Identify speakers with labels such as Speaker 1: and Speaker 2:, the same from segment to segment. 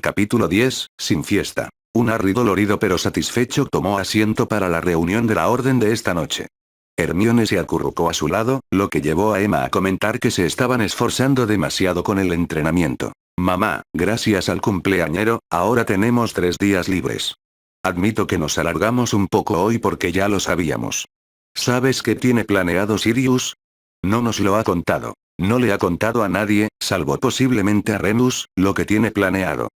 Speaker 1: Capítulo 10, sin fiesta. Un Harry dolorido pero satisfecho tomó asiento para la reunión de la orden de esta noche. Hermione se acurrucó a su lado, lo que llevó a Emma a comentar que se estaban esforzando demasiado con el entrenamiento. Mamá, gracias al cumpleañero, ahora tenemos 3 días libres. Admito que nos alargamos un poco hoy porque ya lo sabíamos. ¿Sabes qué tiene planeado Sirius? No nos lo ha contado. No le ha contado a nadie, salvo posiblemente a Remus, lo que tiene planeado.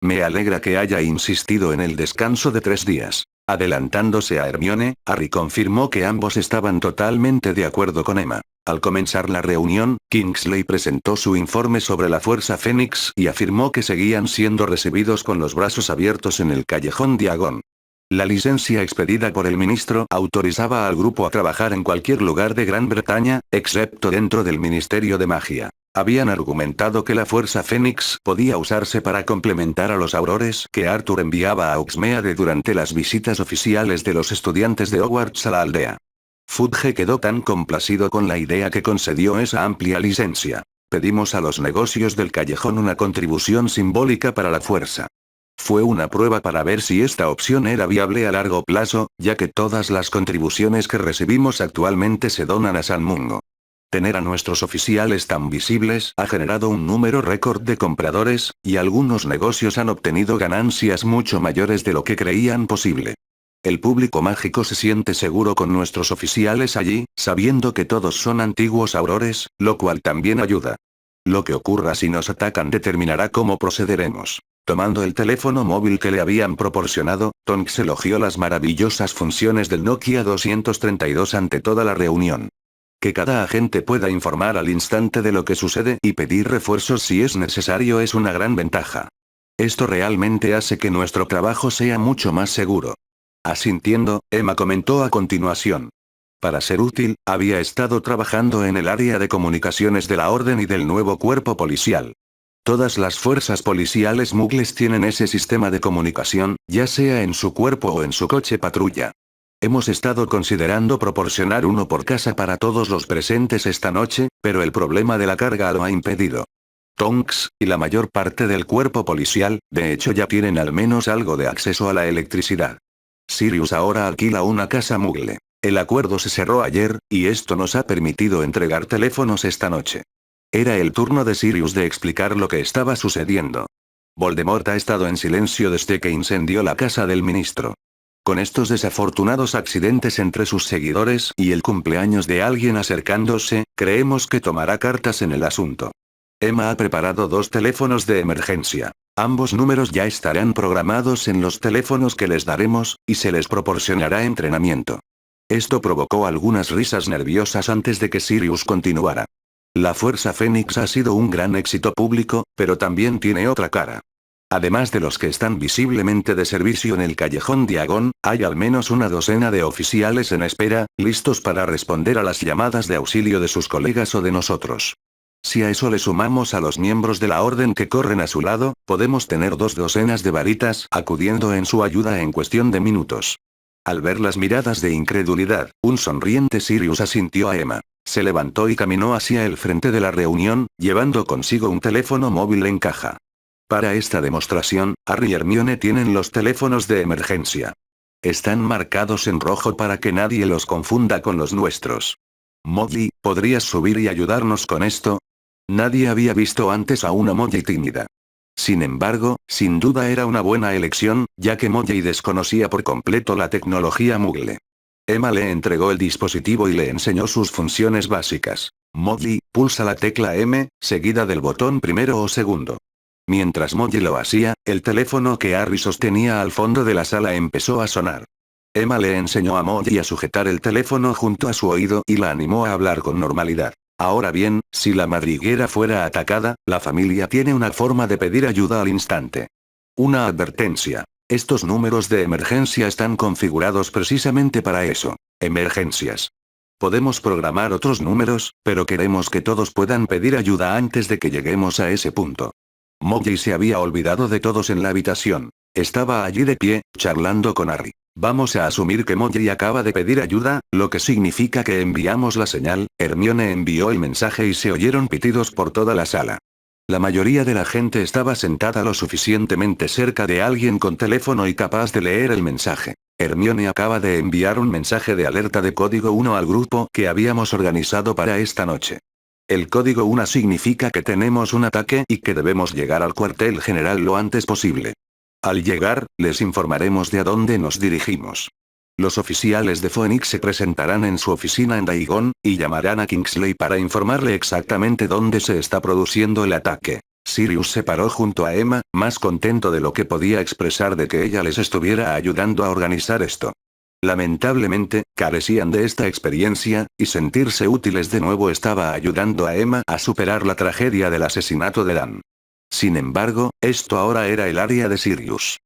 Speaker 1: Me alegra que haya insistido en el descanso de 3 días. Adelantándose a Hermione, Harry confirmó que ambos estaban totalmente de acuerdo con Emma. Al comenzar la reunión, Kingsley presentó su informe sobre la Fuerza Fénix y afirmó que seguían siendo recibidos con los brazos abiertos en el Callejón Diagon. La licencia expedida por el ministro autorizaba al grupo a trabajar en cualquier lugar de Gran Bretaña, excepto dentro del Ministerio de Magia. Habían argumentado que la Fuerza Fénix podía usarse para complementar a los aurores que Arthur enviaba a Hogsmeade durante las visitas oficiales de los estudiantes de Hogwarts a la aldea. Fudge quedó tan complacido con la idea que concedió esa amplia licencia. Pedimos a los negocios del callejón una contribución simbólica para la fuerza. Fue una prueba para ver si esta opción era viable a largo plazo, ya que todas las contribuciones que recibimos actualmente se donan a San Mungo. Tener a nuestros oficiales tan visibles ha generado un número récord de compradores, y algunos negocios han obtenido ganancias mucho mayores de lo que creían posible. El público mágico se siente seguro con nuestros oficiales allí, sabiendo que todos son antiguos aurores, lo cual también ayuda. Lo que ocurra si nos atacan determinará cómo procederemos. Tomando el teléfono móvil que le habían proporcionado, Tonks elogió las maravillosas funciones del Nokia 232 ante toda la reunión. Que cada agente pueda informar al instante de lo que sucede y pedir refuerzos si es necesario es una gran ventaja. Esto realmente hace que nuestro trabajo sea mucho más seguro. Asintiendo, Emma comentó a continuación. Para ser útil, había estado trabajando en el área de comunicaciones de la Orden y del nuevo cuerpo policial. Todas las fuerzas policiales muggles tienen ese sistema de comunicación, ya sea en su cuerpo o en su coche patrulla. Hemos estado considerando proporcionar uno por casa para todos los presentes esta noche, pero el problema de la carga lo ha impedido. Tonks, y la mayor parte del cuerpo policial, de hecho ya tienen al menos algo de acceso a la electricidad. Sirius ahora alquila una casa muggle. El acuerdo se cerró ayer, y esto nos ha permitido entregar teléfonos esta noche. Era el turno de Sirius de explicar lo que estaba sucediendo. Voldemort ha estado en silencio desde que incendió la casa del ministro. Con estos desafortunados accidentes entre sus seguidores y el cumpleaños de alguien acercándose, creemos que tomará cartas en el asunto. Emma ha preparado 2 teléfonos de emergencia. Ambos números ya estarán programados en los teléfonos que les daremos, y se les proporcionará entrenamiento. Esto provocó algunas risas nerviosas antes de que Sirius continuara. La Fuerza Fénix ha sido un gran éxito público, pero también tiene otra cara. Además de los que están visiblemente de servicio en el Callejón Diagon, hay al menos una docena de oficiales en espera, listos para responder a las llamadas de auxilio de sus colegas o de nosotros. Si a eso le sumamos a los miembros de la Orden que corren a su lado, podemos tener 2 docenas de varitas acudiendo en su ayuda en cuestión de minutos. Al ver las miradas de incredulidad, un sonriente Sirius asintió a Emma. Se levantó y caminó hacia el frente de la reunión, llevando consigo un teléfono móvil en caja. Para esta demostración, Harry y Hermione tienen los teléfonos de emergencia. Están marcados en rojo para que nadie los confunda con los nuestros. Molly, ¿podrías subir y ayudarnos con esto? Nadie había visto antes a una Molly tímida. Sin embargo, sin duda era una buena elección, ya que Molly desconocía por completo la tecnología muggle. Emma le entregó el dispositivo y le enseñó sus funciones básicas. Molly, pulsa la tecla M, seguida del botón primero o segundo. Mientras Molly lo hacía, el teléfono que Harry sostenía al fondo de la sala empezó a sonar. Emma le enseñó a Molly a sujetar el teléfono junto a su oído y la animó a hablar con normalidad. Ahora bien, si la madriguera fuera atacada, la familia tiene una forma de pedir ayuda al instante. Una advertencia. Estos números de emergencia están configurados precisamente para eso. Emergencias. Podemos programar otros números, pero queremos que todos puedan pedir ayuda antes de que lleguemos a ese punto. Molly se había olvidado de todos en la habitación. Estaba allí de pie, charlando con Harry. Vamos a asumir que Molly acaba de pedir ayuda, lo que significa que enviamos la señal. Hermione envió el mensaje y se oyeron pitidos por toda la sala. La mayoría de la gente estaba sentada lo suficientemente cerca de alguien con teléfono y capaz de leer el mensaje. Hermione acaba de enviar un mensaje de alerta de código 1 al grupo que habíamos organizado para esta noche. El código 1 significa que tenemos un ataque y que debemos llegar al cuartel general lo antes posible. Al llegar, les informaremos de a dónde nos dirigimos. Los oficiales de Phoenix se presentarán en su oficina en Diagon, y llamarán a Kingsley para informarle exactamente dónde se está produciendo el ataque. Sirius se paró junto a Emma, más contento de lo que podía expresar de que ella les estuviera ayudando a organizar esto. Lamentablemente, carecían de esta experiencia, y sentirse útiles de nuevo estaba ayudando a Emma a superar la tragedia del asesinato de Dan. Sin embargo, esto ahora era el área de Sirius.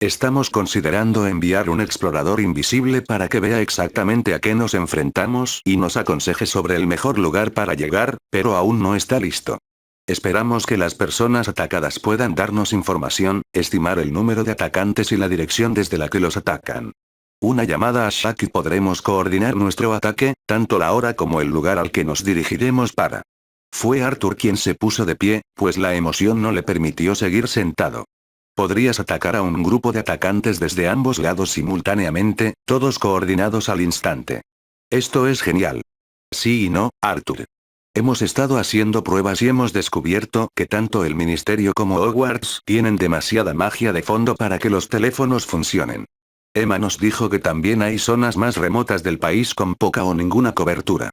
Speaker 1: Estamos considerando enviar un explorador invisible para que vea exactamente a qué nos enfrentamos y nos aconseje sobre el mejor lugar para llegar, pero aún no está listo. Esperamos que las personas atacadas puedan darnos información, estimar el número de atacantes y la dirección desde la que los atacan. Una llamada a Shaq y podremos coordinar nuestro ataque, tanto la hora como el lugar al que nos dirigiremos para. Fue Arthur quien se puso de pie, pues la emoción no le permitió seguir sentado. Podrías atacar a un grupo de atacantes desde ambos lados simultáneamente, todos coordinados al instante. Esto es genial. Sí y no, Arthur. Hemos estado haciendo pruebas y hemos descubierto que tanto el Ministerio como Hogwarts tienen demasiada magia de fondo para que los teléfonos funcionen. Emma nos dijo que también hay zonas más remotas del país con poca o ninguna cobertura.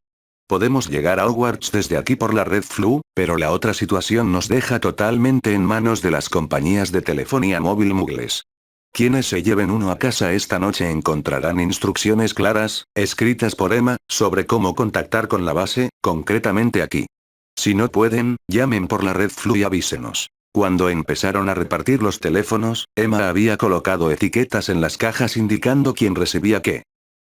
Speaker 1: Podemos llegar a Hogwarts desde aquí por la red Flu, pero la otra situación nos deja totalmente en manos de las compañías de telefonía móvil muggles. Quienes se lleven uno a casa esta noche encontrarán instrucciones claras, escritas por Emma, sobre cómo contactar con la base, concretamente aquí. Si no pueden, llamen por la red Flu y avísenos. Cuando empezaron a repartir los teléfonos, Emma había colocado etiquetas en las cajas indicando quién recibía qué.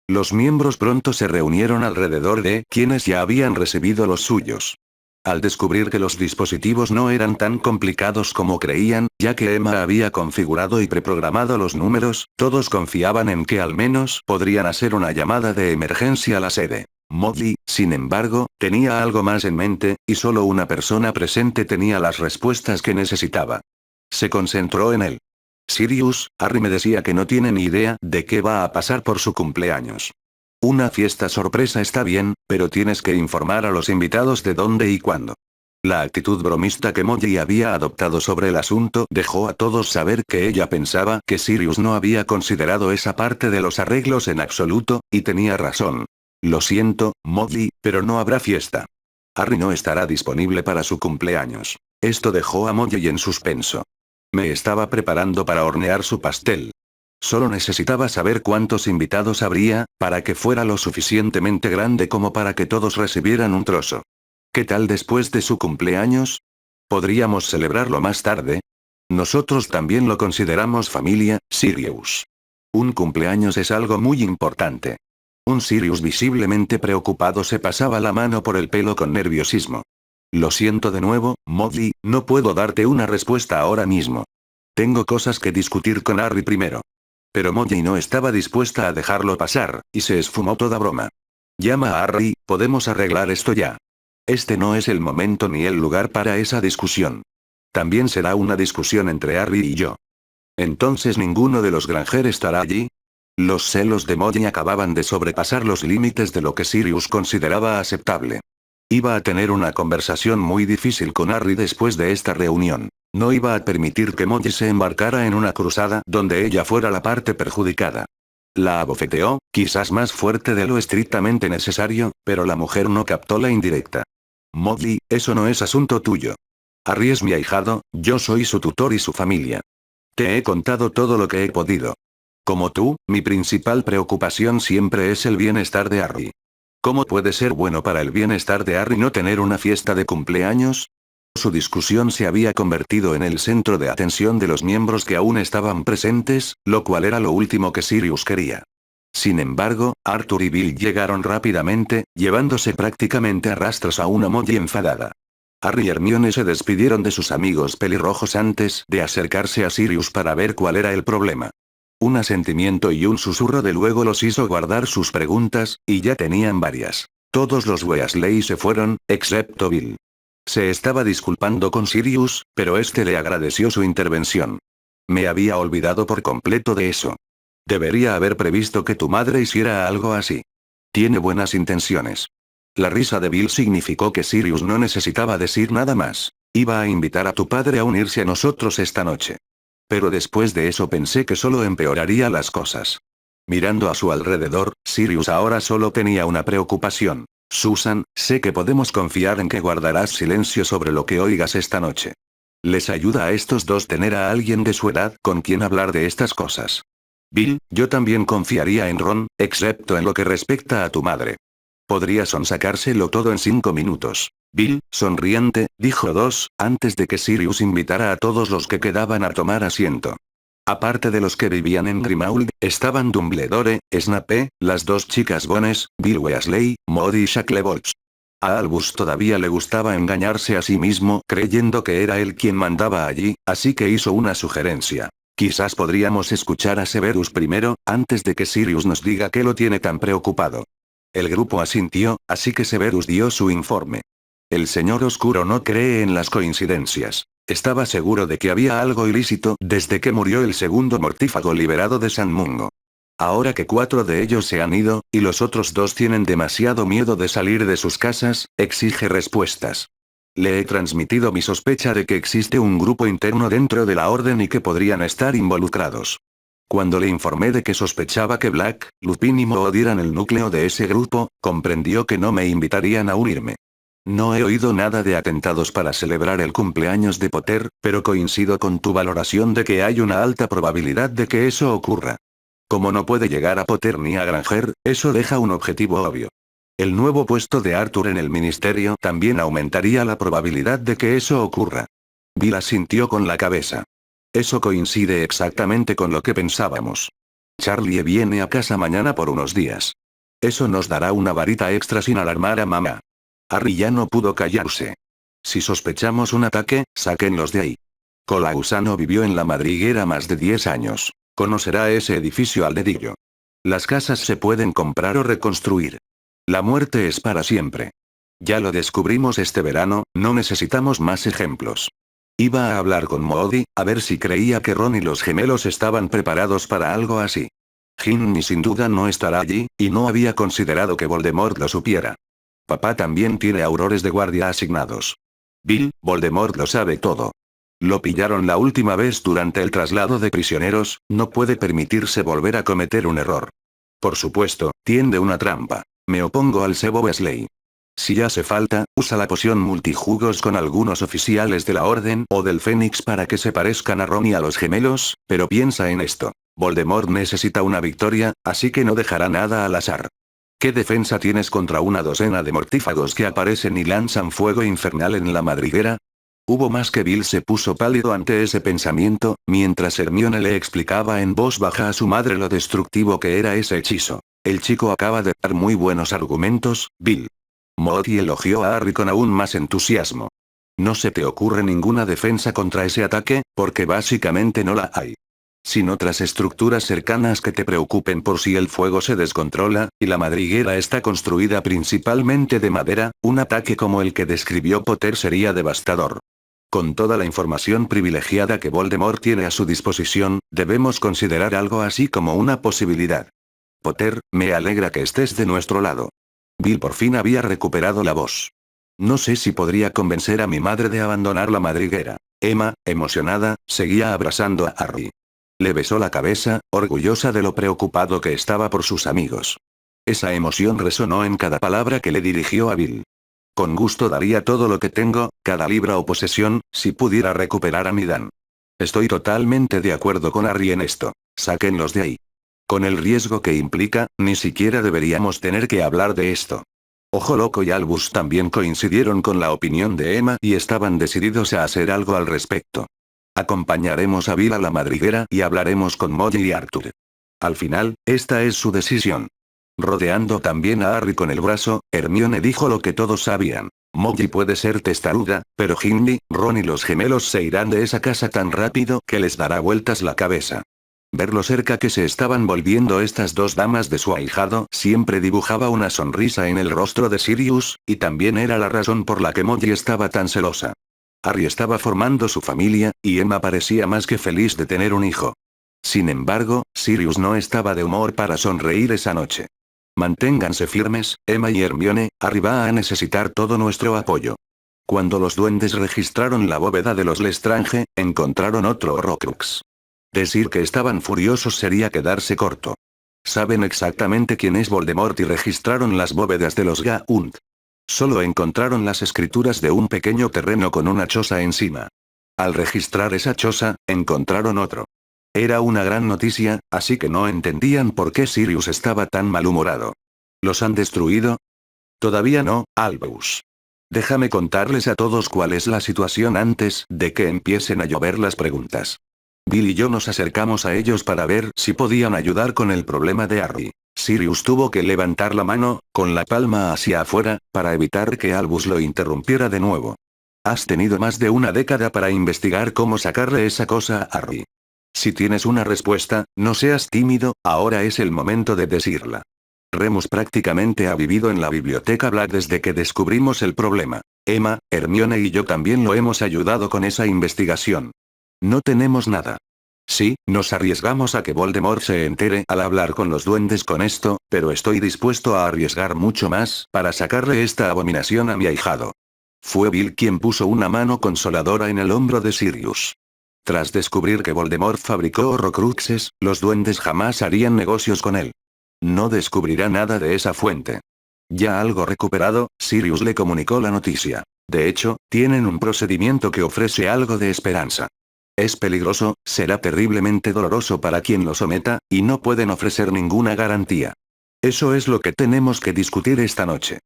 Speaker 1: Los miembros pronto se reunieron alrededor de quienes ya habían recibido los suyos. Al descubrir que los dispositivos no eran tan complicados como creían, ya que Emma había configurado y preprogramado los números, todos confiaban en que al menos podrían hacer una llamada de emergencia a la sede. Molly, sin embargo, tenía algo más en mente, y solo una persona presente tenía las respuestas que necesitaba. Se concentró en él. Sirius, Harry me decía que no tiene ni idea de qué va a pasar por su cumpleaños. Una fiesta sorpresa está bien, pero tienes que informar a los invitados de dónde y cuándo. La actitud bromista que Molly había adoptado sobre el asunto dejó a todos saber que ella pensaba que Sirius no había considerado esa parte de los arreglos en absoluto, y tenía razón. Lo siento, Molly, pero no habrá fiesta. Harry no estará disponible para su cumpleaños. Esto dejó a Molly en suspenso. Me estaba preparando para hornear su pastel. Solo necesitaba saber cuántos invitados habría, para que fuera lo suficientemente grande como para que todos recibieran un trozo. ¿Qué tal después de su cumpleaños? ¿Podríamos celebrarlo más tarde? Nosotros también lo consideramos familia, Sirius. Un cumpleaños es algo muy importante. Un Sirius visiblemente preocupado se pasaba la mano por el pelo con nerviosismo. Lo siento de nuevo, Molly, no puedo darte una respuesta ahora mismo. Tengo cosas que discutir con Harry primero. Pero Molly no estaba dispuesta a dejarlo pasar, y se esfumó toda broma. Llama a Harry, podemos arreglar esto ya. Este no es el momento ni el lugar para esa discusión. También será una discusión entre Harry y yo. Entonces ninguno de los Granger estará allí. Los celos de Molly acababan de sobrepasar los límites de lo que Sirius consideraba aceptable. Iba a tener una conversación muy difícil con Harry después de esta reunión. No iba a permitir que Molly se embarcara en una cruzada donde ella fuera la parte perjudicada. La abofeteó, quizás más fuerte de lo estrictamente necesario, pero la mujer no captó la indirecta. Molly, eso no es asunto tuyo. Harry es mi ahijado, yo soy su tutor y su familia. Te he contado todo lo que he podido. Como tú, mi principal preocupación siempre es el bienestar de Harry. ¿Cómo puede ser bueno para el bienestar de Harry no tener una fiesta de cumpleaños? Su discusión se había convertido en el centro de atención de los miembros que aún estaban presentes, lo cual era lo último que Sirius quería. Sin embargo, Arthur y Bill llegaron rápidamente, llevándose prácticamente a rastros a una Molly enfadada. Harry y Hermione se despidieron de sus amigos pelirrojos antes de acercarse a Sirius para ver cuál era el problema. Un asentimiento y un susurro de luego los hizo guardar sus preguntas, y ya tenían varias. Todos los Weasley se fueron, excepto Bill. Se estaba disculpando con Sirius, pero este le agradeció su intervención. Me había olvidado por completo de eso. Debería haber previsto que tu madre hiciera algo así. Tiene buenas intenciones. La risa de Bill significó que Sirius no necesitaba decir nada más. Iba a invitar a tu padre a unirse a nosotros esta noche. Pero después de eso pensé que solo empeoraría las cosas. Mirando a su alrededor, Sirius ahora solo tenía una preocupación. Susan, sé que podemos confiar en que guardarás silencio sobre lo que oigas esta noche. Les ayuda a estos dos tener a alguien de su edad con quien hablar de estas cosas. Bill, yo también confiaría en Ron, excepto en lo que respecta a tu madre. Podría sonsacárselo todo en 5 minutos. Bill, sonriente, dijo Dos, antes de que Sirius invitara a todos los que quedaban a tomar asiento. Aparte de los que vivían en Grimmauld, estaban Dumbledore, Snape, las dos chicas Bones, Bill Weasley, Moody y Shacklebolt. A Albus todavía le gustaba engañarse a sí mismo creyendo que era él quien mandaba allí, así que hizo una sugerencia. Quizás podríamos escuchar a Severus primero, antes de que Sirius nos diga qué lo tiene tan preocupado. El grupo asintió, así que Severus dio su informe. El señor Oscuro no cree en las coincidencias. Estaba seguro de que había algo ilícito desde que murió el segundo mortífago liberado de San Mungo. Ahora que 4 de ellos se han ido, y los otros 2 tienen demasiado miedo de salir de sus casas, exige respuestas. Le he transmitido mi sospecha de que existe un grupo interno dentro de la Orden y que podrían estar involucrados. Cuando le informé de que sospechaba que Black, Lupin y Moody eran el núcleo de ese grupo, comprendió que no me invitarían a unirme. No he oído nada de atentados para celebrar el cumpleaños de Potter, pero coincido con tu valoración de que hay una alta probabilidad de que eso ocurra. Como no puede llegar a Potter ni a Granger, eso deja un objetivo obvio. El nuevo puesto de Arthur en el ministerio también aumentaría la probabilidad de que eso ocurra. Bill asintió con la cabeza. Eso coincide exactamente con lo que pensábamos. Charlie viene a casa mañana por unos días. Eso nos dará una varita extra sin alarmar a mamá. Harry ya no pudo callarse. Si sospechamos un ataque, sáquenlos de ahí. Colausano vivió en la madriguera más de 10 años. Conocerá ese edificio al dedillo. Las casas se pueden comprar o reconstruir. La muerte es para siempre. Ya lo descubrimos este verano, no necesitamos más ejemplos. Iba a hablar con Moody, a ver si creía que Ron y los gemelos estaban preparados para algo así. Ginny sin duda no estará allí, y no había considerado que Voldemort lo supiera. Papá también tiene aurores de guardia asignados. Bill, Voldemort lo sabe todo. Lo pillaron la última vez durante el traslado de prisioneros, no puede permitirse volver a cometer un error. Por supuesto, tiende una trampa. Me opongo al cebo Weasley. Si hace falta, usa la poción multijugos con algunos oficiales de la Orden o del Fénix para que se parezcan a Ron y a los gemelos, pero piensa en esto. Voldemort necesita una victoria, así que no dejará nada al azar. ¿Qué defensa tienes contra una docena de mortífagos que aparecen y lanzan fuego infernal en la madriguera? Hubo más que Bill se puso pálido ante ese pensamiento, mientras Hermione le explicaba en voz baja a su madre lo destructivo que era ese hechizo. El chico acaba de dar muy buenos argumentos, Bill. Moody elogió a Harry con aún más entusiasmo. No se te ocurre ninguna defensa contra ese ataque, porque básicamente no la hay. Sin otras estructuras cercanas que te preocupen por si el fuego se descontrola, y la madriguera está construida principalmente de madera, un ataque como el que describió Potter sería devastador. Con toda la información privilegiada que Voldemort tiene a su disposición, debemos considerar algo así como una posibilidad. Potter, me alegra que estés de nuestro lado. Bill por fin había recuperado la voz. No sé si podría convencer a mi madre de abandonar la madriguera. Emma, emocionada, seguía abrazando a Harry. Le besó la cabeza, orgullosa de lo preocupado que estaba por sus amigos. Esa emoción resonó en cada palabra que le dirigió a Bill. Con gusto daría todo lo que tengo, cada libra o posesión, si pudiera recuperar a mi Dan. Estoy totalmente de acuerdo con Harry en esto. Sáquenlos de ahí. Con el riesgo que implica, ni siquiera deberíamos tener que hablar de esto. Ojo Loco y Albus también coincidieron con la opinión de Emma y estaban decididos a hacer algo al respecto. Acompañaremos a Bill a la madriguera y hablaremos con Moody y Arthur. Al final, esta es su decisión. Rodeando también a Harry con el brazo, Hermione dijo lo que todos sabían. Moody puede ser testaruda, pero Ginny, Ron y los gemelos se irán de esa casa tan rápido que les dará vueltas la cabeza. Ver lo cerca que se estaban volviendo estas dos damas de su ahijado siempre dibujaba una sonrisa en el rostro de Sirius, y también era la razón por la que Molly estaba tan celosa. Harry estaba formando su familia, y Emma parecía más que feliz de tener un hijo. Sin embargo, Sirius no estaba de humor para sonreír esa noche. Manténganse firmes, Emma y Hermione, Harry va a necesitar todo nuestro apoyo. Cuando los duendes registraron la bóveda de los Lestrange, encontraron otro Horrocrux. Decir que estaban furiosos sería quedarse corto. Saben exactamente quién es Voldemort y registraron las bóvedas de los Gaunt. Solo encontraron las escrituras de un pequeño terreno con una choza encima. Al registrar esa choza, encontraron otro. Era una gran noticia, así que no entendían por qué Sirius estaba tan malhumorado. ¿Los han destruido? Todavía no, Albus. Déjame contarles a todos cuál es la situación antes de que empiecen a llover las preguntas. Bill y yo nos acercamos a ellos para ver si podían ayudar con el problema de Harry. Sirius tuvo que levantar la mano, con la palma hacia afuera, para evitar que Albus lo interrumpiera de nuevo. Has tenido más de una década para investigar cómo sacarle esa cosa a Harry. Si tienes una respuesta, no seas tímido, ahora es el momento de decirla. Remus prácticamente ha vivido en la biblioteca Black desde que descubrimos el problema. Emma, Hermione y yo también lo hemos ayudado con esa investigación. No tenemos nada. Sí, nos arriesgamos a que Voldemort se entere al hablar con los duendes con esto, pero estoy dispuesto a arriesgar mucho más para sacarle esta abominación a mi ahijado. Fue Bill quien puso una mano consoladora en el hombro de Sirius. Tras descubrir que Voldemort fabricó Horrocruxes, los duendes jamás harían negocios con él. No descubrirá nada de esa fuente. Ya algo recuperado, Sirius le comunicó la noticia. De hecho, tienen un procedimiento que ofrece algo de esperanza. Es peligroso, será terriblemente doloroso para quien lo someta, y no pueden ofrecer ninguna garantía. Eso es lo que tenemos que discutir esta noche.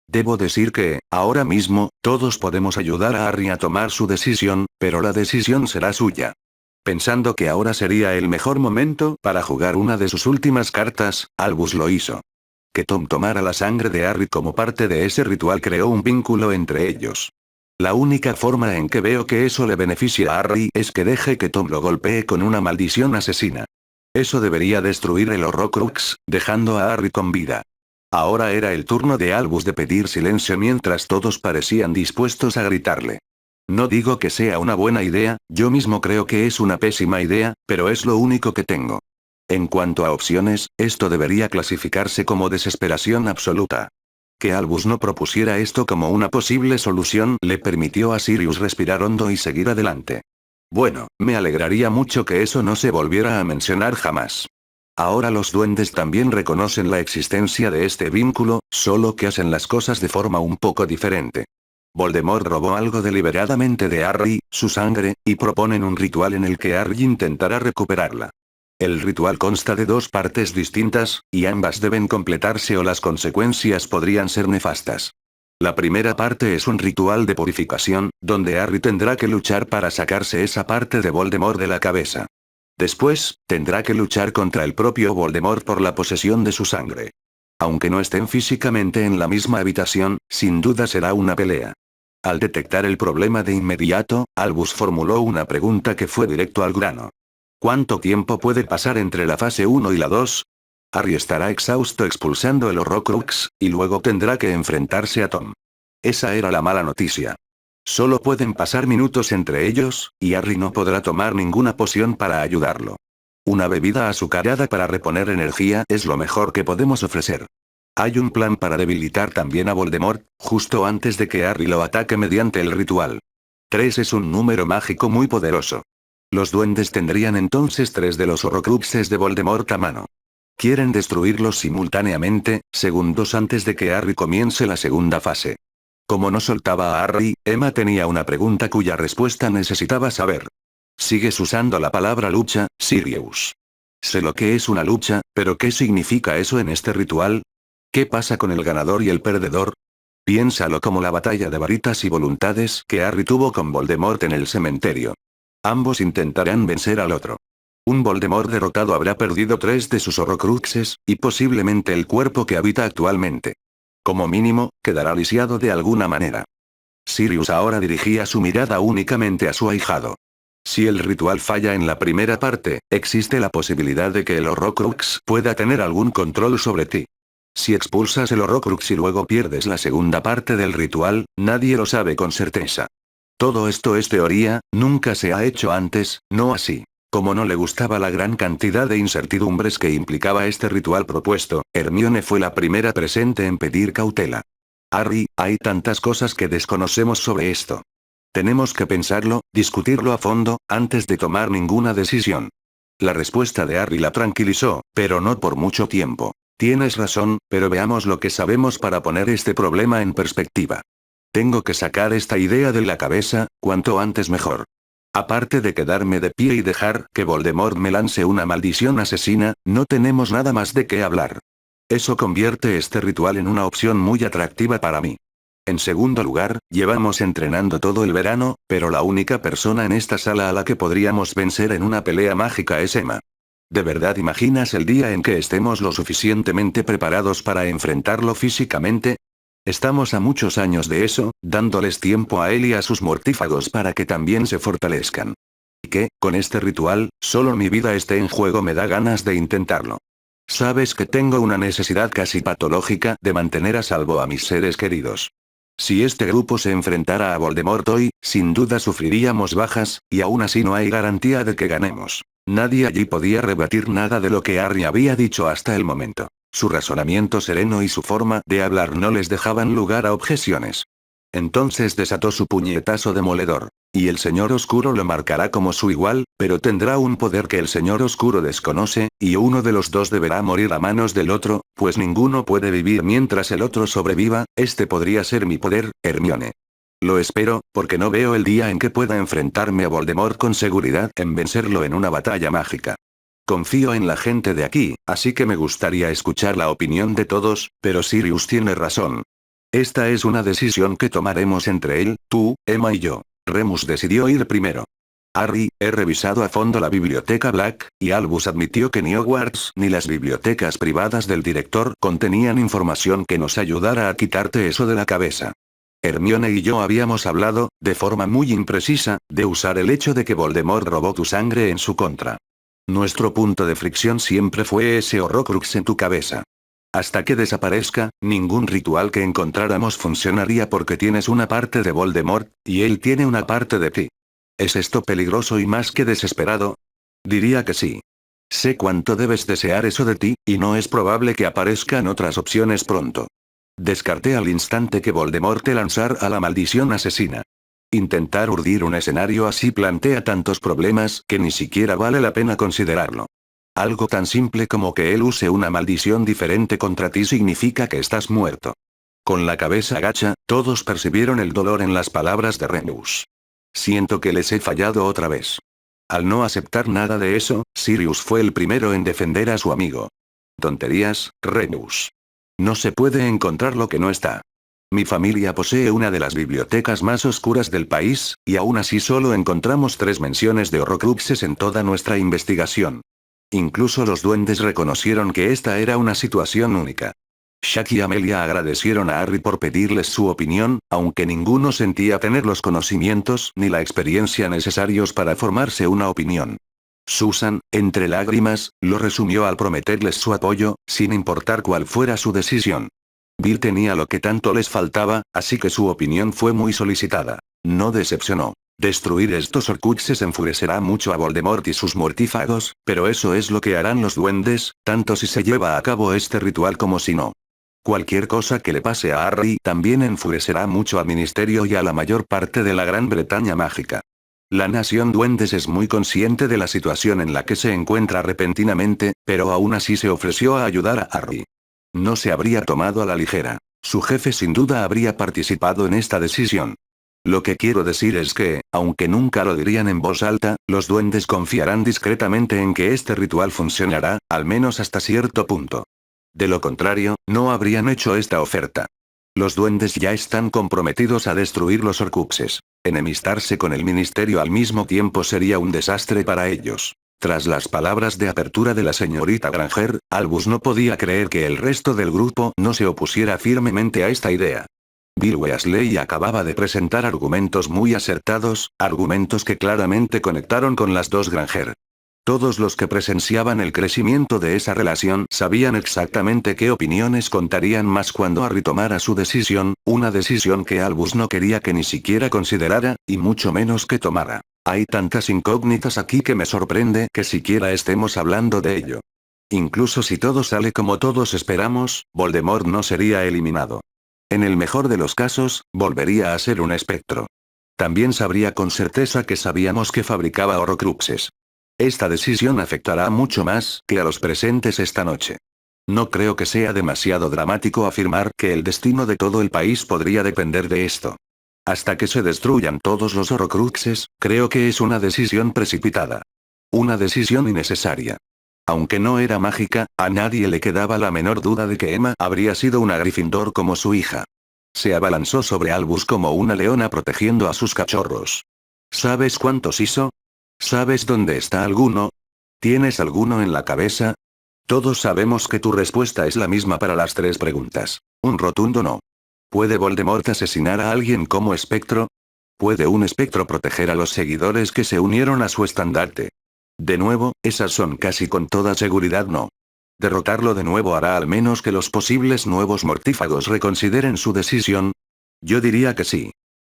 Speaker 1: Debo decir que, ahora mismo, todos podemos ayudar a Harry a tomar su decisión, pero la decisión será suya. Pensando que ahora sería el mejor momento para jugar una de sus últimas cartas, Albus lo hizo. Que Tom tomara la sangre de Harry como parte de ese ritual creó un vínculo entre ellos. La única forma en que veo que eso le beneficia a Harry es que deje que Tom lo golpee con una maldición asesina. Eso debería destruir el Horrocrux, dejando a Harry con vida. Ahora era el turno de Albus de pedir silencio mientras todos parecían dispuestos a gritarle. No digo que sea una buena idea, yo mismo creo que es una pésima idea, pero es lo único que tengo. En cuanto a opciones, esto debería clasificarse como desesperación absoluta. Que Albus no propusiera esto como una posible solución le permitió a Sirius respirar hondo y seguir adelante. Bueno, me alegraría mucho que eso no se volviera a mencionar jamás. Ahora los duendes también reconocen la existencia de este vínculo, solo que hacen las cosas de forma un poco diferente. Voldemort robó algo deliberadamente de Harry, su sangre, y proponen un ritual en el que Harry intentará recuperarla. El ritual consta de dos partes distintas, y ambas deben completarse o las consecuencias podrían ser nefastas. La primera parte es un ritual de purificación, donde Harry tendrá que luchar para sacarse esa parte de Voldemort de la cabeza. Después, tendrá que luchar contra el propio Voldemort por la posesión de su sangre. Aunque no estén físicamente en la misma habitación, sin duda será una pelea. Al detectar el problema de inmediato, Albus formuló una pregunta que fue directo al grano. ¿Cuánto tiempo puede pasar entre la fase 1 y la 2? Harry estará exhausto expulsando el Horrocrux, y luego tendrá que enfrentarse a Tom. Esa era la mala noticia. Solo pueden pasar minutos entre ellos, y Harry no podrá tomar ninguna poción para ayudarlo. Una bebida azucarada para reponer energía es lo mejor que podemos ofrecer. Hay un plan para debilitar también a Voldemort, justo antes de que Harry lo ataque mediante el ritual. 3 es un número mágico muy poderoso. Los duendes tendrían entonces 3 de los Horrocruxes de Voldemort a mano. Quieren destruirlos simultáneamente, segundos antes de que Harry comience la segunda fase. Como no soltaba a Harry, Emma tenía una pregunta cuya respuesta necesitaba saber. Sigues usando la palabra lucha, Sirius. Sé lo que es una lucha, pero ¿qué significa eso en este ritual? ¿Qué pasa con el ganador y el perdedor? Piénsalo como la batalla de varitas y voluntades que Harry tuvo con Voldemort en el cementerio. Ambos intentarán vencer al otro. Un Voldemort derrotado habrá perdido 3 de sus Horrocruxes, y posiblemente el cuerpo que habita actualmente. Como mínimo, quedará lisiado de alguna manera. Sirius ahora dirigía su mirada únicamente a su ahijado. Si el ritual falla en la primera parte, existe la posibilidad de que el Horrocrux pueda tener algún control sobre ti. Si expulsas el Horrocrux y luego pierdes la segunda parte del ritual, nadie lo sabe con certeza. Todo esto es teoría, nunca se ha hecho antes, no así. Como no le gustaba la gran cantidad de incertidumbres que implicaba este ritual propuesto, Hermione fue la primera presente en pedir cautela. Harry, hay tantas cosas que desconocemos sobre esto. Tenemos que pensarlo, discutirlo a fondo, antes de tomar ninguna decisión. La respuesta de Harry la tranquilizó, pero no por mucho tiempo. Tienes razón, pero veamos lo que sabemos para poner este problema en perspectiva. Tengo que sacar esta idea de la cabeza, cuanto antes mejor. Aparte de quedarme de pie y dejar que Voldemort me lance una maldición asesina, no tenemos nada más de qué hablar. Eso convierte este ritual en una opción muy atractiva para mí. En segundo lugar, llevamos entrenando todo el verano, pero la única persona en esta sala a la que podríamos vencer en una pelea mágica es Emma. ¿De verdad imaginas el día en que estemos lo suficientemente preparados para enfrentarlo físicamente? Estamos a muchos años de eso, dándoles tiempo a él y a sus mortífagos para que también se fortalezcan. Y que, con este ritual, solo mi vida esté en juego me da ganas de intentarlo. Sabes que tengo una necesidad casi patológica de mantener a salvo a mis seres queridos. Si este grupo se enfrentara a Voldemort hoy, sin duda sufriríamos bajas, y aún así no hay garantía de que ganemos. Nadie allí podía rebatir nada de lo que Harry había dicho hasta el momento. Su razonamiento sereno y su forma de hablar no les dejaban lugar a objeciones. Entonces desató su puñetazo demoledor. Y el Señor Oscuro lo marcará como su igual, pero tendrá un poder que el Señor Oscuro desconoce, y uno de los dos deberá morir a manos del otro, pues ninguno puede vivir mientras el otro sobreviva. Este podría ser mi poder, Hermione. Lo espero, porque no veo el día en que pueda enfrentarme a Voldemort con seguridad en vencerlo en una batalla mágica. Confío en la gente de aquí, así que me gustaría escuchar la opinión de todos, pero Sirius tiene razón. Esta es una decisión que tomaremos entre él, tú, Emma y yo. Remus decidió ir primero. Harry, he revisado a fondo la biblioteca Black, y Albus admitió que ni Hogwarts ni las bibliotecas privadas del director contenían información que nos ayudara a quitarte eso de la cabeza. Hermione y yo habíamos hablado, de forma muy imprecisa, de usar el hecho de que Voldemort robó tu sangre en su contra. Nuestro punto de fricción siempre fue ese Horrocrux en tu cabeza. Hasta que desaparezca, ningún ritual que encontráramos funcionaría porque tienes una parte de Voldemort, y él tiene una parte de ti. ¿Es esto peligroso y más que desesperado? Diría que sí. Sé cuánto debes desear eso de ti, y no es probable que aparezcan otras opciones pronto. Descarté al instante que Voldemort te lanzara la maldición asesina. Intentar urdir un escenario así plantea tantos problemas que ni siquiera vale la pena considerarlo. Algo tan simple como que él use una maldición diferente contra ti significa que estás muerto. Con la cabeza gacha, todos percibieron el dolor en las palabras de Remus. Siento que les he fallado otra vez. Al no aceptar nada de eso, Sirius fue el primero en defender a su amigo. Tonterías, Remus. No se puede encontrar lo que no está. Mi familia posee una de las bibliotecas más oscuras del país, y aún así solo encontramos 3 menciones de Horrocruxes en toda nuestra investigación. Incluso los duendes reconocieron que esta era una situación única. Shaq y Amelia agradecieron a Harry por pedirles su opinión, aunque ninguno sentía tener los conocimientos ni la experiencia necesarios para formarse una opinión. Susan, entre lágrimas, lo resumió al prometerles su apoyo, sin importar cuál fuera su decisión. Bill tenía lo que tanto les faltaba, así que su opinión fue muy solicitada. No decepcionó. Destruir estos Horcruxes enfurecerá mucho a Voldemort y sus mortífagos, pero eso es lo que harán los duendes, tanto si se lleva a cabo este ritual como si no. Cualquier cosa que le pase a Harry también enfurecerá mucho al Ministerio y a la mayor parte de la Gran Bretaña mágica. La nación duendes es muy consciente de la situación en la que se encuentra repentinamente, pero aún así se ofreció a ayudar a Harry. No se habría tomado a la ligera. Su jefe sin duda habría participado en esta decisión. Lo que quiero decir es que, aunque nunca lo dirían en voz alta, los duendes confiarán discretamente en que este ritual funcionará, al menos hasta cierto punto. De lo contrario, no habrían hecho esta oferta. Los duendes ya están comprometidos a destruir los Horcruxes. Enemistarse con el ministerio al mismo tiempo sería un desastre para ellos. Tras las palabras de apertura de la señorita Granger, Albus no podía creer que el resto del grupo no se opusiera firmemente a esta idea. Bill Weasley acababa de presentar argumentos muy acertados, argumentos que claramente conectaron con las dos Granger. Todos los que presenciaban el crecimiento de esa relación sabían exactamente qué opiniones contarían más cuando Harry tomara su decisión, una decisión que Albus no quería que ni siquiera considerara, y mucho menos que tomara. Hay tantas incógnitas aquí que me sorprende que siquiera estemos hablando de ello. Incluso si todo sale como todos esperamos, Voldemort no sería eliminado. En el mejor de los casos, volvería a ser un espectro. También sabría con certeza que sabíamos que fabricaba Horcruxes. Esta decisión afectará mucho más que a los presentes esta noche. No creo que sea demasiado dramático afirmar que el destino de todo el país podría depender de esto. Hasta que se destruyan todos los Horcruxes, creo que es una decisión precipitada. Una decisión innecesaria. Aunque no era mágica, a nadie le quedaba la menor duda de que Emma habría sido una Gryffindor como su hija. Se abalanzó sobre Albus como una leona protegiendo a sus cachorros. ¿Sabes cuántos hizo? ¿Sabes dónde está alguno? ¿Tienes alguno en la cabeza? Todos sabemos que tu respuesta es la misma para las tres preguntas. Un rotundo no. ¿Puede Voldemort asesinar a alguien como espectro? ¿Puede un espectro proteger a los seguidores que se unieron a su estandarte? De nuevo, esas son casi con toda seguridad no. ¿Derrotarlo de nuevo hará al menos que los posibles nuevos mortífagos reconsideren su decisión? Yo diría que sí.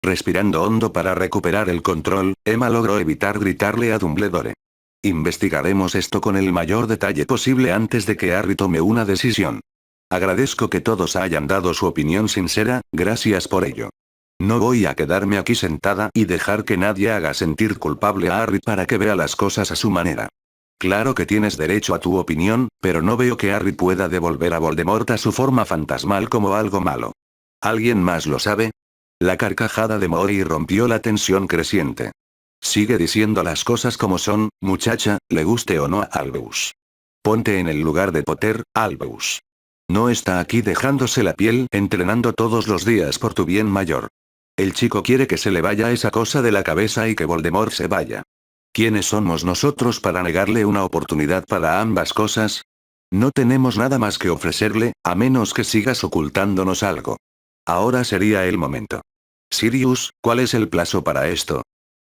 Speaker 1: Respirando hondo para recuperar el control, Emma logró evitar gritarle a Dumbledore. Investigaremos esto con el mayor detalle posible antes de que Harry tome una decisión. Agradezco que todos hayan dado su opinión sincera, gracias por ello. No voy a quedarme aquí sentada y dejar que nadie haga sentir culpable a Harry para que vea las cosas a su manera. Claro que tienes derecho a tu opinión, pero no veo que Harry pueda devolver a Voldemort a su forma fantasmal como algo malo. ¿Alguien más lo sabe? La carcajada de Mori rompió la tensión creciente. Sigue diciendo las cosas como son, muchacha, le guste o no a Albus. Ponte en el lugar de Potter, Albus. No está aquí dejándose la piel entrenando todos los días por tu bien mayor. El chico quiere que se le vaya esa cosa de la cabeza y que Voldemort se vaya. ¿Quiénes somos nosotros para negarle una oportunidad para ambas cosas? No tenemos nada más que ofrecerle, a menos que sigas ocultándonos algo. Ahora sería el momento. Sirius, ¿cuál es el plazo para esto?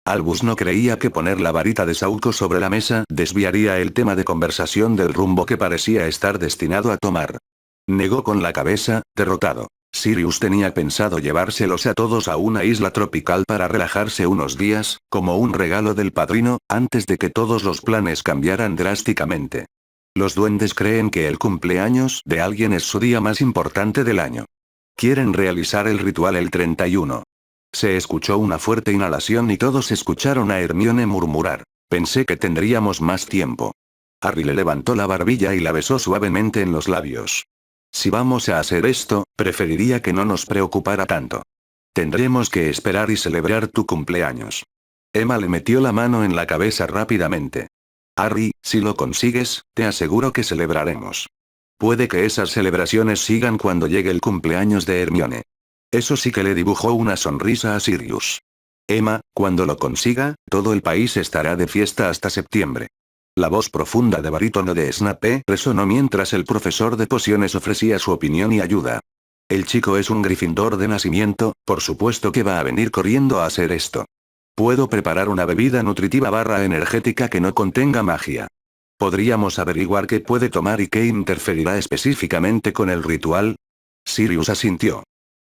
Speaker 1: Albus no creía que poner la varita de Sauco sobre la mesa desviaría el tema de conversación del rumbo que parecía estar destinado a tomar. Negó con la cabeza, derrotado. Sirius tenía pensado llevárselos a todos a una isla tropical para relajarse unos días, como un regalo del padrino, antes de que todos los planes cambiaran drásticamente. Los duendes creen que el cumpleaños de alguien es su día más importante del año. Quieren realizar el ritual el 31. Se escuchó una fuerte inhalación y todos escucharon a Hermione murmurar. Pensé que tendríamos más tiempo. Harry le levantó la barbilla y la besó suavemente en los labios. Si vamos a hacer esto, preferiría que no nos preocupara tanto. Tendremos que esperar y celebrar tu cumpleaños. Emma le metió la mano en la cabeza rápidamente. Harry, si lo consigues, te aseguro que celebraremos. Puede que esas celebraciones sigan cuando llegue el cumpleaños de Hermione. Eso sí que le dibujó una sonrisa a Sirius. Emma, cuando lo consiga, todo el país estará de fiesta hasta septiembre. La voz profunda de barítono de Snape resonó mientras el profesor de pociones ofrecía su opinión y ayuda. El chico es un Gryffindor de nacimiento, por supuesto que va a venir corriendo a hacer esto. Puedo preparar una bebida nutritiva / energética que no contenga magia. ¿Podríamos averiguar qué puede tomar y qué interferirá específicamente con el ritual? Sirius asintió.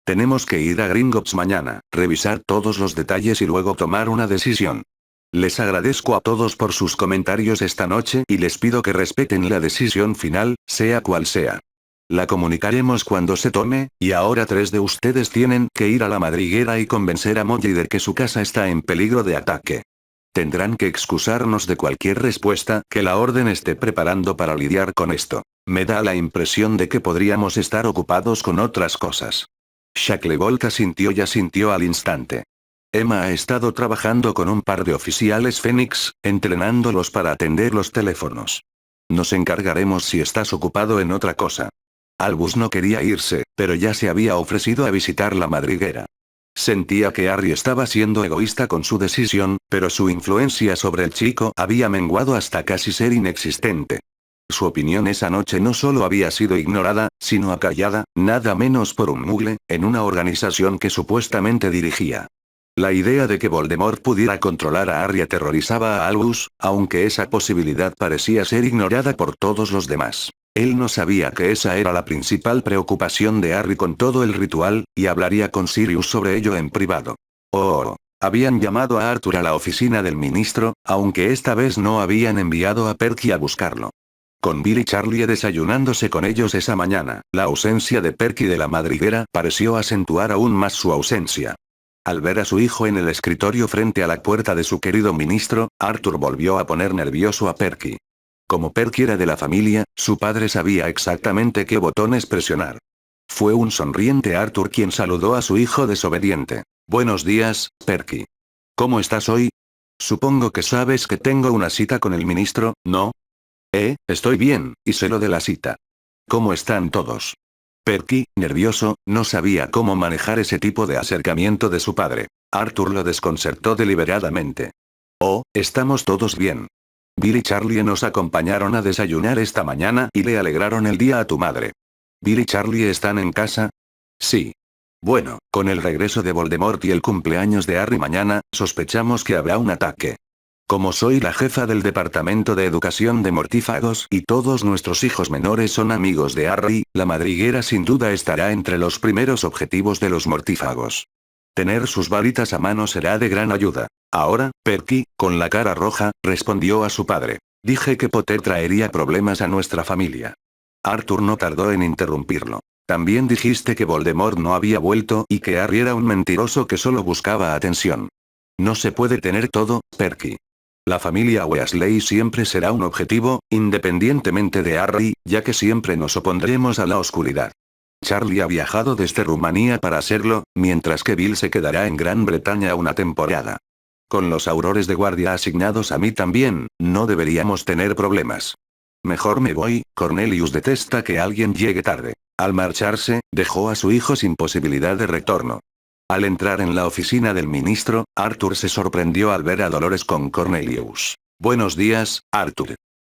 Speaker 1: Tenemos que ir a Gringotts mañana, revisar todos los detalles y luego tomar una decisión. Les agradezco a todos por sus comentarios esta noche y les pido que respeten la decisión final, sea cual sea. La comunicaremos cuando se tome, y ahora 3 de ustedes tienen que ir a la madriguera y convencer a Molly de que su casa está en peligro de ataque. Tendrán que excusarnos de cualquier respuesta que la orden esté preparando para lidiar con esto. Me da la impresión de que podríamos estar ocupados con otras cosas. Shacklebolt asintió y asintió al instante. Emma ha estado trabajando con un par de oficiales Fénix, entrenándolos para atender los teléfonos. Nos encargaremos si estás ocupado en otra cosa. Albus no quería irse, pero ya se había ofrecido a visitar la madriguera. Sentía que Harry estaba siendo egoísta con su decisión, pero su influencia sobre el chico había menguado hasta casi ser inexistente. Su opinión esa noche no solo había sido ignorada, sino acallada, nada menos por un mugle, en una organización que supuestamente dirigía. La idea de que Voldemort pudiera controlar a Harry aterrorizaba a Albus, aunque esa posibilidad parecía ser ignorada por todos los demás. Él no sabía que esa era la principal preocupación de Harry con todo el ritual, y hablaría con Sirius sobre ello en privado. Oh. Habían llamado a Arthur a la oficina del ministro, aunque esta vez no habían enviado a Perky a buscarlo. Con Bill y Charlie desayunándose con ellos esa mañana, la ausencia de Perky de la madriguera pareció acentuar aún más su ausencia. Al ver a su hijo en el escritorio frente a la puerta de su querido ministro, Arthur volvió a poner nervioso a Perky. Como Perky era de la familia, su padre sabía exactamente qué botones presionar. Fue un sonriente Arthur quien saludó a su hijo desobediente. Buenos días, Perky. ¿Cómo estás hoy? Supongo que sabes que tengo una cita con el ministro, ¿no? Estoy bien, y sé lo de la cita. ¿Cómo están todos? Perky, nervioso, no sabía cómo manejar ese tipo de acercamiento de su padre. Arthur lo desconcertó deliberadamente. Oh, estamos todos bien. Bill y Charlie nos acompañaron a desayunar esta mañana y le alegraron el día a tu madre. ¿Bill y Charlie están en casa? Sí. Bueno, con el regreso de Voldemort y el cumpleaños de Harry mañana, sospechamos que habrá un ataque. Como soy la jefa del departamento de educación de mortífagos y todos nuestros hijos menores son amigos de Harry, la madriguera sin duda estará entre los primeros objetivos de los mortífagos. Tener sus varitas a mano será de gran ayuda. Ahora, Perky, con la cara roja, respondió a su padre. Dije que Potter traería problemas a nuestra familia. Arthur no tardó en interrumpirlo. También dijiste que Voldemort no había vuelto y que Harry era un mentiroso que solo buscaba atención. No se puede tener todo, Perky. La familia Weasley siempre será un objetivo, independientemente de Harry, ya que siempre nos opondremos a la oscuridad. Charlie ha viajado desde Rumanía para hacerlo, mientras que Bill se quedará en Gran Bretaña una temporada. Con los aurores de guardia asignados a mí también, no deberíamos tener problemas. Mejor me voy, Cornelius detesta que alguien llegue tarde. Al marcharse, dejó a su hijo sin posibilidad de retorno. Al entrar en la oficina del ministro, Arthur se sorprendió al ver a Dolores con Cornelius. Buenos días, Arthur.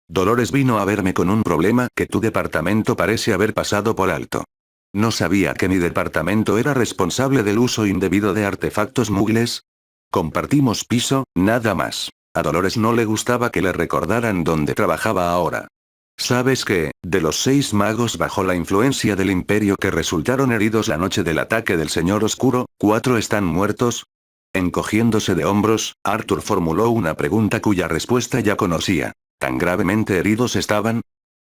Speaker 1: Dolores vino a verme con un problema que tu departamento parece haber pasado por alto. No sabía que mi departamento era responsable del uso indebido de artefactos muggles. Compartimos piso, nada más. A Dolores no le gustaba que le recordaran dónde trabajaba ahora. ¿Sabes que, de los 6 magos bajo la influencia del imperio que resultaron heridos la noche del ataque del Señor Oscuro, 4 están muertos? Encogiéndose de hombros, Arthur formuló una pregunta cuya respuesta ya conocía. ¿Tan gravemente heridos estaban?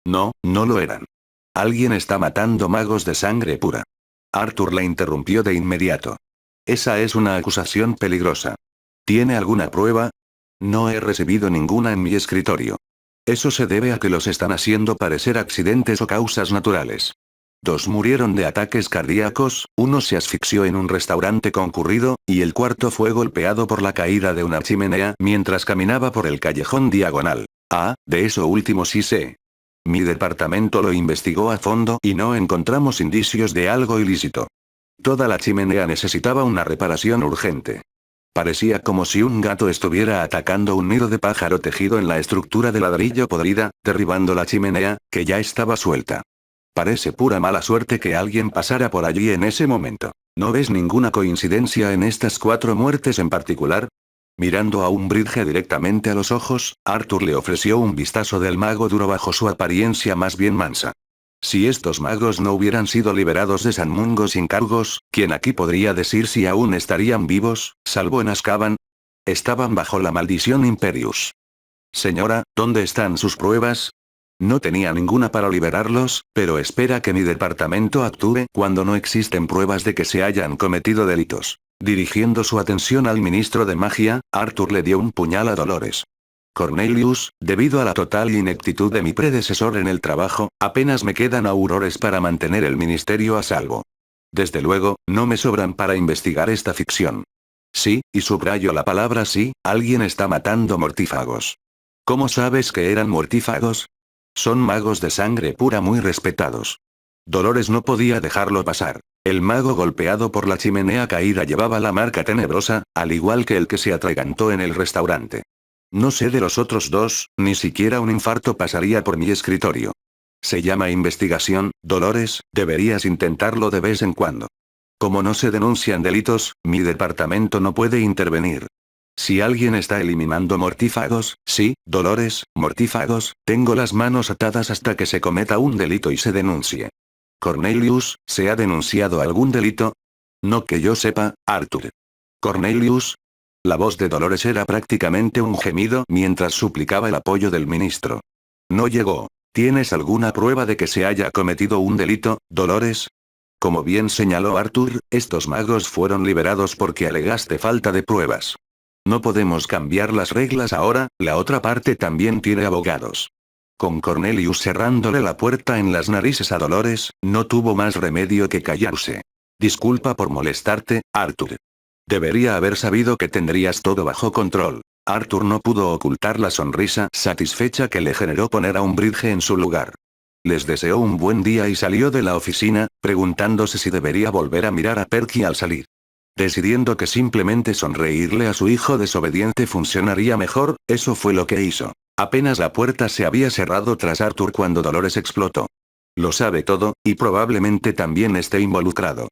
Speaker 1: No, no lo eran. Alguien está matando magos de sangre pura. Arthur la interrumpió de inmediato. Esa es una acusación peligrosa. ¿Tiene alguna prueba? No he recibido ninguna en mi escritorio. Eso se debe a que los están haciendo parecer accidentes o causas naturales. 2 murieron de ataques cardíacos, 1 se asfixió en un restaurante concurrido, y el 4 fue golpeado por la caída de una chimenea mientras caminaba por el callejón diagonal. Ah, de eso último sí sé. Mi departamento lo investigó a fondo y no encontramos indicios de algo ilícito. Toda la chimenea necesitaba una reparación urgente. Parecía como si un gato estuviera atacando un nido de pájaro tejido en la estructura de ladrillo podrida, derribando la chimenea, que ya estaba suelta. Parece pura mala suerte que alguien pasara por allí en ese momento. ¿No ves ninguna coincidencia en estas 4 muertes en particular? Mirando a Umbridge directamente a los ojos, Arthur le ofreció un vistazo del mago duro bajo su apariencia más bien mansa. Si estos magos no hubieran sido liberados de San Mungo sin cargos, ¿quién aquí podría decir si aún estarían vivos, salvo en Azkaban? Estaban bajo la maldición Imperius. Señora, ¿dónde están sus pruebas? No tenía ninguna para liberarlos, pero espera que mi departamento actúe cuando no existen pruebas de que se hayan cometido delitos. Dirigiendo su atención al ministro de magia, Arthur le dio un puñal a Dolores. Cornelius, debido a la total ineptitud de mi predecesor en el trabajo, apenas me quedan aurores para mantener el ministerio a salvo. Desde luego, no me sobran para investigar esta ficción. Sí, y subrayo la palabra sí, alguien está matando mortífagos. ¿Cómo sabes que eran mortífagos? Son magos de sangre pura muy respetados. Dolores no podía dejarlo pasar. El mago golpeado por la chimenea caída llevaba la marca tenebrosa, al igual que el que se atragantó en el restaurante. No sé de los otros dos, ni siquiera un infarto pasaría por mi escritorio. Se llama investigación, Dolores, deberías intentarlo de vez en cuando. Como no se denuncian delitos, mi departamento no puede intervenir. Si alguien está eliminando mortífagos, sí, Dolores, mortífagos, tengo las manos atadas hasta que se cometa un delito y se denuncie. Cornelius, ¿se ha denunciado algún delito? No que yo sepa, Arthur. Cornelius. La voz de Dolores era prácticamente un gemido mientras suplicaba el apoyo del ministro. No llegó. ¿Tienes alguna prueba de que se haya cometido un delito, Dolores? Como bien señaló Arthur, estos magos fueron liberados porque alegaste falta de pruebas. No podemos cambiar las reglas ahora, la otra parte también tiene abogados. Con Cornelius cerrándole la puerta en las narices a Dolores, no tuvo más remedio que callarse. Disculpa por molestarte, Arthur. Debería haber sabido que tendrías todo bajo control. Arthur no pudo ocultar la sonrisa satisfecha que le generó poner a Umbridge en su lugar. Les deseó un buen día y salió de la oficina, preguntándose si debería volver a mirar a Perky al salir. Decidiendo que simplemente sonreírle a su hijo desobediente funcionaría mejor, eso fue lo que hizo. Apenas la puerta se había cerrado tras Arthur cuando Dolores explotó. Lo sabe todo, y probablemente también esté involucrado.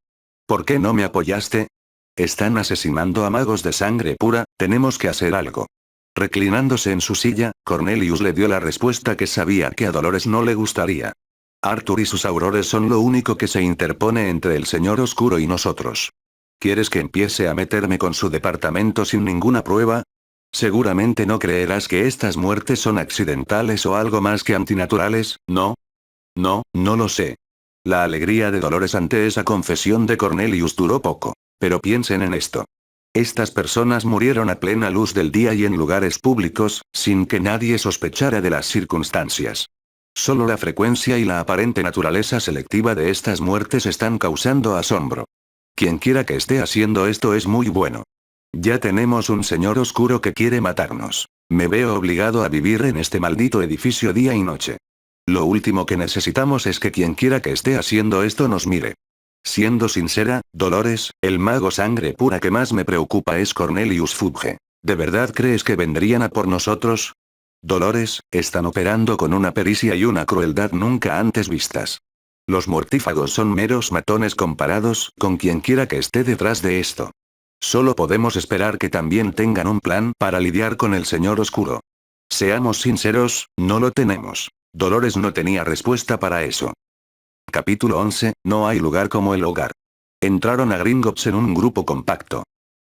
Speaker 1: ¿Por qué no me apoyaste? Están asesinando a magos de sangre pura, tenemos que hacer algo. Reclinándose en su silla, Cornelius le dio la respuesta que sabía que a Dolores no le gustaría. Arthur y sus aurores son lo único que se interpone entre el Señor Oscuro y nosotros. ¿Quieres que empiece a meterme con su departamento sin ninguna prueba? Seguramente no creerás que estas muertes son accidentales o algo más que antinaturales, ¿no? No, no lo sé. La alegría de Dolores ante esa confesión de Cornelius duró poco. Pero piensen en esto. Estas personas murieron a plena luz del día y en lugares públicos, sin que nadie sospechara de las circunstancias. Solo la frecuencia y la aparente naturaleza selectiva de estas muertes están causando asombro. Quienquiera que esté haciendo esto es muy bueno. Ya tenemos un señor oscuro que quiere matarnos. Me veo obligado a vivir en este maldito edificio día y noche. Lo último que necesitamos es que quienquiera que esté haciendo esto nos mire. Siendo sincera, Dolores, el mago sangre pura que más me preocupa es Cornelius Fudge. ¿De verdad crees que vendrían a por nosotros? Dolores, están operando con una pericia y una crueldad nunca antes vistas. Los mortífagos son meros matones comparados con quienquiera que esté detrás de esto. Solo podemos esperar que también tengan un plan para lidiar con el Señor Oscuro. Seamos sinceros, no lo tenemos. Dolores no tenía respuesta para eso. Capítulo 11, no hay lugar como el hogar. Entraron a Gringotts en un grupo compacto.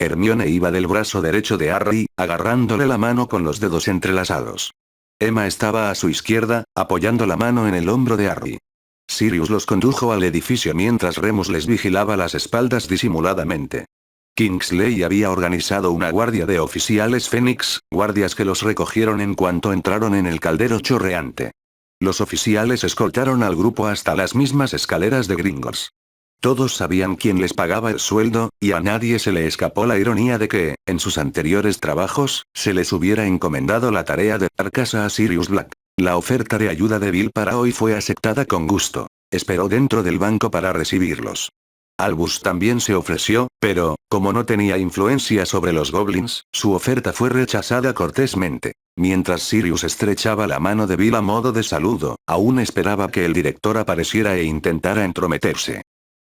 Speaker 1: Hermione iba del brazo derecho de Harry, agarrándole la mano con los dedos entrelazados. Emma estaba a su izquierda, apoyando la mano en el hombro de Harry. Sirius los condujo al edificio mientras Remus les vigilaba las espaldas disimuladamente. Kingsley había organizado una guardia de oficiales Fénix, guardias que los recogieron en cuanto entraron en el caldero chorreante. Los oficiales escoltaron al grupo hasta las mismas escaleras de Gringotts. Todos sabían quién les pagaba el sueldo, y a nadie se le escapó la ironía de que, en sus anteriores trabajos, se les hubiera encomendado la tarea de dar casa a Sirius Black. La oferta de ayuda de Bill para hoy fue aceptada con gusto. Esperó dentro del banco para recibirlos. Albus también se ofreció, pero, como no tenía influencia sobre los goblins, su oferta fue rechazada cortésmente. Mientras Sirius estrechaba la mano de Bill a modo de saludo, aún esperaba que el director apareciera e intentara entrometerse.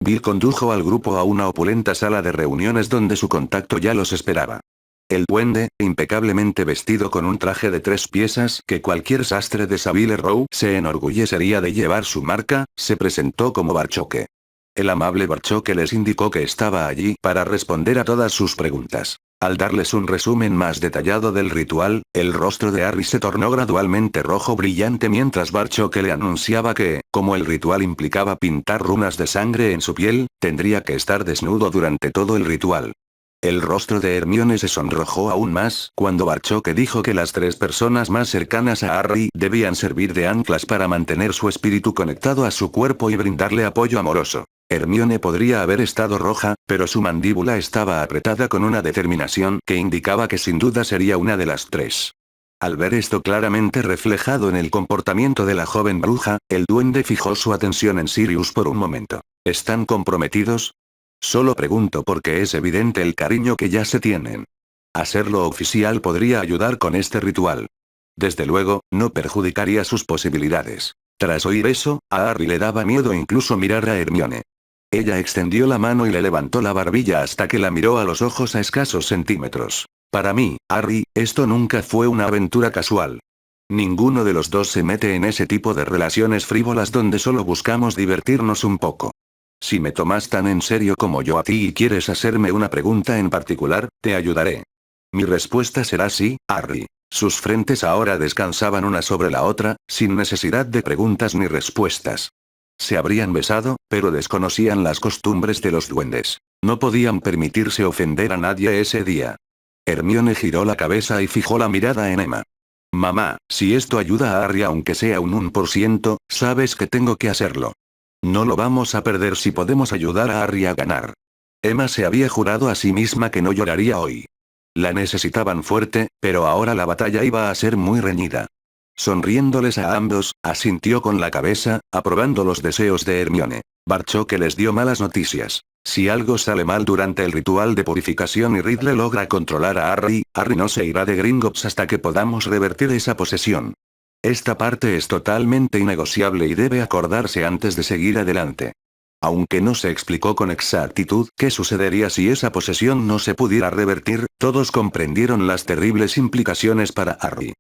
Speaker 1: Bill condujo al grupo a una opulenta sala de reuniones donde su contacto ya los esperaba. El duende, impecablemente vestido con un traje de 3 piezas que cualquier sastre de Savile Row se enorgullecería de llevar su marca, se presentó como Barchoque. El amable Barchoque les indicó que estaba allí para responder a todas sus preguntas. Al darles un resumen más detallado del ritual, el rostro de Harry se tornó gradualmente rojo brillante mientras Barchoque le anunciaba que, como el ritual implicaba pintar runas de sangre en su piel, tendría que estar desnudo durante todo el ritual. El rostro de Hermione se sonrojó aún más cuando Barchoque dijo que las 3 personas más cercanas a Harry debían servir de anclas para mantener su espíritu conectado a su cuerpo y brindarle apoyo amoroso. Hermione podría haber estado roja, pero su mandíbula estaba apretada con una determinación que indicaba que sin duda sería una de las 3. Al ver esto claramente reflejado en el comportamiento de la joven bruja, el duende fijó su atención en Sirius por un momento. ¿Están comprometidos? Solo pregunto porque es evidente el cariño que ya se tienen. Hacerlo oficial podría ayudar con este ritual. Desde luego, no perjudicaría sus posibilidades. Tras oír eso, a Harry le daba miedo incluso mirar a Hermione. Ella extendió la mano y le levantó la barbilla hasta que la miró a los ojos a escasos centímetros. Para mí, Harry, esto nunca fue una aventura casual. Ninguno de los dos se mete en ese tipo de relaciones frívolas donde solo buscamos divertirnos un poco. Si me tomas tan en serio como yo a ti y quieres hacerme una pregunta en particular, te ayudaré. Mi respuesta será sí, Harry. Sus frentes ahora descansaban una sobre la otra, sin necesidad de preguntas ni respuestas. Se habrían besado, pero desconocían las costumbres de los duendes. No podían permitirse ofender a nadie ese día. Hermione giró la cabeza y fijó la mirada en Emma. Mamá, si esto ayuda a Harry aunque sea un 1%, sabes que tengo que hacerlo. No lo vamos a perder si podemos ayudar a Harry a ganar. Emma se había jurado a sí misma que no lloraría hoy. La necesitaban fuerte, pero ahora la batalla iba a ser muy reñida. Sonriéndoles a ambos, asintió con la cabeza, aprobando los deseos de Hermione. Barchoque les dio malas noticias. Si algo sale mal durante el ritual de purificación y Ridley logra controlar a Harry, Harry no se irá de Gringotts hasta que podamos revertir esa posesión. Esta parte es totalmente innegociable y debe acordarse antes de seguir adelante. Aunque no se explicó con exactitud qué sucedería si esa posesión no se pudiera revertir, todos comprendieron las terribles implicaciones para Harry.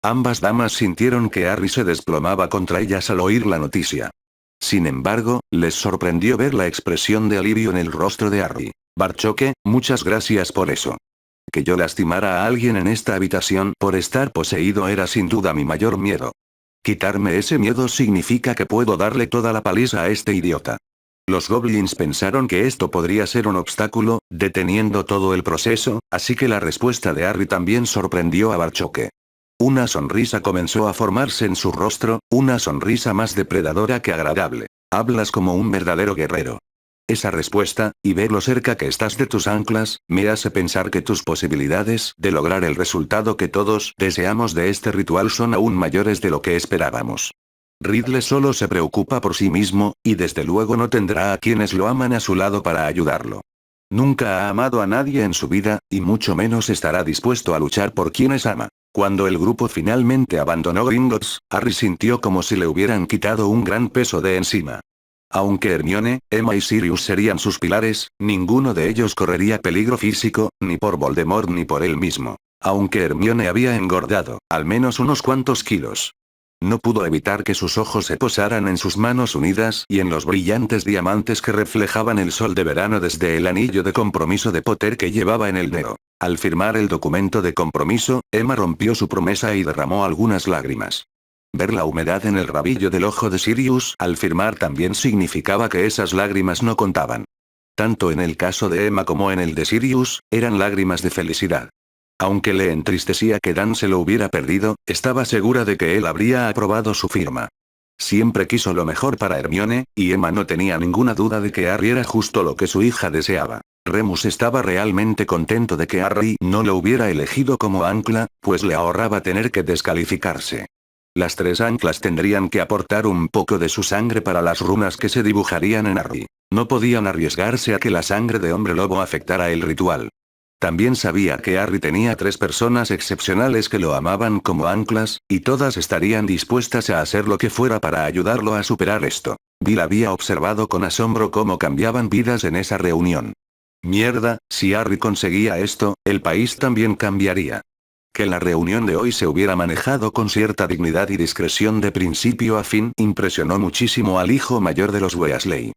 Speaker 1: Ambas damas sintieron que Harry se desplomaba contra ellas al oír la noticia. Sin embargo, les sorprendió ver la expresión de alivio en el rostro de Harry. Barchoque, muchas gracias por eso. Que yo lastimara a alguien en esta habitación por estar poseído era sin duda mi mayor miedo. Quitarme ese miedo significa que puedo darle toda la paliza a este idiota. Los goblins pensaron que esto podría ser un obstáculo, deteniendo todo el proceso, así que la respuesta de Harry también sorprendió a Barchoque. Una sonrisa comenzó a formarse en su rostro, una sonrisa más depredadora que agradable. Hablas como un verdadero guerrero. Esa respuesta, y ver lo cerca que estás de tus anclas, me hace pensar que tus posibilidades de lograr el resultado que todos deseamos de este ritual son aún mayores de lo que esperábamos. Ridley solo se preocupa por sí mismo, y desde luego no tendrá a quienes lo aman a su lado para ayudarlo. Nunca ha amado a nadie en su vida, y mucho menos estará dispuesto a luchar por quienes ama. Cuando el grupo finalmente abandonó Gringotts, Harry sintió como si le hubieran quitado un gran peso de encima. Aunque Hermione, Emma y Sirius serían sus pilares, ninguno de ellos correría peligro físico, ni por Voldemort ni por él mismo. Aunque Hermione había engordado, al menos unos cuantos kilos. No pudo evitar que sus ojos se posaran en sus manos unidas y en los brillantes diamantes que reflejaban el sol de verano desde el anillo de compromiso de Potter que llevaba en el dedo. Al firmar el documento de compromiso, Emma rompió su promesa y derramó algunas lágrimas. Ver la humedad en el rabillo del ojo de Sirius al firmar también significaba que esas lágrimas no contaban. Tanto en el caso de Emma como en el de Sirius, eran lágrimas de felicidad. Aunque le entristecía que Dan se lo hubiera perdido, estaba segura de que él habría aprobado su firma. Siempre quiso lo mejor para Hermione, y Emma no tenía ninguna duda de que Harry era justo lo que su hija deseaba. Remus estaba realmente contento de que Harry no lo hubiera elegido como ancla, pues le ahorraba tener que descalificarse. Las tres anclas tendrían que aportar un poco de su sangre para las runas que se dibujarían en Harry. No podían arriesgarse a que la sangre de hombre lobo afectara el ritual. También sabía que Harry tenía tres personas excepcionales que lo amaban como anclas, y todas estarían dispuestas a hacer lo que fuera para ayudarlo a superar esto. Bill había observado con asombro cómo cambiaban vidas en esa reunión. Mierda, si Harry conseguía esto, el país también cambiaría. Que la reunión de hoy se hubiera manejado con cierta dignidad y discreción de principio a fin impresionó muchísimo al hijo mayor de los Weasley.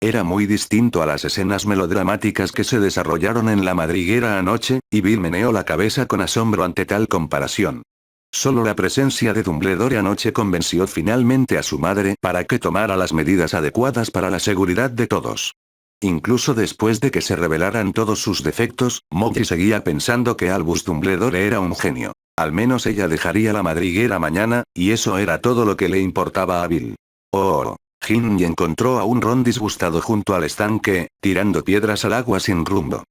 Speaker 1: Era muy distinto a las escenas melodramáticas que se desarrollaron en la madriguera anoche, y Bill meneó la cabeza con asombro ante tal comparación. Solo la presencia de Dumbledore anoche convenció finalmente a su madre para que tomara las medidas adecuadas para la seguridad de todos. Incluso después de que se revelaran todos sus defectos, Molly seguía pensando que Albus Dumbledore era un genio. Al menos ella dejaría la madriguera mañana, y eso era todo lo que le importaba a Bill. Oh. Ginny encontró a un Ron disgustado junto al estanque, tirando piedras al agua sin rumbo.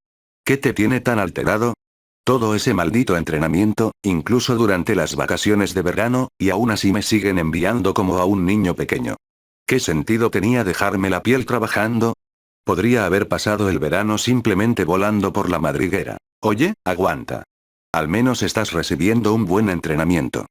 Speaker 1: ¿Qué te tiene tan alterado? Todo ese maldito entrenamiento, incluso durante las vacaciones de verano, y aún así me siguen enviando como a un niño pequeño. ¿Qué sentido tenía dejarme la piel trabajando? Podría haber pasado el verano simplemente volando por la madriguera. Oye, aguanta. Al menos estás recibiendo un buen entrenamiento.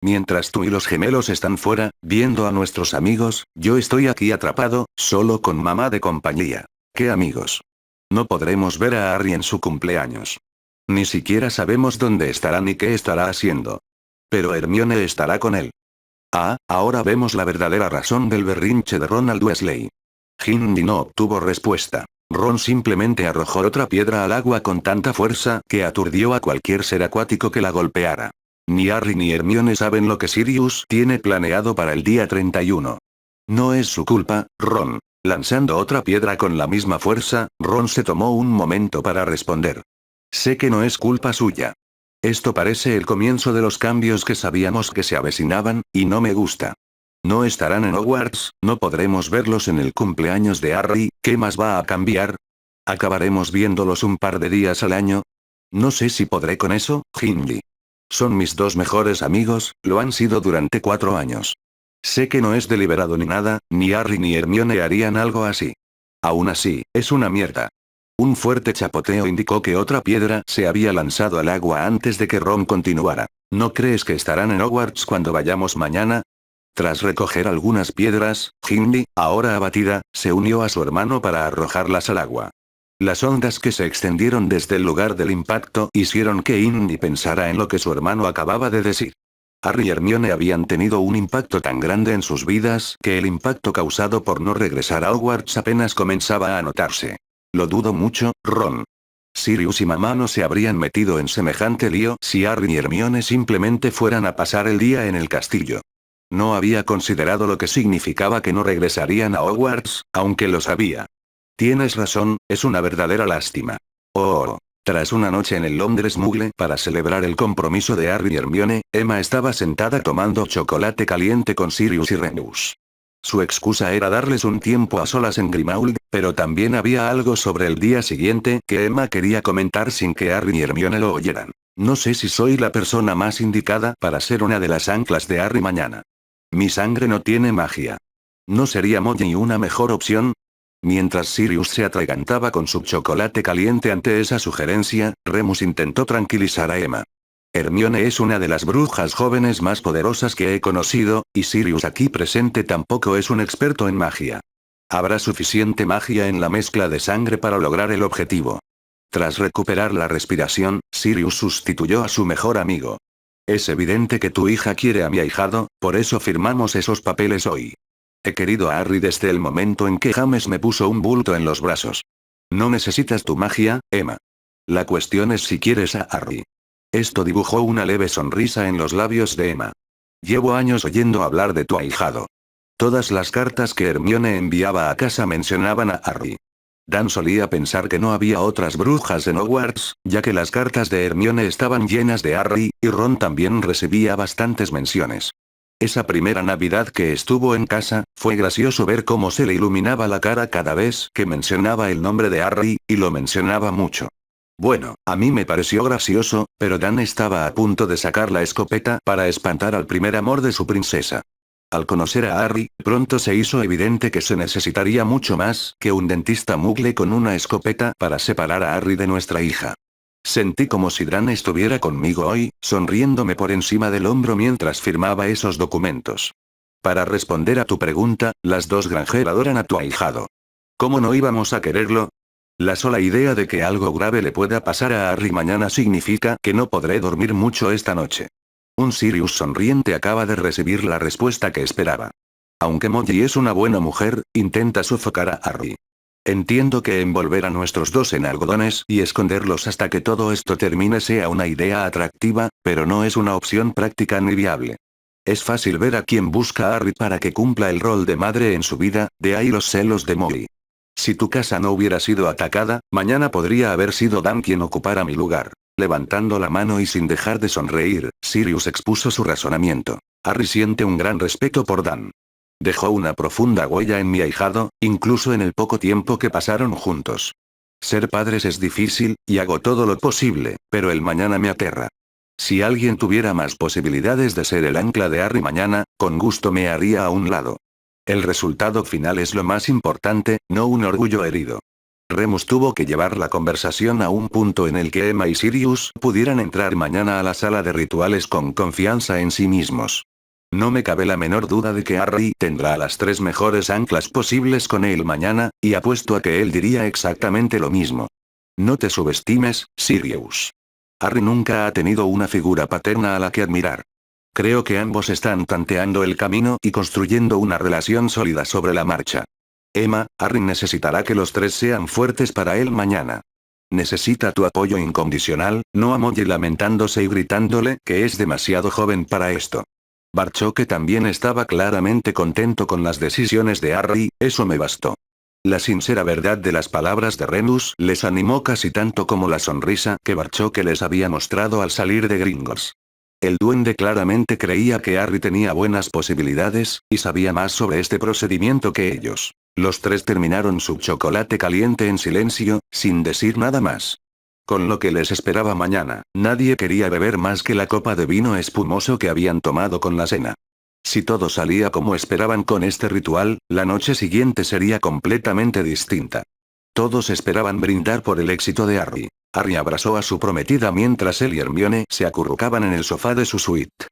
Speaker 1: Mientras tú y los gemelos están fuera, viendo a nuestros amigos, yo estoy aquí atrapado, solo con mamá de compañía. ¿Qué amigos? No podremos ver a Harry en su cumpleaños. Ni siquiera sabemos dónde estará ni qué estará haciendo. Pero Hermione estará con él. Ah, ahora vemos la verdadera razón del berrinche de Ronald Weasley. Ginny no obtuvo respuesta. Ron simplemente arrojó otra piedra al agua con tanta fuerza que aturdió a cualquier ser acuático que la golpeara. Ni Harry ni Hermione saben lo que Sirius tiene planeado para el día 31. No es su culpa, Ron. Lanzando otra piedra con la misma fuerza, Ron se tomó un momento para responder. Sé que no es culpa suya. Esto parece el comienzo de los cambios que sabíamos que se avecinaban, y no me gusta. No estarán en Hogwarts, no podremos verlos en el cumpleaños de Harry, ¿qué más va a cambiar? ¿Acabaremos viéndolos un par de días al año? No sé si podré con eso, Ginny. Son mis dos mejores amigos, lo han sido durante 4 años. Sé que no es deliberado ni nada, ni Harry ni Hermione harían algo así. Aún así, es una mierda. Un fuerte chapoteo indicó que otra piedra se había lanzado al agua antes de que Ron continuara. ¿No crees que estarán en Hogwarts cuando vayamos mañana? Tras recoger algunas piedras, Ginny, ahora abatida, se unió a su hermano para arrojarlas al agua. Las ondas que se extendieron desde el lugar del impacto hicieron que Ginny pensara en lo que su hermano acababa de decir. Harry y Hermione habían tenido un impacto tan grande en sus vidas que el impacto causado por no regresar a Hogwarts apenas comenzaba a notarse. Lo dudo mucho, Ron. Sirius y mamá no se habrían metido en semejante lío si Harry y Hermione simplemente fueran a pasar el día en el castillo. No había considerado lo que significaba que no regresarían a Hogwarts, aunque lo sabía. Tienes razón, es una verdadera lástima. Oh. Tras una noche en el Londres Muggle para celebrar el compromiso de Harry y Hermione, Emma estaba sentada tomando chocolate caliente con Sirius y Remus. Su excusa era darles un tiempo a solas en Grimmauld, pero también había algo sobre el día siguiente que Emma quería comentar sin que Harry y Hermione lo oyeran. No sé si soy la persona más indicada para ser una de las anclas de Harry mañana. Mi sangre no tiene magia. ¿No sería Molly una mejor opción? Mientras Sirius se atragantaba con su chocolate caliente ante esa sugerencia, Remus intentó tranquilizar a Emma. Hermione es una de las brujas jóvenes más poderosas que he conocido, y Sirius aquí presente tampoco es un experto en magia. Habrá suficiente magia en la mezcla de sangre para lograr el objetivo. Tras recuperar la respiración, Sirius sustituyó a su mejor amigo. Es evidente que tu hija quiere a mi ahijado, por eso firmamos esos papeles hoy. He querido a Harry desde el momento en que James me puso un bulto en los brazos. No necesitas tu magia, Emma. La cuestión es si quieres a Harry. Esto dibujó una leve sonrisa en los labios de Emma. Llevo años oyendo hablar de tu ahijado. Todas las cartas que Hermione enviaba a casa mencionaban a Harry. Dan solía pensar que no había otras brujas en Hogwarts, ya que las cartas de Hermione estaban llenas de Harry, y Ron también recibía bastantes menciones. Esa primera Navidad que estuvo en casa, fue gracioso ver cómo se le iluminaba la cara cada vez que mencionaba el nombre de Harry, y lo mencionaba mucho. Bueno, a mí me pareció gracioso, pero Dan estaba a punto de sacar la escopeta para espantar al primer amor de su princesa. Al conocer a Harry, pronto se hizo evidente que se necesitaría mucho más que un dentista muggle con una escopeta para separar a Harry de nuestra hija. Sentí como si Dan estuviera conmigo hoy, sonriéndome por encima del hombro mientras firmaba esos documentos. Para responder a tu pregunta, las dos Granger adoran a tu ahijado. ¿Cómo no íbamos a quererlo? La sola idea de que algo grave le pueda pasar a Harry mañana significa que no podré dormir mucho esta noche. Un Sirius sonriente acaba de recibir la respuesta que esperaba. Aunque Molly es una buena mujer, intenta sofocar a Harry. Entiendo que envolver a nuestros dos en algodones y esconderlos hasta que todo esto termine sea una idea atractiva, pero no es una opción práctica ni viable. Es fácil ver a quien busca a Harry para que cumpla el rol de madre en su vida, de ahí los celos de Molly. Si tu casa no hubiera sido atacada, mañana podría haber sido Dan quien ocupara mi lugar. Levantando la mano y sin dejar de sonreír, Sirius expuso su razonamiento. Harry siente un gran respeto por Dan. Dejó una profunda huella en mi ahijado, incluso en el poco tiempo que pasaron juntos. Ser padres es difícil, y hago todo lo posible, pero el mañana me aterra. Si alguien tuviera más posibilidades de ser el ancla de Harry mañana, con gusto me haría a un lado. El resultado final es lo más importante, no un orgullo herido. Remus tuvo que llevar la conversación a un punto en el que Emma y Sirius pudieran entrar mañana a la sala de rituales con confianza en sí mismos. No me cabe la menor duda de que Harry tendrá las 3 mejores anclas posibles con él mañana, y apuesto a que él diría exactamente lo mismo. No te subestimes, Sirius. Harry nunca ha tenido una figura paterna a la que admirar. Creo que ambos están tanteando el camino y construyendo una relación sólida sobre la marcha. Emma, Harry necesitará que los 3 sean fuertes para él mañana. Necesita tu apoyo incondicional, no a Molly lamentándose y gritándole que es demasiado joven para esto. Barchoque también estaba claramente contento con las decisiones de Harry, eso me bastó. La sincera verdad de las palabras de Remus les animó casi tanto como la sonrisa que Barchoque les había mostrado al salir de Gringotts. El duende claramente creía que Harry tenía buenas posibilidades, y sabía más sobre este procedimiento que ellos. Los 3 terminaron su chocolate caliente en silencio, sin decir nada más. Con lo que les esperaba mañana, nadie quería beber más que la copa de vino espumoso que habían tomado con la cena. Si todo salía como esperaban con este ritual, la noche siguiente sería completamente distinta. Todos esperaban brindar por el éxito de Harry. Harry abrazó a su prometida mientras él y Hermione se acurrucaban en el sofá de su suite.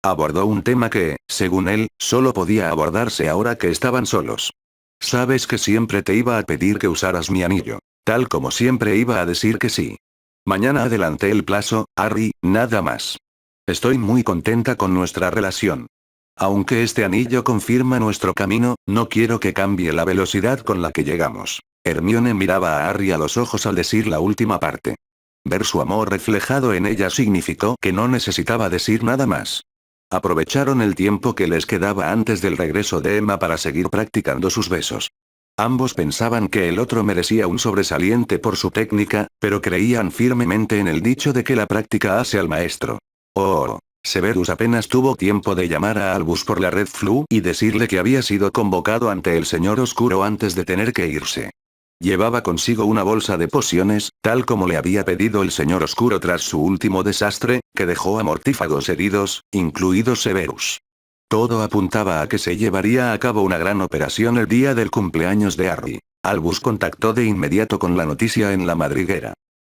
Speaker 1: Abordó un tema que, según él, solo podía abordarse ahora que estaban solos. Sabes que siempre te iba a pedir que usaras mi anillo. Tal como siempre iba a decir que sí. Mañana adelanté el plazo, Harry, nada más. Estoy muy contenta con nuestra relación. Aunque este anillo confirma nuestro camino, no quiero que cambie la velocidad con la que llegamos. Hermione miraba a Harry a los ojos al decir la última parte. Ver su amor reflejado en ella significó que no necesitaba decir nada más. Aprovecharon el tiempo que les quedaba antes del regreso de Emma para seguir practicando sus besos. Ambos pensaban que el otro merecía un sobresaliente por su técnica, pero creían firmemente en el dicho de que la práctica hace al maestro. Oh. Severus apenas tuvo tiempo de llamar a Albus por la Red Flu y decirle que había sido convocado ante el Señor Oscuro antes de tener que irse. Llevaba consigo una bolsa de pociones, tal como le había pedido el Señor Oscuro tras su último desastre, que dejó a mortífagos heridos, incluidos Severus. Todo apuntaba a que se llevaría a cabo una gran operación el día del cumpleaños de Harry. Albus contactó de inmediato con la noticia en la madriguera.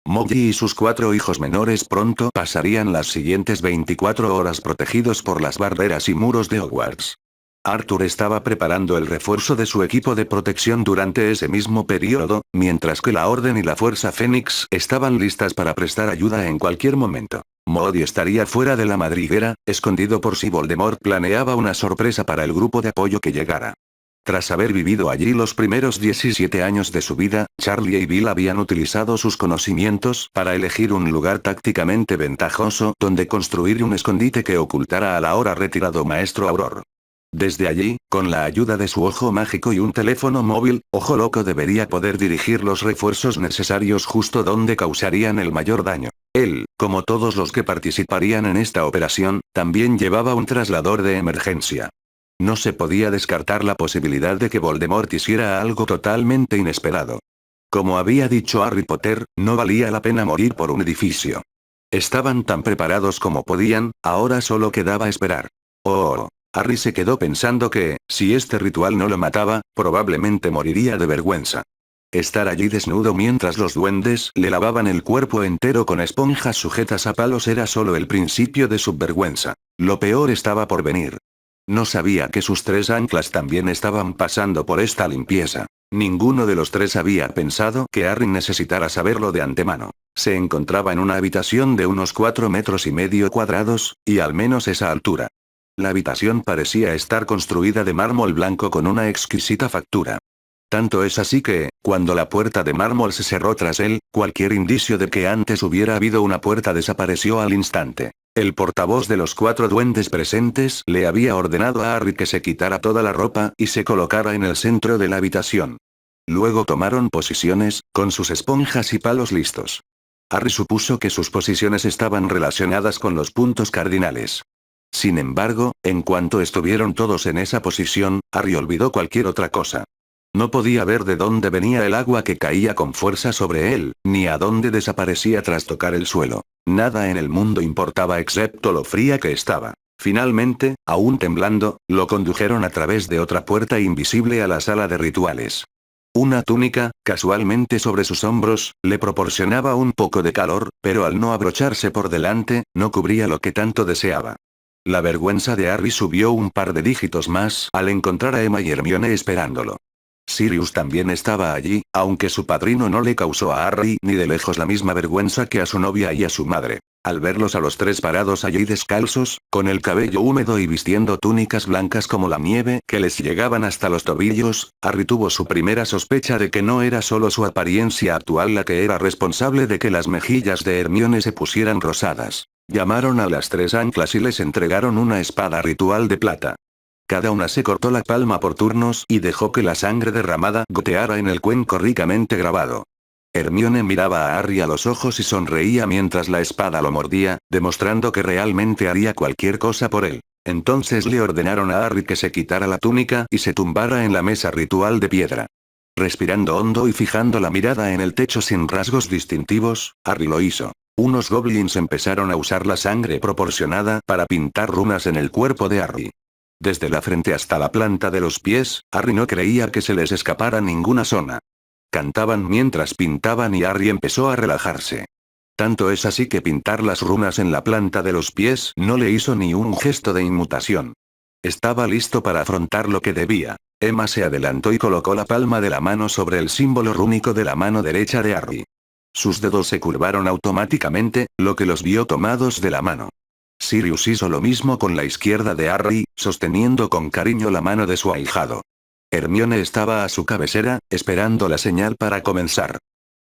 Speaker 1: Molly y sus 4 hijos menores pronto pasarían las siguientes 24 horas protegidos por las barreras y muros de Hogwarts. Arthur estaba preparando el refuerzo de su equipo de protección durante ese mismo periodo, mientras que la Orden y la Fuerza Fénix estaban listas para prestar ayuda en cualquier momento. Molly estaría fuera de la madriguera, escondido por si Voldemort planeaba una sorpresa para el grupo de apoyo que llegara. Tras haber vivido allí los primeros 17 años de su vida, Charlie y Bill habían utilizado sus conocimientos para elegir un lugar tácticamente ventajoso donde construir un escondite que ocultara al ahora retirado maestro Auror. Desde allí, con la ayuda de su ojo mágico y un teléfono móvil, Ojo Loco debería poder dirigir los refuerzos necesarios justo donde causarían el mayor daño. Él, como todos los que participarían en esta operación, también llevaba un traslador de emergencia. No se podía descartar la posibilidad de que Voldemort hiciera algo totalmente inesperado. Como había dicho Harry Potter, no valía la pena morir por un edificio. Estaban tan preparados como podían, ahora solo quedaba esperar. Oh. Harry se quedó pensando que, si este ritual no lo mataba, probablemente moriría de vergüenza. Estar allí desnudo mientras los duendes le lavaban el cuerpo entero con esponjas sujetas a palos era solo el principio de su vergüenza. Lo peor estaba por venir. No sabía que sus 3 anclas también estaban pasando por esta limpieza. Ninguno de los 3 había pensado que Harry necesitara saberlo de antemano. Se encontraba en una habitación de unos 4,5 metros cuadrados, y al menos esa altura. La habitación parecía estar construida de mármol blanco con una exquisita factura. Tanto es así que, cuando la puerta de mármol se cerró tras él, cualquier indicio de que antes hubiera habido una puerta desapareció al instante. El portavoz de los 4 duendes presentes le había ordenado a Harry que se quitara toda la ropa y se colocara en el centro de la habitación. Luego tomaron posiciones, con sus esponjas y palos listos. Harry supuso que sus posiciones estaban relacionadas con los puntos cardinales. Sin embargo, en cuanto estuvieron todos en esa posición, Harry olvidó cualquier otra cosa. No podía ver de dónde venía el agua que caía con fuerza sobre él, ni a dónde desaparecía tras tocar el suelo. Nada en el mundo importaba excepto lo fría que estaba. Finalmente, aún temblando, lo condujeron a través de otra puerta invisible a la sala de rituales. Una túnica, casualmente sobre sus hombros, le proporcionaba un poco de calor, pero al no abrocharse por delante, no cubría lo que tanto deseaba. La vergüenza de Harry subió un par de dígitos más al encontrar a Emma y Hermione esperándolo. Sirius también estaba allí, aunque su padrino no le causó a Harry ni de lejos la misma vergüenza que a su novia y a su madre. Al verlos a los tres parados allí descalzos, con el cabello húmedo y vistiendo túnicas blancas como la nieve que les llegaban hasta los tobillos, Harry tuvo su primera sospecha de que no era solo su apariencia actual la que era responsable de que las mejillas de Hermione se pusieran rosadas. Llamaron a las tres anclas y les entregaron una espada ritual de plata. Cada una se cortó la palma por turnos y dejó que la sangre derramada goteara en el cuenco ricamente grabado. Hermione miraba a Harry a los ojos y sonreía mientras la espada lo mordía, demostrando que realmente haría cualquier cosa por él. Entonces le ordenaron a Harry que se quitara la túnica y se tumbara en la mesa ritual de piedra. Respirando hondo y fijando la mirada en el techo sin rasgos distintivos, Harry lo hizo. Unos goblins empezaron a usar la sangre proporcionada para pintar runas en el cuerpo de Harry. Desde la frente hasta la planta de los pies, Harry no creía que se les escapara ninguna zona. Cantaban mientras pintaban y Harry empezó a relajarse. Tanto es así que pintar las runas en la planta de los pies no le hizo ni un gesto de inmutación. Estaba listo para afrontar lo que debía. Emma se adelantó y colocó la palma de la mano sobre el símbolo rúnico de la mano derecha de Harry. Sus dedos se curvaron automáticamente, lo que los vio tomados de la mano. Sirius hizo lo mismo con la izquierda de Harry, sosteniendo con cariño la mano de su ahijado. Hermione estaba a su cabecera, esperando la señal para comenzar.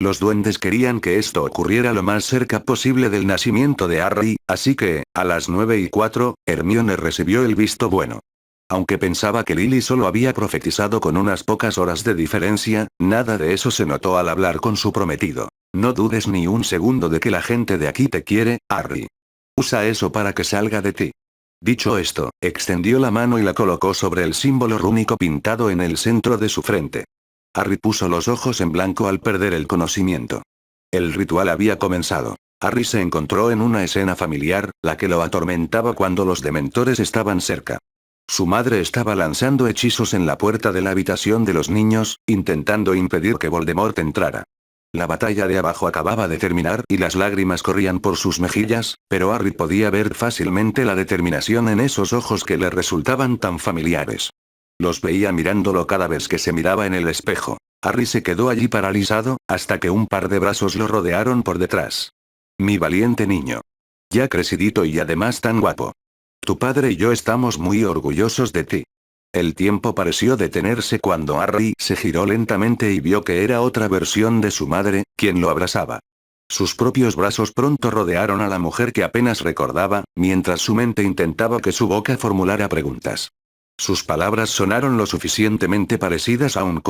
Speaker 1: Los duendes querían que esto ocurriera lo más cerca posible del nacimiento de Harry, así que, a las 9:04, Hermione recibió el visto bueno. Aunque pensaba que Lily solo había profetizado con unas pocas horas de diferencia, nada de eso se notó al hablar con su prometido. No dudes ni un segundo de que la gente de aquí te quiere, Harry. Usa eso para que salga de ti. Dicho esto, extendió la mano y la colocó sobre el símbolo rúnico pintado en el centro de su frente. Harry puso los ojos en blanco al perder el conocimiento. El ritual había comenzado. Harry se encontró en una escena familiar, la que lo atormentaba cuando los dementores estaban cerca. Su madre estaba lanzando hechizos en la puerta de la habitación de los niños, intentando impedir que Voldemort entrara. La batalla de abajo acababa de terminar y las lágrimas corrían por sus mejillas, pero Harry podía ver fácilmente la determinación en esos ojos que le resultaban tan familiares. Los veía mirándolo cada vez que se miraba en el espejo. Harry se quedó allí paralizado, hasta que un par de brazos lo rodearon por detrás. Mi valiente niño. Ya crecidito y además tan guapo. Tu padre y yo estamos muy orgullosos de ti. El tiempo pareció detenerse cuando Harry se giró lentamente y vio que era otra versión de su madre, quien lo abrazaba. Sus propios brazos pronto rodearon a la mujer que apenas recordaba, mientras su mente intentaba que su boca formulara preguntas. Sus palabras sonaron lo suficientemente parecidas a un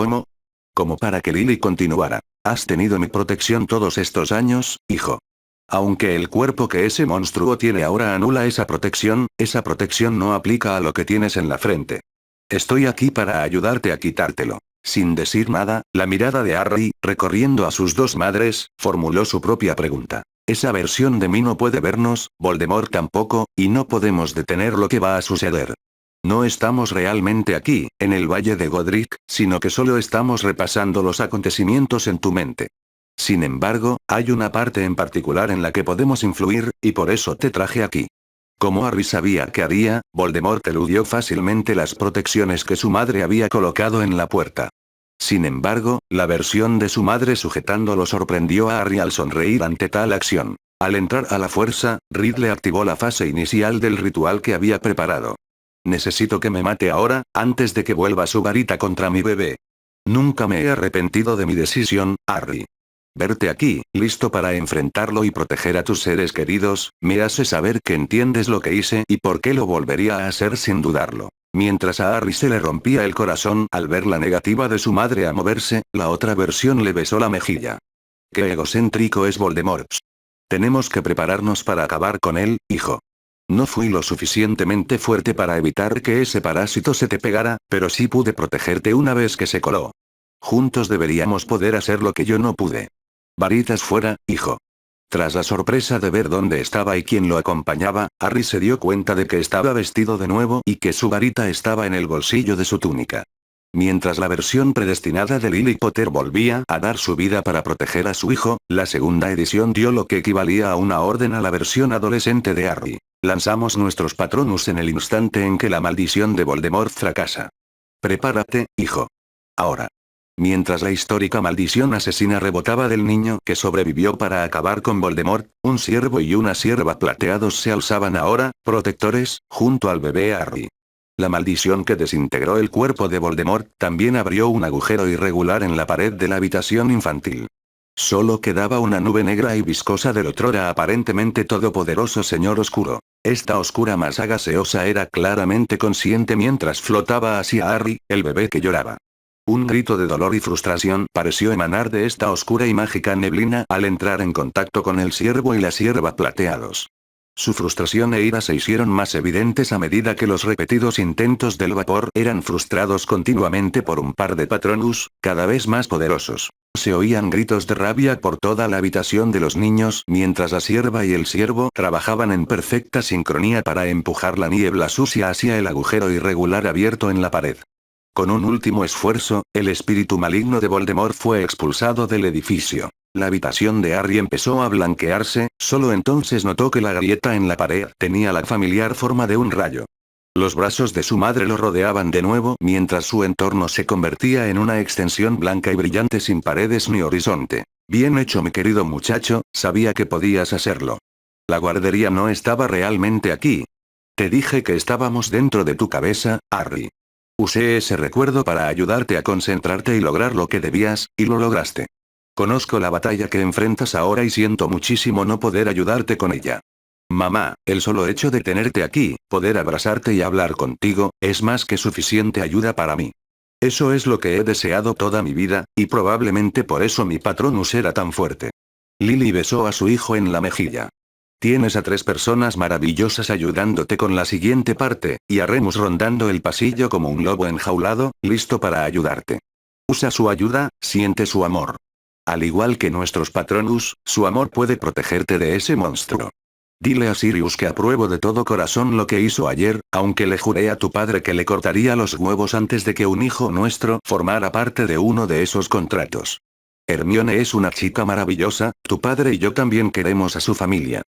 Speaker 1: como para que Lily continuara. Has tenido mi protección todos estos años, hijo. Aunque el cuerpo que ese monstruo tiene ahora anula esa protección no aplica a lo que tienes en la frente. Estoy aquí para ayudarte a quitártelo. Sin decir nada, la mirada de Harry, recorriendo a sus dos madres, formuló su propia pregunta. Esa versión de mí no puede vernos, Voldemort tampoco, y no podemos detener lo que va a suceder. No estamos realmente aquí, en el Valle de Godric, sino que solo estamos repasando los acontecimientos en tu mente. Sin embargo, hay una parte en particular en la que podemos influir, y por eso te traje aquí. Como Harry sabía que haría, Voldemort eludió fácilmente las protecciones que su madre había colocado en la puerta. Sin embargo, la versión de su madre sujetándolo sorprendió a Harry al sonreír ante tal acción. Al entrar a la fuerza, Ridley activó la fase inicial del ritual que había preparado. Necesito que me mate ahora, antes de que vuelva su varita contra mi bebé. Nunca me he arrepentido de mi decisión, Harry. Verte aquí, listo para enfrentarlo y proteger a tus seres queridos, me hace saber que entiendes lo que hice y por qué lo volvería a hacer sin dudarlo. Mientras a Harry se le rompía el corazón al ver la negativa de su madre a moverse, la otra versión le besó la mejilla. Qué egocéntrico es Voldemort. Tenemos que prepararnos para acabar con él, hijo. No fui lo suficientemente fuerte para evitar que ese parásito se te pegara, pero sí pude protegerte una vez que se coló. Juntos deberíamos poder hacer lo que yo no pude. Varitas fuera, hijo. Tras la sorpresa de ver dónde estaba y quién lo acompañaba, Harry se dio cuenta de que estaba vestido de nuevo y que su varita estaba en el bolsillo de su túnica. Mientras la versión predestinada de Lily Potter volvía a dar su vida para proteger a su hijo, la segunda edición dio lo que equivalía a una orden a la versión adolescente de Harry. Lanzamos nuestros Patronus en el instante en que la maldición de Voldemort fracasa. Prepárate, hijo. Ahora. Mientras la histórica maldición asesina rebotaba del niño que sobrevivió para acabar con Voldemort, un siervo y una sierva plateados se alzaban ahora, protectores, junto al bebé Harry. La maldición que desintegró el cuerpo de Voldemort también abrió un agujero irregular en la pared de la habitación infantil. Solo quedaba una nube negra y viscosa del otrora aparentemente todopoderoso señor oscuro. Esta oscura masa gaseosa era claramente consciente mientras flotaba hacia Harry, el bebé que lloraba. Un grito de dolor y frustración pareció emanar de esta oscura y mágica neblina al entrar en contacto con el siervo y la sierva plateados. Su frustración e ira se hicieron más evidentes a medida que los repetidos intentos del vapor eran frustrados continuamente por un par de Patronus, cada vez más poderosos. Se oían gritos de rabia por toda la habitación de los niños mientras la sierva y el siervo trabajaban en perfecta sincronía para empujar la niebla sucia hacia el agujero irregular abierto en la pared. Con un último esfuerzo, el espíritu maligno de Voldemort fue expulsado del edificio. La habitación de Harry empezó a blanquearse, solo entonces notó que la grieta en la pared tenía la familiar forma de un rayo. Los brazos de su madre lo rodeaban de nuevo mientras su entorno se convertía en una extensión blanca y brillante sin paredes ni horizonte. Bien hecho mi querido muchacho, sabía que podías hacerlo. La guardería no estaba realmente aquí. Te dije que estábamos dentro de tu cabeza, Harry. Usé ese recuerdo para ayudarte a concentrarte y lograr lo que debías, y lo lograste. Conozco la batalla que enfrentas ahora y siento muchísimo no poder ayudarte con ella. Mamá, el solo hecho de tenerte aquí, poder abrazarte y hablar contigo, es más que suficiente ayuda para mí. Eso es lo que he deseado toda mi vida, y probablemente por eso mi Patronus era tan fuerte. Lily besó a su hijo en la mejilla. Tienes a 3 personas maravillosas ayudándote con la siguiente parte, y a Remus rondando el pasillo como un lobo enjaulado, listo para ayudarte. Usa su ayuda, siente su amor. Al igual que nuestros Patronus, su amor puede protegerte de ese monstruo. Dile a Sirius que apruebo de todo corazón lo que hizo ayer, aunque le juré a tu padre que le cortaría los huevos antes de que un hijo nuestro formara parte de uno de esos contratos. Hermione es una chica maravillosa, tu padre y yo también queremos a su familia.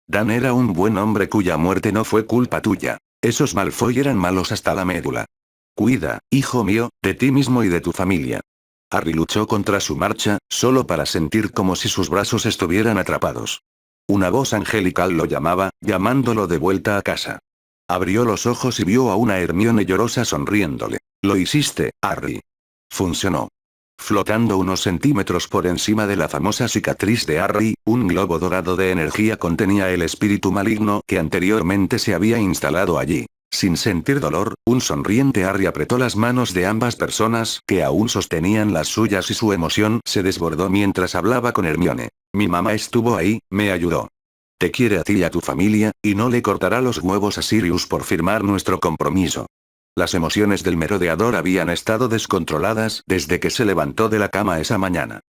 Speaker 1: Dan era un buen hombre cuya muerte no fue culpa tuya. Esos Malfoy eran malos hasta la médula. Cuida, hijo mío, de ti mismo y de tu familia. Harry luchó contra su marcha, solo para sentir como si sus brazos estuvieran atrapados. Una voz angelical lo llamaba, llamándolo de vuelta a casa. Abrió los ojos y vio a una Hermione llorosa sonriéndole. Lo hiciste, Harry. Funcionó. Flotando unos centímetros por encima de la famosa cicatriz de Harry, un globo dorado de energía contenía el espíritu maligno que anteriormente se había instalado allí. Sin sentir dolor, un sonriente Harry apretó las manos de ambas personas que aún sostenían las suyas y su emoción se desbordó mientras hablaba con Hermione. Mi mamá estuvo ahí, me ayudó. Te quiere a ti y a tu familia, y no le cortará los huevos a Sirius por firmar nuestro compromiso. Las emociones del merodeador habían estado descontroladas desde que se levantó de la cama esa mañana.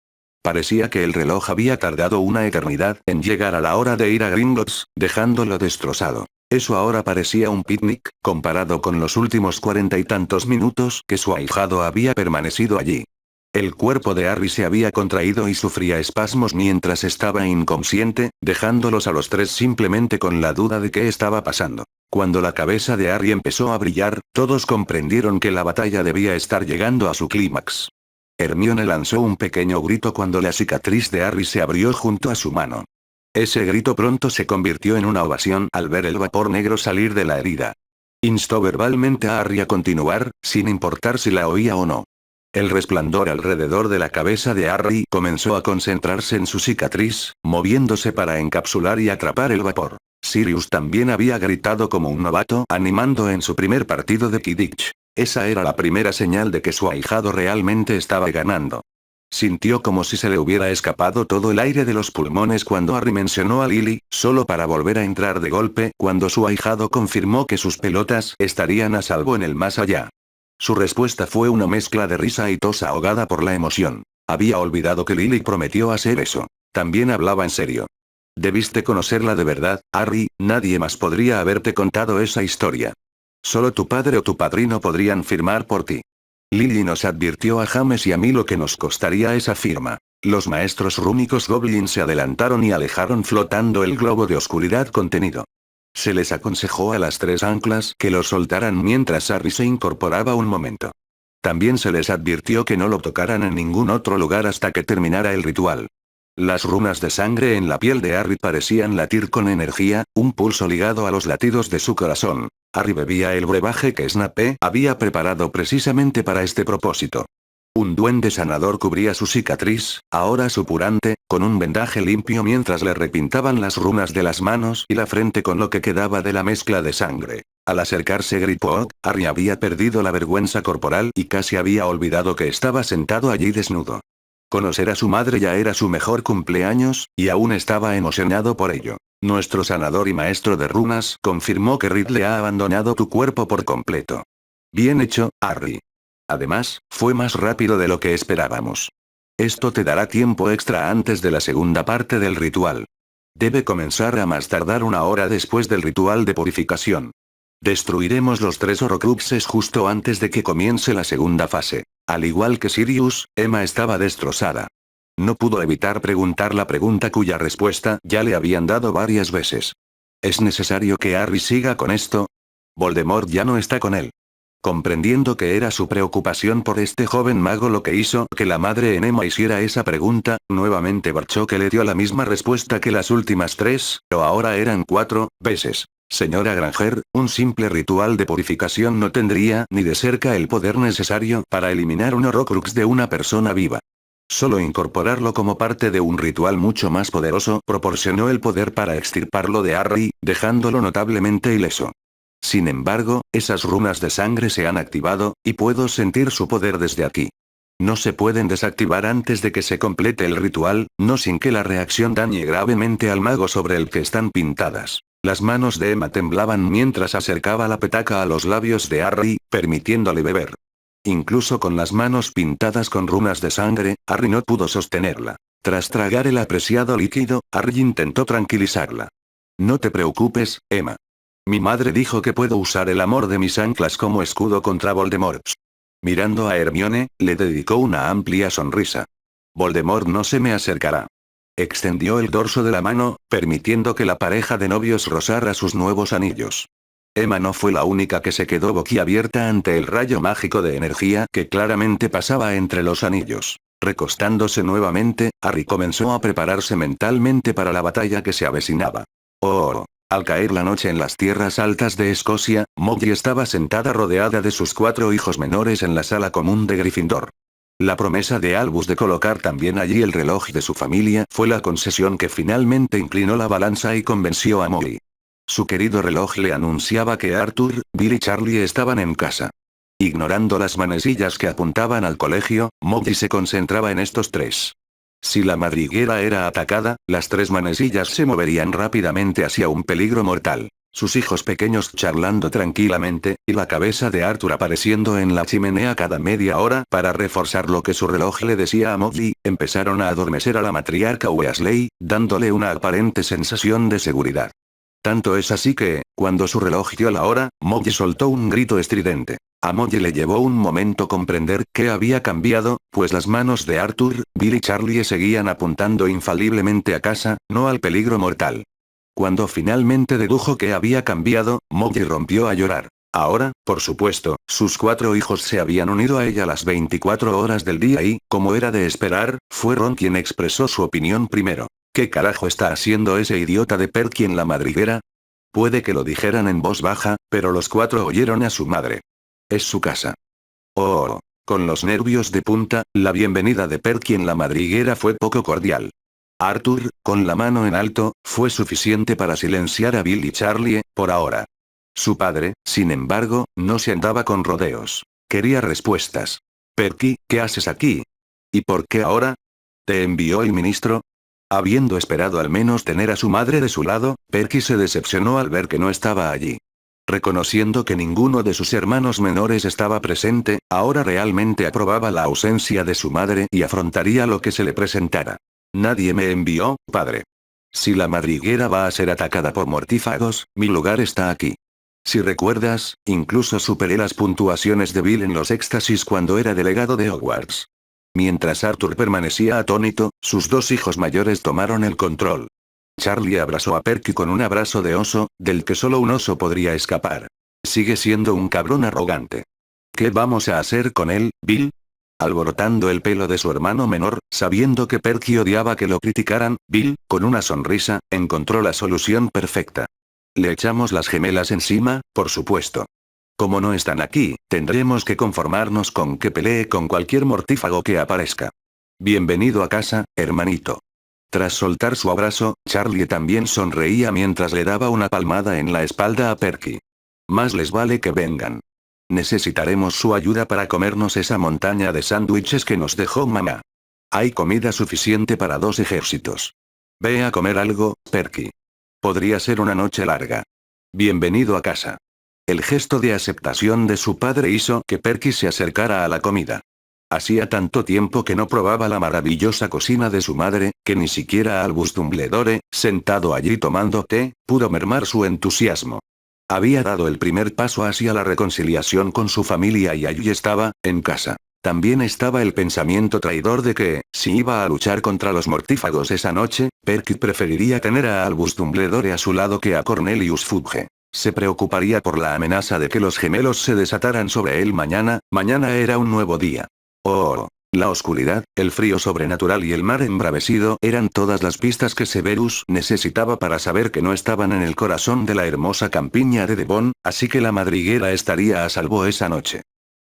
Speaker 1: Parecía que el reloj había tardado una eternidad en llegar a la hora de ir a Gringotts, dejándolo destrozado. Eso ahora parecía un picnic, comparado con los últimos 40 y tantos minutos que su ahijado había permanecido allí. El cuerpo de Harry se había contraído y sufría espasmos mientras estaba inconsciente, dejándolos a los 3 simplemente con la duda de qué estaba pasando. Cuando la cabeza de Harry empezó a brillar, todos comprendieron que la batalla debía estar llegando a su clímax. Hermione lanzó un pequeño grito cuando la cicatriz de Harry se abrió junto a su mano. Ese grito pronto se convirtió en una ovación al ver el vapor negro salir de la herida. Instó verbalmente a Harry a continuar, sin importar si la oía o no. El resplandor alrededor de la cabeza de Harry comenzó a concentrarse en su cicatriz, moviéndose para encapsular y atrapar el vapor. Sirius también había gritado como un novato animando en su primer partido de Quidditch. Esa era la primera señal de que su ahijado realmente estaba ganando. Sintió como si se le hubiera escapado todo el aire de los pulmones cuando Harry mencionó a Lily, solo para volver a entrar de golpe cuando su ahijado confirmó que sus pelotas estarían a salvo en el más allá. Su respuesta fue una mezcla de risa y tos ahogada por la emoción. Había olvidado que Lily prometió hacer eso. También hablaba en serio. Debiste conocerla de verdad, Harry, nadie más podría haberte contado esa historia. Solo tu padre o tu padrino podrían firmar por ti. Lily nos advirtió a James y a mí lo que nos costaría esa firma. Los maestros rúnicos Goblin se adelantaron y alejaron flotando el globo de oscuridad contenido. Se les aconsejó a las 3 anclas que lo soltaran mientras Harry se incorporaba un momento. También se les advirtió que no lo tocaran en ningún otro lugar hasta que terminara el ritual. Las runas de sangre en la piel de Harry parecían latir con energía, un pulso ligado a los latidos de su corazón. Harry bebía el brebaje que Snape había preparado precisamente para este propósito. Un duende sanador cubría su cicatriz, ahora supurante, con un vendaje limpio mientras le repintaban las runas de las manos y la frente con lo que quedaba de la mezcla de sangre. Al acercarse Griphook, Harry había perdido la vergüenza corporal y casi había olvidado que estaba sentado allí desnudo. Conocer a su madre ya era su mejor cumpleaños, y aún estaba emocionado por ello. Nuestro sanador y maestro de runas confirmó que Ridley ha abandonado tu cuerpo por completo. Bien hecho, Harry. Además, fue más rápido de lo que esperábamos. Esto te dará tiempo extra antes de la segunda parte del ritual. Debe comenzar a más tardar 1 hora después del ritual de purificación. Destruiremos los 3 Horcruxes justo antes de que comience la segunda fase. Al igual que Sirius, Emma estaba destrozada. No pudo evitar preguntar la pregunta cuya respuesta ya le habían dado varias veces. ¿Es necesario que Harry siga con esto? Voldemort ya no está con él. Comprendiendo que era su preocupación por este joven mago lo que hizo que la madre en Emma hiciera esa pregunta, nuevamente Barchoque le dio la misma respuesta que las últimas 3, pero ahora eran 4 veces. Señora Granger, un simple ritual de purificación no tendría ni de cerca el poder necesario para eliminar un Horcrux de una persona viva. Solo incorporarlo como parte de un ritual mucho más poderoso proporcionó el poder para extirparlo de Harry, dejándolo notablemente ileso. Sin embargo, esas runas de sangre se han activado, y puedo sentir su poder desde aquí. No se pueden desactivar antes de que se complete el ritual, no sin que la reacción dañe gravemente al mago sobre el que están pintadas. Las manos de Emma temblaban mientras acercaba la petaca a los labios de Harry, permitiéndole beber. Incluso con las manos pintadas con runas de sangre, Harry no pudo sostenerla. Tras tragar el apreciado líquido, Harry intentó tranquilizarla. No te preocupes, Emma. Mi madre dijo que puedo usar el amor de mis anclas como escudo contra Voldemort. Mirando a Hermione, le dedicó una amplia sonrisa. Voldemort no se me acercará. Extendió el dorso de la mano, permitiendo que la pareja de novios rozara sus nuevos anillos. Emma no fue la única que se quedó boquiabierta ante el rayo mágico de energía que claramente pasaba entre los anillos. Recostándose nuevamente, Harry comenzó a prepararse mentalmente para la batalla que se avecinaba. Oh. Al caer la noche en las tierras altas de Escocia, Molly estaba sentada rodeada de sus 4 hijos menores en la sala común de Gryffindor. La promesa de Albus de colocar también allí el reloj de su familia fue la concesión que finalmente inclinó la balanza y convenció a Molly. Su querido reloj le anunciaba que Arthur, Bill y Charlie estaban en casa. Ignorando las manecillas que apuntaban al colegio, Molly se concentraba en estos 3. Si la madriguera era atacada, las 3 manecillas se moverían rápidamente hacia un peligro mortal. Sus hijos pequeños charlando tranquilamente, y la cabeza de Arthur apareciendo en la chimenea cada media hora para reforzar lo que su reloj le decía a Molly, empezaron a adormecer a la matriarca Weasley, dándole una aparente sensación de seguridad. Tanto es así que, cuando su reloj dio la hora, Molly soltó un grito estridente. A Molly le llevó un momento comprender qué había cambiado, pues las manos de Arthur, Bill y Charlie seguían apuntando infaliblemente a casa, no al peligro mortal. Cuando finalmente dedujo que había cambiado, Molly rompió a llorar. Ahora, por supuesto, sus 4 hijos se habían unido a ella las 24 horas del día y, como era de esperar, fue Ron quien expresó su opinión primero. ¿Qué carajo está haciendo ese idiota de Perky en la madriguera? Puede que lo dijeran en voz baja, pero los 4 oyeron a su madre. Es su casa. Oh. Con los nervios de punta, la bienvenida de Perky en la madriguera fue poco cordial. Arthur, con la mano en alto, fue suficiente para silenciar a Bill y Charlie, por ahora. Su padre, sin embargo, no se andaba con rodeos. Quería respuestas. Perky, ¿qué haces aquí? ¿Y por qué ahora? ¿Te envió el ministro? Habiendo esperado al menos tener a su madre de su lado, Perky se decepcionó al ver que no estaba allí. Reconociendo que ninguno de sus hermanos menores estaba presente, ahora realmente aprobaba la ausencia de su madre y afrontaría lo que se le presentara. Nadie me envió, padre. Si la madriguera va a ser atacada por mortífagos, mi lugar está aquí. Si recuerdas, incluso superé las puntuaciones de Bill en los éxtasis cuando era delegado de Hogwarts. Mientras Arthur permanecía atónito, sus dos hijos mayores tomaron el control. Charlie abrazó a Perky con un abrazo de oso, del que solo un oso podría escapar. Sigue siendo un cabrón arrogante. ¿Qué vamos a hacer con él, Bill? Alborotando el pelo de su hermano menor, sabiendo que Perky odiaba que lo criticaran, Bill, con una sonrisa, encontró la solución perfecta. Le echamos las gemelas encima, por supuesto. Como no están aquí, tendremos que conformarnos con que pelee con cualquier mortífago que aparezca. Bienvenido a casa, hermanito. Tras soltar su abrazo, Charlie también sonreía mientras le daba una palmada en la espalda a Perky. Más les vale que vengan. Necesitaremos su ayuda para comernos esa montaña de sándwiches que nos dejó mamá. Hay comida suficiente para 2 ejércitos. Ve a comer algo, Perky. Podría ser una noche larga. Bienvenido a casa. El gesto de aceptación de su padre hizo que Perky se acercara a la comida. Hacía tanto tiempo que no probaba la maravillosa cocina de su madre, que ni siquiera Albus Dumbledore, sentado allí tomando té, pudo mermar su entusiasmo. Había dado el primer paso hacia la reconciliación con su familia y allí estaba, en casa. También estaba el pensamiento traidor de que, si iba a luchar contra los mortífagos esa noche, Perky preferiría tener a Albus Dumbledore a su lado que a Cornelius Fudge. Se preocuparía por la amenaza de que los gemelos se desataran sobre él mañana era un nuevo día. Oh, la oscuridad, el frío sobrenatural y el mar embravecido eran todas las pistas que Severus necesitaba para saber que no estaban en el corazón de la hermosa campiña de Devon, así que la madriguera estaría a salvo esa noche.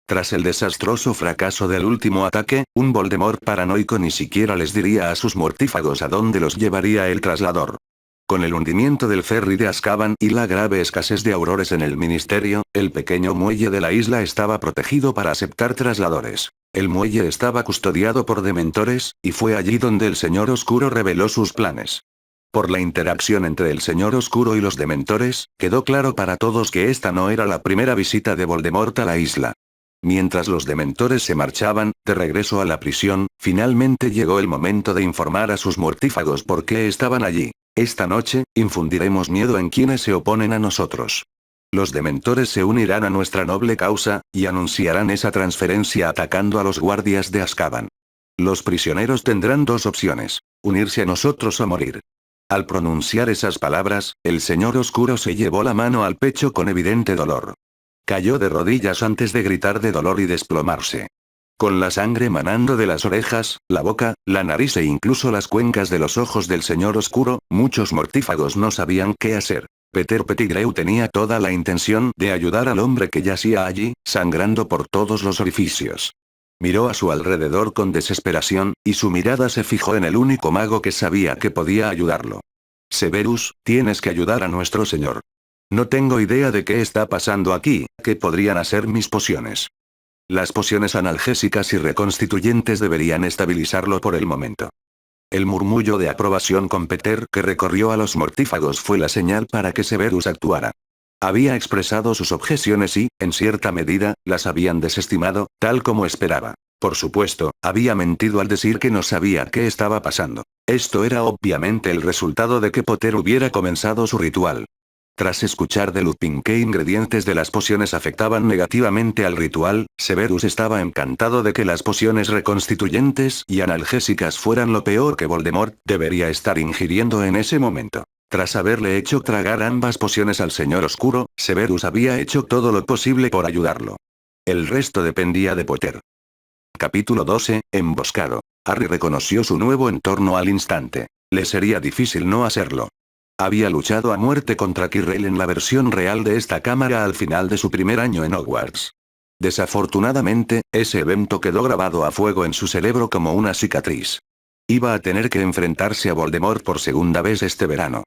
Speaker 1: Tras el desastroso fracaso del último ataque, un Voldemort paranoico ni siquiera les diría a sus mortífagos a dónde los llevaría el traslador. Con el hundimiento del ferry de Azkaban y la grave escasez de aurores en el ministerio, el pequeño muelle de la isla estaba protegido para aceptar trasladores. El muelle estaba custodiado por dementores, y fue allí donde el Señor Oscuro reveló sus planes. Por la interacción entre el Señor Oscuro y los dementores, quedó claro para todos que esta no era la primera visita de Voldemort a la isla. Mientras los dementores se marchaban, de regreso a la prisión, finalmente llegó el momento de informar a sus mortífagos por qué estaban allí. Esta noche, infundiremos miedo en quienes se oponen a nosotros. Los dementores se unirán a nuestra noble causa, y anunciarán esa transferencia atacando a los guardias de Azkaban. Los prisioneros tendrán 2 opciones: unirse a nosotros o morir. Al pronunciar esas palabras, el Señor Oscuro se llevó la mano al pecho con evidente dolor. Cayó de rodillas antes de gritar de dolor y desplomarse. Con la sangre manando de las orejas, la boca, la nariz e incluso las cuencas de los ojos del Señor Oscuro, muchos mortífagos no sabían qué hacer. Peter Pettigrew tenía toda la intención de ayudar al hombre que yacía allí, sangrando por todos los orificios. Miró a su alrededor con desesperación, y su mirada se fijó en el único mago que sabía que podía ayudarlo. Severus, tienes que ayudar a nuestro señor. No tengo idea de qué está pasando aquí, ¿qué podrían hacer mis pociones? Las pociones analgésicas y reconstituyentes deberían estabilizarlo por el momento. El murmullo de aprobación con Peter que recorrió a los mortífagos fue la señal para que Severus actuara. Había expresado sus objeciones y, en cierta medida, las habían desestimado, tal como esperaba. Por supuesto, había mentido al decir que no sabía qué estaba pasando. Esto era obviamente el resultado de que Potter hubiera comenzado su ritual. Tras escuchar de Lupin qué ingredientes de las pociones afectaban negativamente al ritual, Severus estaba encantado de que las pociones reconstituyentes y analgésicas fueran lo peor que Voldemort debería estar ingiriendo en ese momento. Tras haberle hecho tragar ambas pociones al Señor Oscuro, Severus había hecho todo lo posible por ayudarlo. El resto dependía de Potter. Capítulo 12, Emboscado. Harry reconoció su nuevo entorno al instante. Le sería difícil no hacerlo. Había luchado a muerte contra Quirrell en la versión real de esta cámara al final de su primer año en Hogwarts. Desafortunadamente, ese evento quedó grabado a fuego en su cerebro como una cicatriz. Iba a tener que enfrentarse a Voldemort por segunda vez este verano.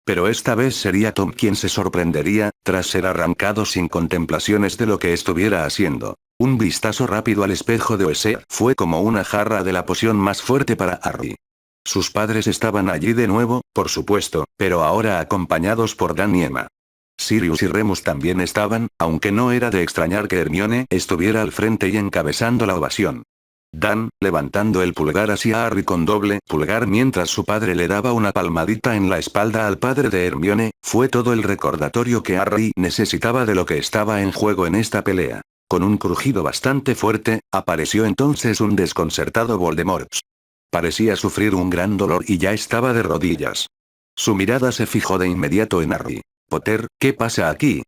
Speaker 1: Pero esta vez sería Tom quien se sorprendería, tras ser arrancado sin contemplaciones de lo que estuviera haciendo. Un vistazo rápido al espejo de Oesea fue como una jarra de la poción más fuerte para Harry. Sus padres estaban allí de nuevo, por supuesto, pero ahora acompañados por Dan y Emma. Sirius y Remus también estaban, aunque no era de extrañar que Hermione estuviera al frente y encabezando la ovación. Dan, levantando el pulgar hacia Harry con doble pulgar mientras su padre le daba una palmadita en la espalda al padre de Hermione, fue todo el recordatorio que Harry necesitaba de lo que estaba en juego en esta pelea. Con un crujido bastante fuerte, apareció entonces un desconcertado Voldemort. Parecía sufrir un gran dolor y ya estaba de rodillas. Su mirada se fijó de inmediato en Harry. Potter, ¿qué pasa aquí?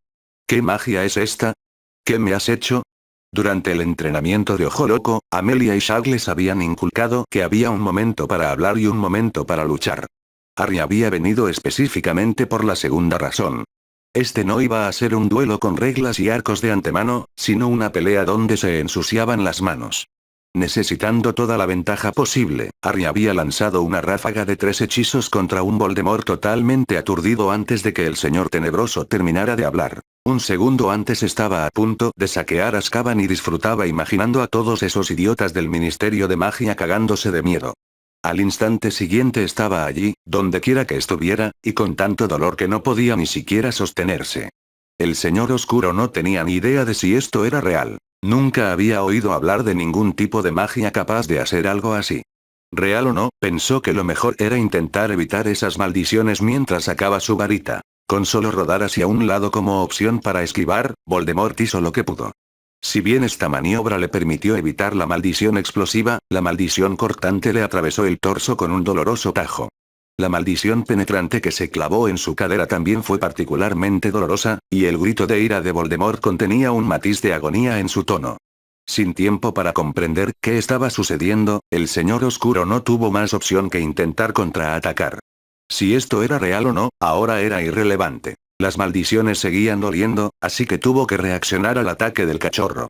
Speaker 1: ¿Qué magia es esta? ¿Qué me has hecho? Durante el entrenamiento de Ojo Loco, Amelia y Shag les habían inculcado que había un momento para hablar y un momento para luchar. Harry había venido específicamente por la segunda razón. Este no iba a ser un duelo con reglas y arcos de antemano, sino una pelea donde se ensuciaban las manos. Necesitando toda la ventaja posible, Harry había lanzado una ráfaga de 3 hechizos contra un Voldemort totalmente aturdido antes de que el señor tenebroso terminara de hablar. Un segundo antes estaba a punto de saquear Azkaban y disfrutaba imaginando a todos esos idiotas del Ministerio de Magia cagándose de miedo. Al instante siguiente estaba allí, donde quiera que estuviera, y con tanto dolor que no podía ni siquiera sostenerse. El señor oscuro no tenía ni idea de si esto era real. Nunca había oído hablar de ningún tipo de magia capaz de hacer algo así. Real o no, pensó que lo mejor era intentar evitar esas maldiciones mientras sacaba su varita. Con solo rodar hacia un lado como opción para esquivar, Voldemort hizo lo que pudo. Si bien esta maniobra le permitió evitar la maldición explosiva, la maldición cortante le atravesó el torso con un doloroso tajo. La maldición penetrante que se clavó en su cadera también fue particularmente dolorosa, y el grito de ira de Voldemort contenía un matiz de agonía en su tono. Sin tiempo para comprender qué estaba sucediendo, el señor oscuro no tuvo más opción que intentar contraatacar. Si esto era real o no, ahora era irrelevante. Las maldiciones seguían doliendo, así que tuvo que reaccionar al ataque del cachorro.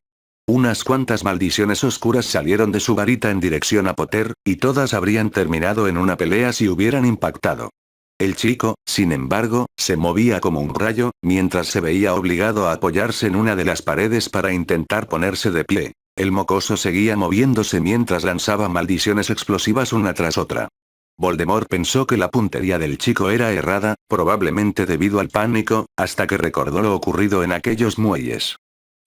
Speaker 1: Unas cuantas maldiciones oscuras salieron de su varita en dirección a Potter, y todas habrían terminado en una pelea si hubieran impactado. El chico, sin embargo, se movía como un rayo, mientras se veía obligado a apoyarse en una de las paredes para intentar ponerse de pie. El mocoso seguía moviéndose mientras lanzaba maldiciones explosivas una tras otra. Voldemort pensó que la puntería del chico era errada, probablemente debido al pánico, hasta que recordó lo ocurrido en aquellos muelles.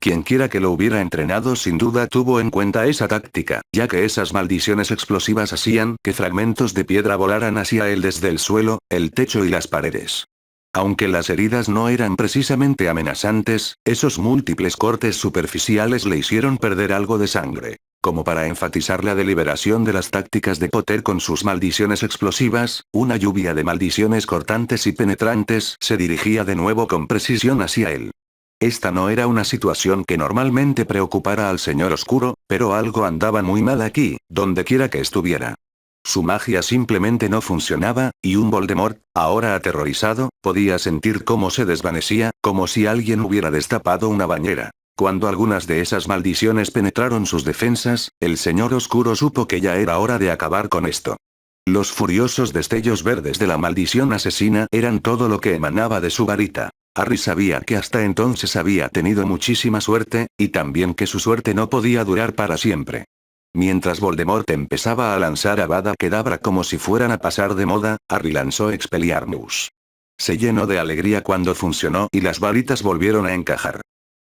Speaker 1: Quienquiera que lo hubiera entrenado sin duda tuvo en cuenta esa táctica, ya que esas maldiciones explosivas hacían que fragmentos de piedra volaran hacia él desde el suelo, el techo y las paredes. Aunque las heridas no eran precisamente amenazantes, esos múltiples cortes superficiales le hicieron perder algo de sangre. Como para enfatizar la deliberación de las tácticas de Potter con sus maldiciones explosivas, una lluvia de maldiciones cortantes y penetrantes se dirigía de nuevo con precisión hacia él. Esta no era una situación que normalmente preocupara al señor oscuro, pero algo andaba muy mal aquí, donde quiera que estuviera. Su magia simplemente no funcionaba, y un Voldemort, ahora aterrorizado, podía sentir cómo se desvanecía, como si alguien hubiera destapado una bañera. Cuando algunas de esas maldiciones penetraron sus defensas, el señor oscuro supo que ya era hora de acabar con esto. Los furiosos destellos verdes de la maldición asesina eran todo lo que emanaba de su varita. Harry sabía que hasta entonces había tenido muchísima suerte, y también que su suerte no podía durar para siempre. Mientras Voldemort empezaba a lanzar Avada Kedavra como si fueran a pasar de moda, Harry lanzó Expelliarmus. Se llenó de alegría cuando funcionó y las varitas volvieron a encajar.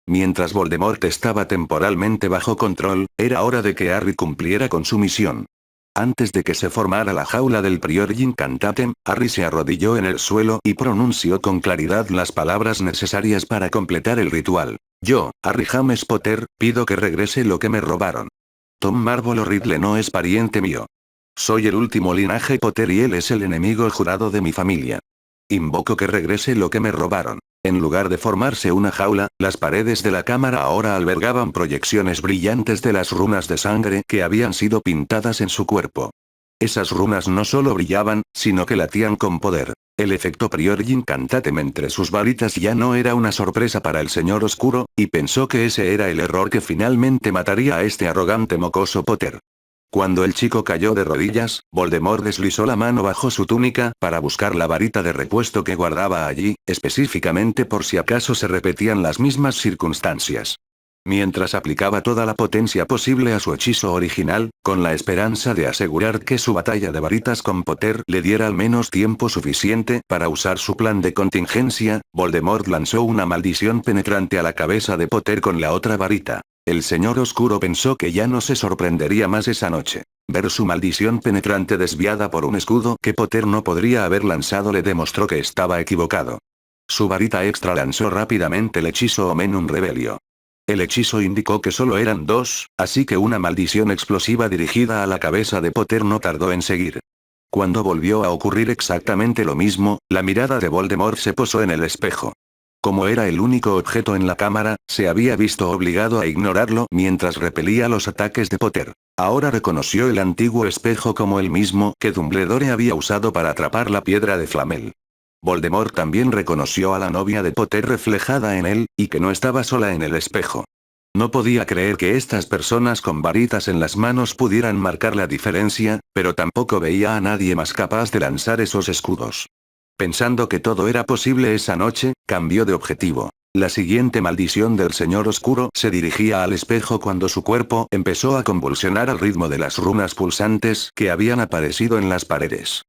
Speaker 1: Mientras Voldemort estaba temporalmente bajo control, era hora de que Harry cumpliera con su misión. Antes de que se formara la jaula del Prior Incantatem, Harry se arrodilló en el suelo y pronunció con claridad las palabras necesarias para completar el ritual. Yo, Harry James Potter, pido que regrese lo que me robaron. Tom Marvolo Riddle no es pariente mío. Soy el último linaje Potter y él es el enemigo jurado de mi familia. Invoco que regrese lo que me robaron. En lugar de formarse una jaula, las paredes de la cámara ahora albergaban proyecciones brillantes de las runas de sangre que habían sido pintadas en su cuerpo. Esas runas no solo brillaban, sino que latían con poder. El efecto Prior Incantatem entre sus varitas ya no era una sorpresa para el señor oscuro, y pensó que ese era el error que finalmente mataría a este arrogante mocoso Potter. Cuando el chico cayó de rodillas, Voldemort deslizó la mano bajo su túnica para buscar la varita de repuesto que guardaba allí, específicamente por si acaso se repetían las mismas circunstancias. Mientras aplicaba toda la potencia posible a su hechizo original, con la esperanza de asegurar que su batalla de varitas con Potter le diera al menos tiempo suficiente para usar su plan de contingencia, Voldemort lanzó una maldición penetrante a la cabeza de Potter con la otra varita. El señor oscuro pensó que ya no se sorprendería más esa noche. Ver su maldición penetrante desviada por un escudo que Potter no podría haber lanzado le demostró que estaba equivocado. Su varita extra lanzó rápidamente el hechizo Omenum Rebelio. El hechizo indicó que solo eran dos, así que una maldición explosiva dirigida a la cabeza de Potter no tardó en seguir. Cuando volvió a ocurrir exactamente lo mismo, la mirada de Voldemort se posó en el espejo. Como era el único objeto en la cámara, se había visto obligado a ignorarlo mientras repelía los ataques de Potter. Ahora reconoció el antiguo espejo como el mismo que Dumbledore había usado para atrapar la piedra de Flamel. Voldemort también reconoció a la novia de Potter reflejada en él, y que no estaba sola en el espejo. No podía creer que estas personas con varitas en las manos pudieran marcar la diferencia, pero tampoco veía a nadie más capaz de lanzar esos escudos. Pensando que todo era posible esa noche, cambió de objetivo. La siguiente maldición del Señor Oscuro se dirigía al espejo cuando su cuerpo empezó a convulsionar al ritmo de las runas pulsantes que habían aparecido en las paredes.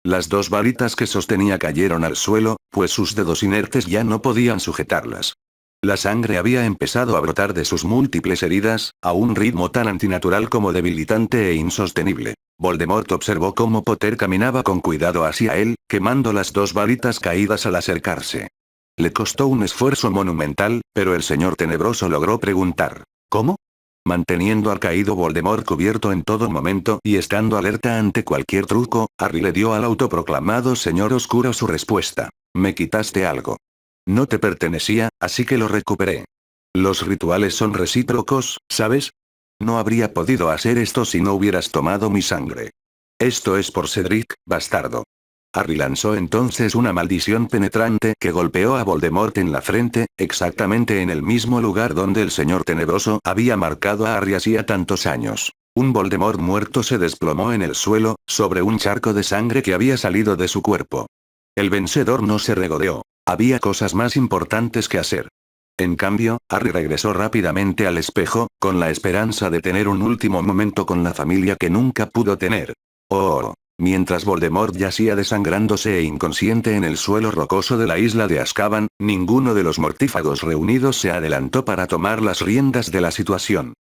Speaker 1: Las dos varitas que sostenía cayeron al suelo, pues sus dedos inertes ya no podían sujetarlas. La sangre había empezado a brotar de sus múltiples heridas, a un ritmo tan antinatural como debilitante e insostenible. Voldemort observó cómo Potter caminaba con cuidado hacia él, quemando las dos varitas caídas al acercarse. Le costó un esfuerzo monumental, pero el señor tenebroso logró preguntar: ¿cómo? Manteniendo al caído Voldemort cubierto en todo momento y estando alerta ante cualquier truco, Harry le dio al autoproclamado señor oscuro su respuesta: me quitaste algo. No te pertenecía, así que lo recuperé. Los rituales son recíprocos, ¿sabes? No habría podido hacer esto si no hubieras tomado mi sangre. Esto es por Cedric, bastardo. Harry lanzó entonces una maldición penetrante que golpeó a Voldemort en la frente, exactamente en el mismo lugar donde el señor tenebroso había marcado a Harry hacía tantos años. Un Voldemort muerto se desplomó en el suelo, sobre un charco de sangre que había salido de su cuerpo. El vencedor no se regodeó. Había cosas más importantes que hacer. En cambio, Harry regresó rápidamente al espejo, con la esperanza de tener un último momento con la familia que nunca pudo tener. Oh. Mientras Voldemort yacía desangrándose e inconsciente en el suelo rocoso de la isla de Azkaban, ninguno de los mortífagos reunidos se adelantó para tomar las riendas de la situación.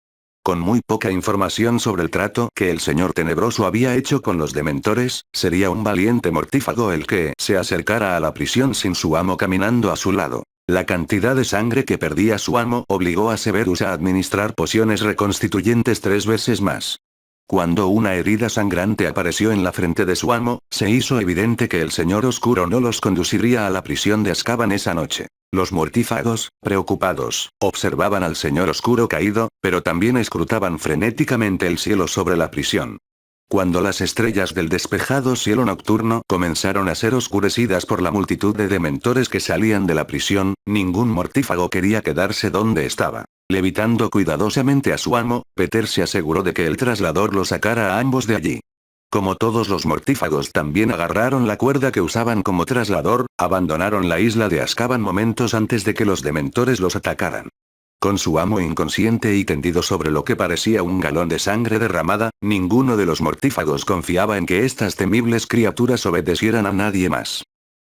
Speaker 1: Con muy poca información sobre el trato que el señor tenebroso había hecho con los dementores, sería un valiente mortífago el que se acercara a la prisión sin su amo caminando a su lado. La cantidad de sangre que perdía su amo obligó a Severus a administrar pociones reconstituyentes 3 veces más. Cuando una herida sangrante apareció en la frente de su amo, se hizo evidente que el señor oscuro no los conduciría a la prisión de Azkaban esa noche. Los mortífagos, preocupados, observaban al señor oscuro caído, pero también escrutaban frenéticamente el cielo sobre la prisión. Cuando las estrellas del despejado cielo nocturno comenzaron a ser oscurecidas por la multitud de dementores que salían de la prisión, ningún mortífago quería quedarse donde estaba. Levitando cuidadosamente a su amo, Peter se aseguró de que el traslador lo sacara a ambos de allí. Como todos los mortífagos también agarraron la cuerda que usaban como traslador, abandonaron la isla de Azkaban momentos antes de que los dementores los atacaran. Con su amo inconsciente y tendido sobre lo que parecía un galón de sangre derramada, ninguno de los mortífagos confiaba en que estas temibles criaturas obedecieran a nadie más.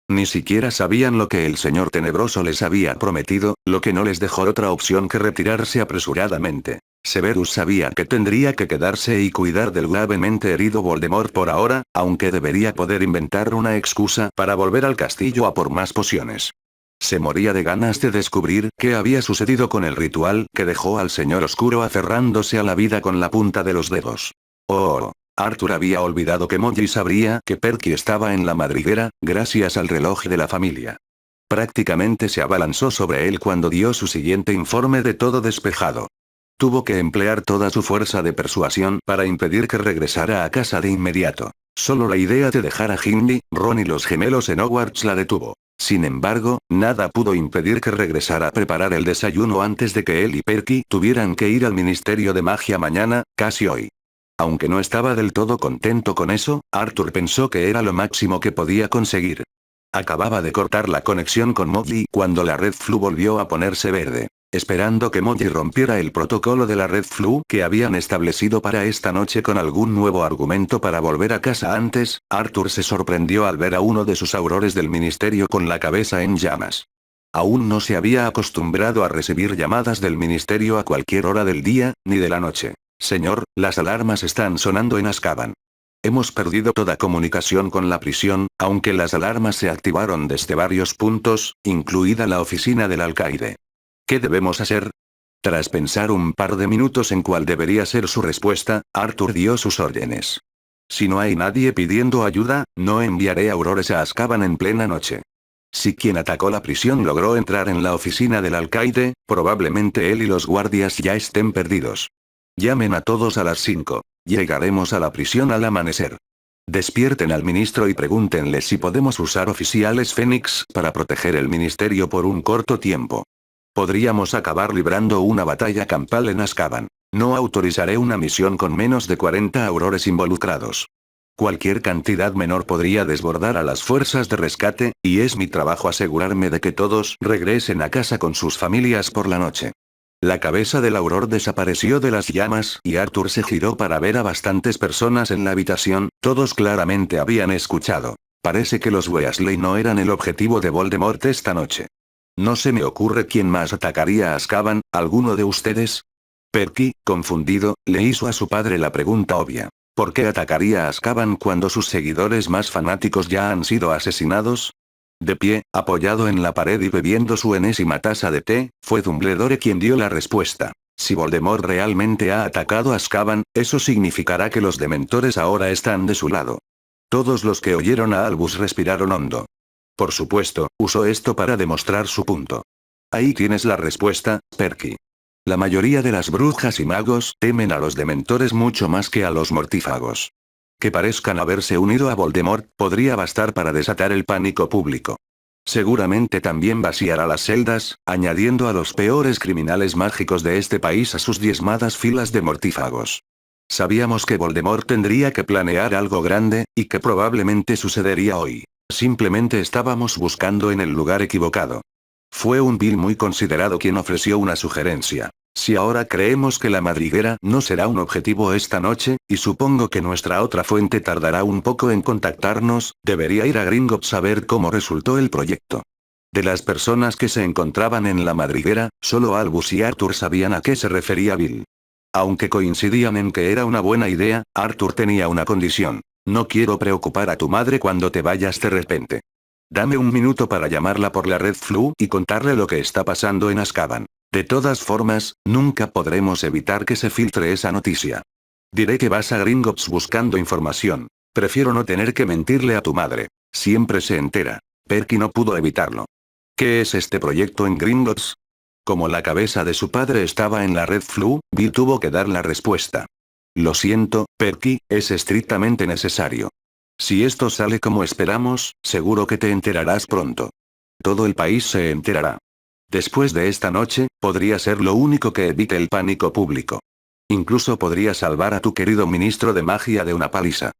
Speaker 1: Ni siquiera sabían lo que el señor tenebroso les había prometido, lo que no les dejó otra opción que retirarse apresuradamente. Severus sabía que tendría que quedarse y cuidar del gravemente herido Voldemort por ahora, aunque debería poder inventar una excusa para volver al castillo a por más pociones. Se moría de ganas de descubrir qué había sucedido con el ritual que dejó al señor oscuro aferrándose a la vida con la punta de los dedos. Oh. Arthur había olvidado que Molly sabría que Perky estaba en la madriguera, gracias al reloj de la familia. Prácticamente se abalanzó sobre él cuando dio su siguiente informe de todo despejado. Tuvo que emplear toda su fuerza de persuasión para impedir que regresara a casa de inmediato. Solo la idea de dejar a Ginny, Ron y los gemelos en Hogwarts la detuvo. Sin embargo, nada pudo impedir que regresara a preparar el desayuno antes de que él y Perky tuvieran que ir al Ministerio de Magia mañana, casi hoy. Aunque no estaba del todo contento con eso, Arthur pensó que era lo máximo que podía conseguir. Acababa de cortar la conexión con Molly cuando la Red Flu volvió a ponerse verde. Esperando que Molly rompiera el protocolo de la Red Flu que habían establecido para esta noche con algún nuevo argumento para volver a casa antes, Arthur se sorprendió al ver a uno de sus aurores del ministerio con la cabeza en llamas. Aún no se había acostumbrado a recibir llamadas del ministerio a cualquier hora del día, ni de la noche. Señor, las alarmas están sonando en Azkaban. Hemos perdido toda comunicación con la prisión, aunque las alarmas se activaron desde varios puntos, incluida la oficina del alcaide. ¿Qué debemos hacer? Tras pensar un par de minutos en cuál debería ser su respuesta, Arthur dio sus órdenes. Si no hay nadie pidiendo ayuda, no enviaré aurores a Azkaban en plena noche. Si quien atacó la prisión logró entrar en la oficina del alcaide, probablemente él y los guardias ya estén perdidos. Llamen a todos a las 5. Llegaremos a la prisión al amanecer. Despierten al ministro y pregúntenle si podemos usar oficiales Fénix para proteger el ministerio por un corto tiempo. Podríamos acabar librando una batalla campal en Azkaban. No autorizaré una misión con menos de 40 aurores involucrados. Cualquier cantidad menor podría desbordar a las fuerzas de rescate, y es mi trabajo asegurarme de que todos regresen a casa con sus familias por la noche. La cabeza del auror desapareció de las llamas y Arthur se giró para ver a bastantes personas en la habitación, todos claramente habían escuchado. Parece que los Weasley no eran el objetivo de Voldemort esta noche. No se me ocurre quién más atacaría a Azkaban, ¿alguno de ustedes? Perky, confundido, le hizo a su padre la pregunta obvia. ¿Por qué atacaría a Azkaban cuando sus seguidores más fanáticos ya han sido asesinados? De pie, apoyado en la pared y bebiendo su enésima taza de té, fue Dumbledore quien dio la respuesta. Si Voldemort realmente ha atacado a Azkaban, eso significará que los dementores ahora están de su lado. Todos los que oyeron a Albus respiraron hondo. Por supuesto, usó esto para demostrar su punto. Ahí tienes la respuesta, Perky. La mayoría de las brujas y magos temen a los dementores mucho más que a los mortífagos. Que parezcan haberse unido a Voldemort podría bastar para desatar el pánico público. Seguramente también vaciará las celdas, añadiendo a los peores criminales mágicos de este país a sus diezmadas filas de mortífagos. Sabíamos que Voldemort tendría que planear algo grande, y que probablemente sucedería hoy. Simplemente estábamos buscando en el lugar equivocado. Fue un Bill muy considerado quien ofreció una sugerencia. Si ahora creemos que la madriguera no será un objetivo esta noche, y supongo que nuestra otra fuente tardará un poco en contactarnos, debería ir a Gringotts a ver cómo resultó el proyecto. De las personas que se encontraban en la madriguera, solo Albus y Arthur sabían a qué se refería Bill. Aunque coincidían en que era una buena idea, Arthur tenía una condición. No quiero preocupar a tu madre cuando te vayas de repente. Dame un minuto para llamarla por la red Flu y contarle lo que está pasando en Azkaban. De todas formas, nunca podremos evitar que se filtre esa noticia. Diré que vas a Gringotts buscando información. Prefiero no tener que mentirle a tu madre. Siempre se entera. Perky no pudo evitarlo. ¿Qué es este proyecto en Gringotts? Como la cabeza de su padre estaba en la red Flu, Bill tuvo que dar la respuesta. Lo siento, Perky, es estrictamente necesario. Si esto sale como esperamos, seguro que te enterarás pronto. Todo el país se enterará. Después de esta noche, podría ser lo único que evite el pánico público. Incluso podría salvar a tu querido ministro de magia de una paliza.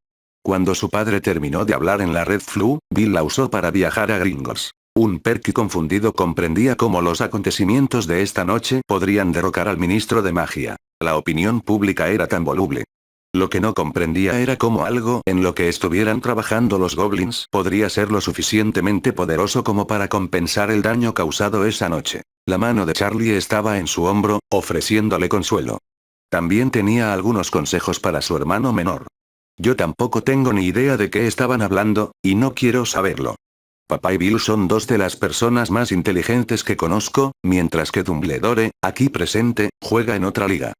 Speaker 1: Cuando su padre terminó de hablar en la red Flu, Bill la usó para viajar a Gringotts. Un Perky confundido comprendía cómo los acontecimientos de esta noche podrían derrocar al ministro de magia. La opinión pública era tan voluble. Lo que no comprendía era cómo algo en lo que estuvieran trabajando los goblins podría ser lo suficientemente poderoso como para compensar el daño causado esa noche. La mano de Charlie estaba en su hombro, ofreciéndole consuelo. También tenía algunos consejos para su hermano menor. Yo tampoco tengo ni idea de qué estaban hablando, y no quiero saberlo. Papá y Bill son dos de las personas más inteligentes que conozco, mientras que Dumbledore, aquí presente, juega en otra liga.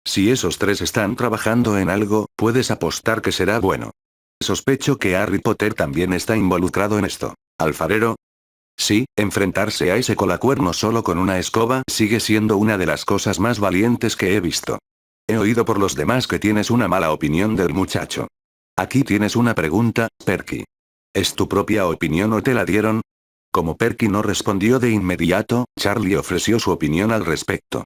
Speaker 1: Si esos tres están trabajando en algo, puedes apostar que será bueno. Sospecho que Harry Potter también está involucrado en esto. ¿Alfarero? Sí, enfrentarse a ese colacuerno solo con una escoba sigue siendo una de las cosas más valientes que he visto. He oído por los demás que tienes una mala opinión del muchacho. Aquí tienes una pregunta, Perky. ¿Es tu propia opinión o te la dieron? Como Perky no respondió de inmediato, Charlie ofreció su opinión al respecto.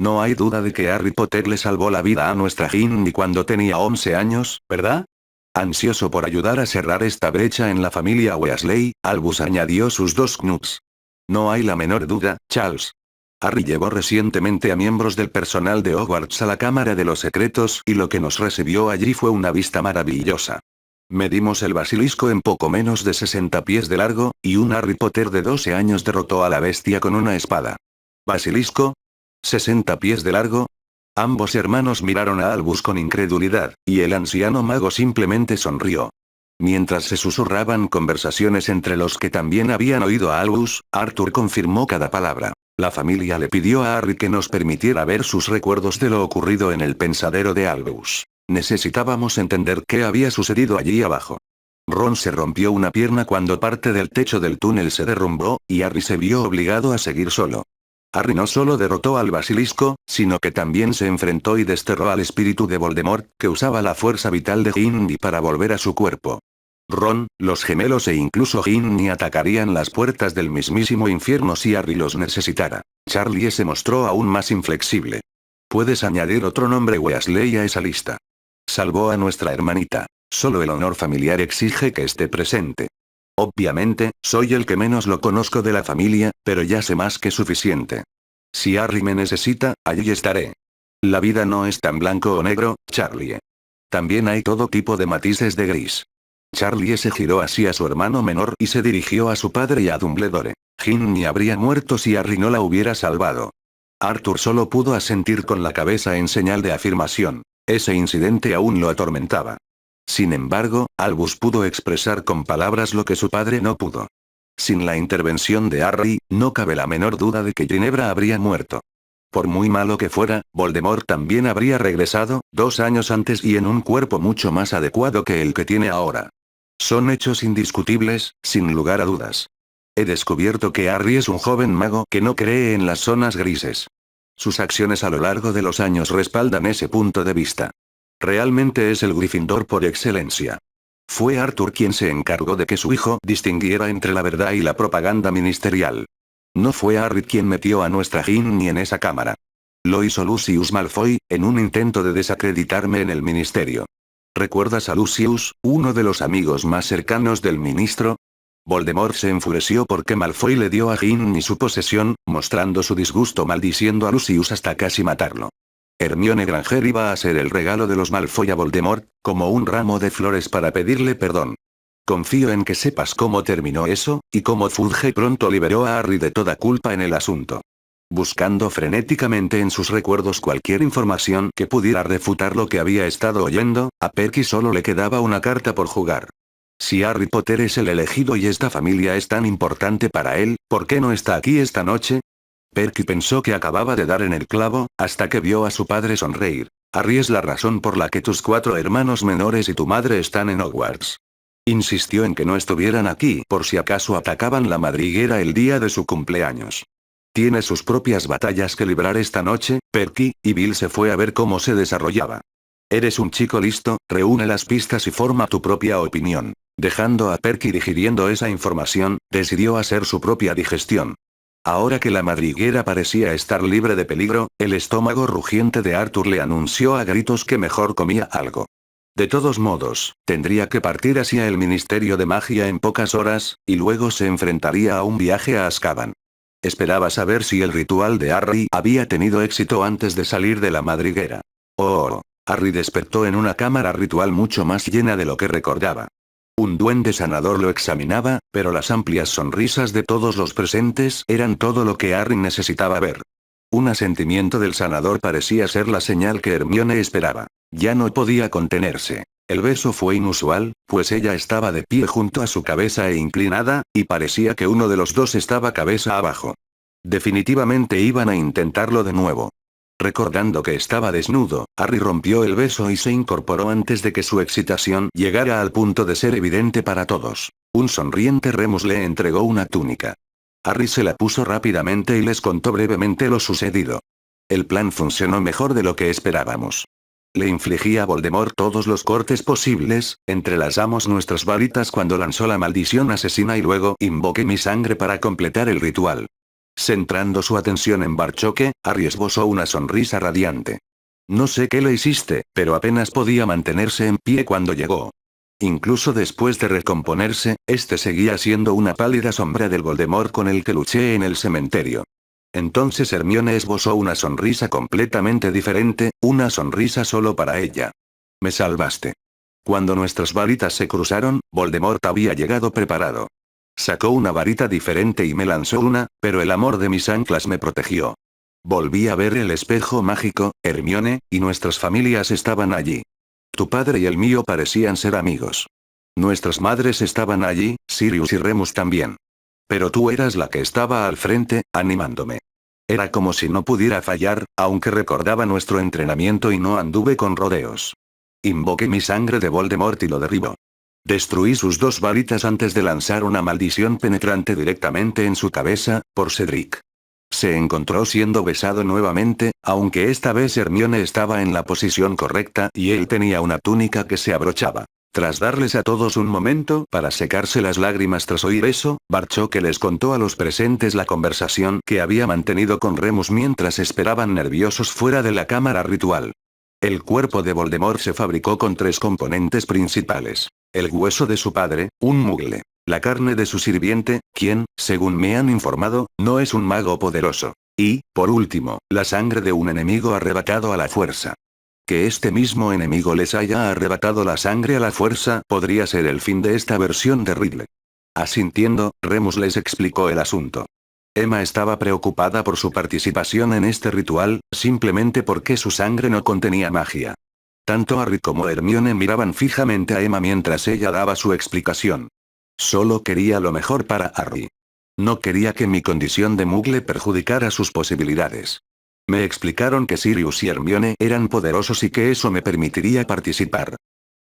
Speaker 1: No hay duda de que Harry Potter le salvó la vida a nuestra Ginny cuando tenía 11 años, ¿verdad? Ansioso por ayudar a cerrar esta brecha en la familia Weasley, Albus añadió sus dos knuts. No hay la menor duda, Charles. Harry llevó recientemente a miembros del personal de Hogwarts a la Cámara de los Secretos y lo que nos recibió allí fue una vista maravillosa. Medimos el basilisco en poco menos de 60 pies de largo, y un Harry Potter de 12 años derrotó a la bestia con una espada. ¿Basilisco? ¿60 pies de largo? Ambos hermanos miraron a Albus con incredulidad, y el anciano mago simplemente sonrió. Mientras se susurraban conversaciones entre los que también habían oído a Albus, Arthur confirmó cada palabra. La familia le pidió a Harry que nos permitiera ver sus recuerdos de lo ocurrido en el pensadero de Albus. Necesitábamos entender qué había sucedido allí abajo. Ron se rompió una pierna cuando parte del techo del túnel se derrumbó, y Harry se vio obligado a seguir solo. Harry no solo derrotó al basilisco, sino que también se enfrentó y desterró al espíritu de Voldemort, que usaba la fuerza vital de Ginny para volver a su cuerpo. Ron, los gemelos e incluso Ginny atacarían las puertas del mismísimo infierno si Harry los necesitara. Charlie se mostró aún más inflexible. Puedes añadir otro nombre Weasley a esa lista. Salvó a nuestra hermanita. Solo el honor familiar exige que esté presente. Obviamente, soy el que menos lo conozco de la familia, pero ya sé más que suficiente. Si Harry me necesita, allí estaré. La vida no es tan blanco o negro, Charlie. También hay todo tipo de matices de gris. Charlie se giró hacia su hermano menor y se dirigió a su padre y a Dumbledore. Ginny habría muerto si Harry no la hubiera salvado. Arthur solo pudo asentir con la cabeza en señal de afirmación. Ese incidente aún lo atormentaba. Sin embargo, Albus pudo expresar con palabras lo que su padre no pudo. Sin la intervención de Harry, no cabe la menor duda de que Ginebra habría muerto. Por muy malo que fuera, Voldemort también habría regresado, 2 años antes y en un cuerpo mucho más adecuado que el que tiene ahora. Son hechos indiscutibles, sin lugar a dudas. He descubierto que Harry es un joven mago que no cree en las zonas grises. Sus acciones a lo largo de los años respaldan ese punto de vista. Realmente es el Gryffindor por excelencia. Fue Arthur quien se encargó de que su hijo distinguiera entre la verdad y la propaganda ministerial. No fue Harry quien metió a nuestra Ginny en esa cámara. Lo hizo Lucius Malfoy, en un intento de desacreditarme en el ministerio. ¿Recuerdas a Lucius, uno de los amigos más cercanos del ministro? Voldemort se enfureció porque Malfoy le dio a Ginny su posesión, mostrando su disgusto maldiciendo a Lucius hasta casi matarlo. Hermione Granger iba a ser el regalo de los Malfoy a Voldemort, como un ramo de flores para pedirle perdón. Confío en que sepas cómo terminó eso, y cómo Fudge pronto liberó a Harry de toda culpa en el asunto. Buscando frenéticamente en sus recuerdos cualquier información que pudiera refutar lo que había estado oyendo, a Perky solo le quedaba una carta por jugar. Si Harry Potter es el elegido y esta familia es tan importante para él, ¿por qué no está aquí esta noche? Perky pensó que acababa de dar en el clavo, hasta que vio a su padre sonreír. Harry es la razón por la que tus 4 hermanos menores y tu madre están en Hogwarts. Insistió en que no estuvieran aquí por si acaso atacaban la madriguera el día de su cumpleaños. Tiene sus propias batallas que librar esta noche, Perky, y Bill se fue a ver cómo se desarrollaba. Eres un chico listo, reúne las pistas y forma tu propia opinión. Dejando a Perky digiriendo esa información, decidió hacer su propia digestión. Ahora que la madriguera parecía estar libre de peligro, el estómago rugiente de Arthur le anunció a gritos que mejor comía algo. De todos modos, tendría que partir hacia el Ministerio de Magia en pocas horas, y luego se enfrentaría a un viaje a Azkaban. Esperaba saber si el ritual de Harry había tenido éxito antes de salir de la madriguera. Oh, Harry despertó en una cámara ritual mucho más llena de lo que recordaba. Un duende sanador lo examinaba, pero las amplias sonrisas de todos los presentes eran todo lo que Harry necesitaba ver. Un asentimiento del sanador parecía ser la señal que Hermione esperaba. Ya no podía contenerse. El beso fue inusual, pues ella estaba de pie junto a su cabeza e inclinada, y parecía que uno de los dos estaba cabeza abajo. Definitivamente iban a intentarlo de nuevo. Recordando que estaba desnudo, Harry rompió el beso y se incorporó antes de que su excitación llegara al punto de ser evidente para todos. Un sonriente Remus le entregó una túnica. Harry se la puso rápidamente y les contó brevemente lo sucedido. El plan funcionó mejor de lo que esperábamos. Le infligí a Voldemort todos los cortes posibles, entrelazamos nuestras varitas cuando lanzó la maldición asesina y luego invoqué mi sangre para completar el ritual. Centrando su atención en Barchoque, Harry esbozó una sonrisa radiante. No sé qué le hiciste, pero apenas podía mantenerse en pie cuando llegó. Incluso después de recomponerse, este seguía siendo una pálida sombra del Voldemort con el que luché en el cementerio. Entonces Hermione esbozó una sonrisa completamente diferente, una sonrisa solo para ella. Me salvaste. Cuando nuestras varitas se cruzaron, Voldemort había llegado preparado. Sacó una varita diferente y me lanzó una, pero el amor de mis anclas me protegió. Volví a ver el espejo mágico, Hermione, y nuestras familias estaban allí. Tu padre y el mío parecían ser amigos. Nuestras madres estaban allí, Sirius y Remus también. Pero tú eras la que estaba al frente, animándome. Era como si no pudiera fallar, aunque recordaba nuestro entrenamiento y no anduve con rodeos. Invoqué mi sangre de Voldemort y lo derribó. Destruí sus 2 varitas antes de lanzar una maldición penetrante directamente en su cabeza, por Cedric. Se encontró siendo besado nuevamente, aunque esta vez Hermione estaba en la posición correcta y él tenía una túnica que se abrochaba. Tras darles a todos un momento para secarse las lágrimas tras oír eso, Barchoque les contó a los presentes la conversación que había mantenido con Remus mientras esperaban nerviosos fuera de la cámara ritual. El cuerpo de Voldemort se fabricó con 3 componentes principales. El hueso de su padre, un mugle. La carne de su sirviente, quien, según me han informado, no es un mago poderoso. Y, por último, la sangre de un enemigo arrebatado a la fuerza. Que este mismo enemigo les haya arrebatado la sangre a la fuerza podría ser el fin de esta versión de Ridley. Asintiendo, Remus les explicó el asunto. Emma estaba preocupada por su participación en este ritual, simplemente porque su sangre no contenía magia. Tanto Harry como Hermione miraban fijamente a Emma mientras ella daba su explicación. Solo quería lo mejor para Harry. No quería que mi condición de mugle perjudicara sus posibilidades. Me explicaron que Sirius y Hermione eran poderosos y que eso me permitiría participar.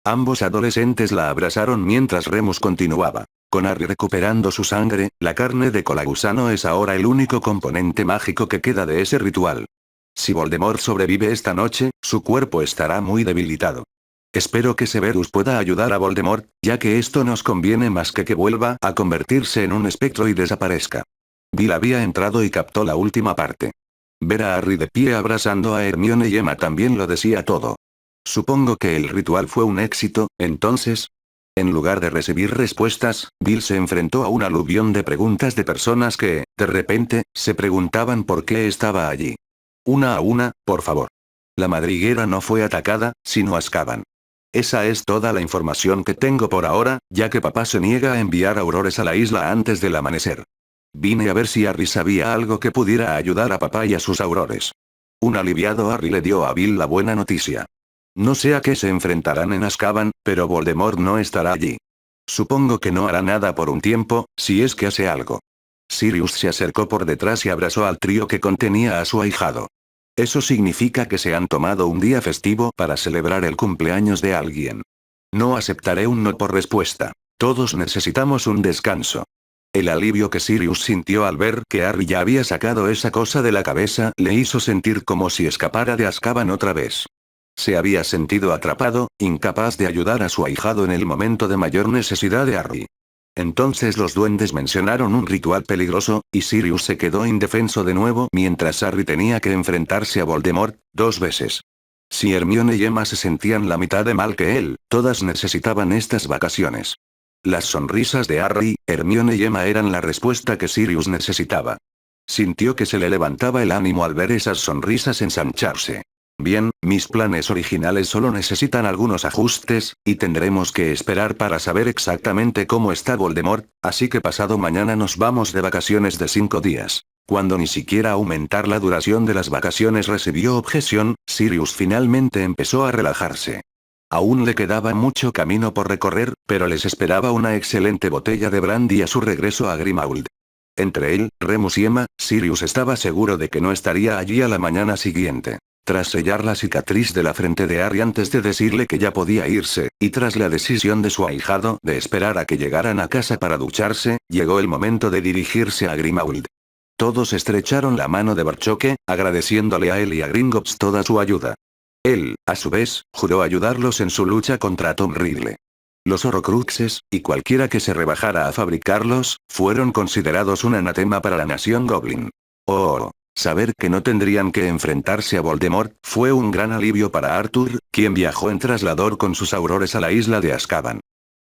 Speaker 1: Ambos adolescentes la abrazaron mientras Remus continuaba. Con Harry recuperando su sangre, la carne de colagusano es ahora el único componente mágico que queda de ese ritual. Si Voldemort sobrevive esta noche, su cuerpo estará muy debilitado. Espero que Severus pueda ayudar a Voldemort, ya que esto nos conviene más que vuelva a convertirse en un espectro y desaparezca. Bill había entrado y captó la última parte. Ver a Harry de pie abrazando a Hermione y Emma también lo decía todo. Supongo que el ritual fue un éxito, entonces. En lugar de recibir respuestas, Bill se enfrentó a un aluvión de preguntas de personas que, de repente, se preguntaban por qué estaba allí. Una a una, por favor. La madriguera no fue atacada, sino Azkaban. Esa es toda la información que tengo por ahora, ya que papá se niega a enviar aurores a la isla antes del amanecer. Vine a ver si Harry sabía algo que pudiera ayudar a papá y a sus aurores. Un aliviado Harry le dio a Bill la buena noticia. No sé a qué se enfrentarán en Azkaban, pero Voldemort no estará allí. Supongo que no hará nada por un tiempo, si es que hace algo. Sirius se acercó por detrás y abrazó al trío que contenía a su ahijado. Eso significa que se han tomado un día festivo para celebrar el cumpleaños de alguien. No aceptaré un no por respuesta. Todos necesitamos un descanso. El alivio que Sirius sintió al ver que Harry ya había sacado esa cosa de la cabeza le hizo sentir como si escapara de Azkaban otra vez. Se había sentido atrapado, incapaz de ayudar a su ahijado en el momento de mayor necesidad de Harry. Entonces los duendes mencionaron un ritual peligroso, y Sirius se quedó indefenso de nuevo mientras Harry tenía que enfrentarse a Voldemort, 2 veces. Si Hermione y Emma se sentían la mitad de mal que él, todas necesitaban estas vacaciones. Las sonrisas de Harry, Hermione y Emma eran la respuesta que Sirius necesitaba. Sintió que se le levantaba el ánimo al ver esas sonrisas ensancharse. Bien, mis planes originales solo necesitan algunos ajustes, y tendremos que esperar para saber exactamente cómo está Voldemort, así que pasado mañana nos vamos de vacaciones de 5 días. Cuando ni siquiera aumentar la duración de las vacaciones recibió objeción, Sirius finalmente empezó a relajarse. Aún le quedaba mucho camino por recorrer, pero les esperaba una excelente botella de brandy a su regreso a Grimmauld. Entre él, Remus y Emma, Sirius estaba seguro de que no estaría allí a la mañana siguiente. Tras sellar la cicatriz de la frente de Harry antes de decirle que ya podía irse, y tras la decisión de su ahijado de esperar a que llegaran a casa para ducharse, llegó el momento de dirigirse a Grimmauld. Todos estrecharon la mano de Barchoque, agradeciéndole a él y a Gringotts toda su ayuda. Él, a su vez, juró ayudarlos en su lucha contra Tom Riddle. Los Horrocruxes, y cualquiera que se rebajara a fabricarlos, fueron considerados un anatema para la nación Goblin. Oh, saber que no tendrían que enfrentarse a Voldemort, fue un gran alivio para Arthur, quien viajó en traslador con sus aurores a la isla de Azkaban.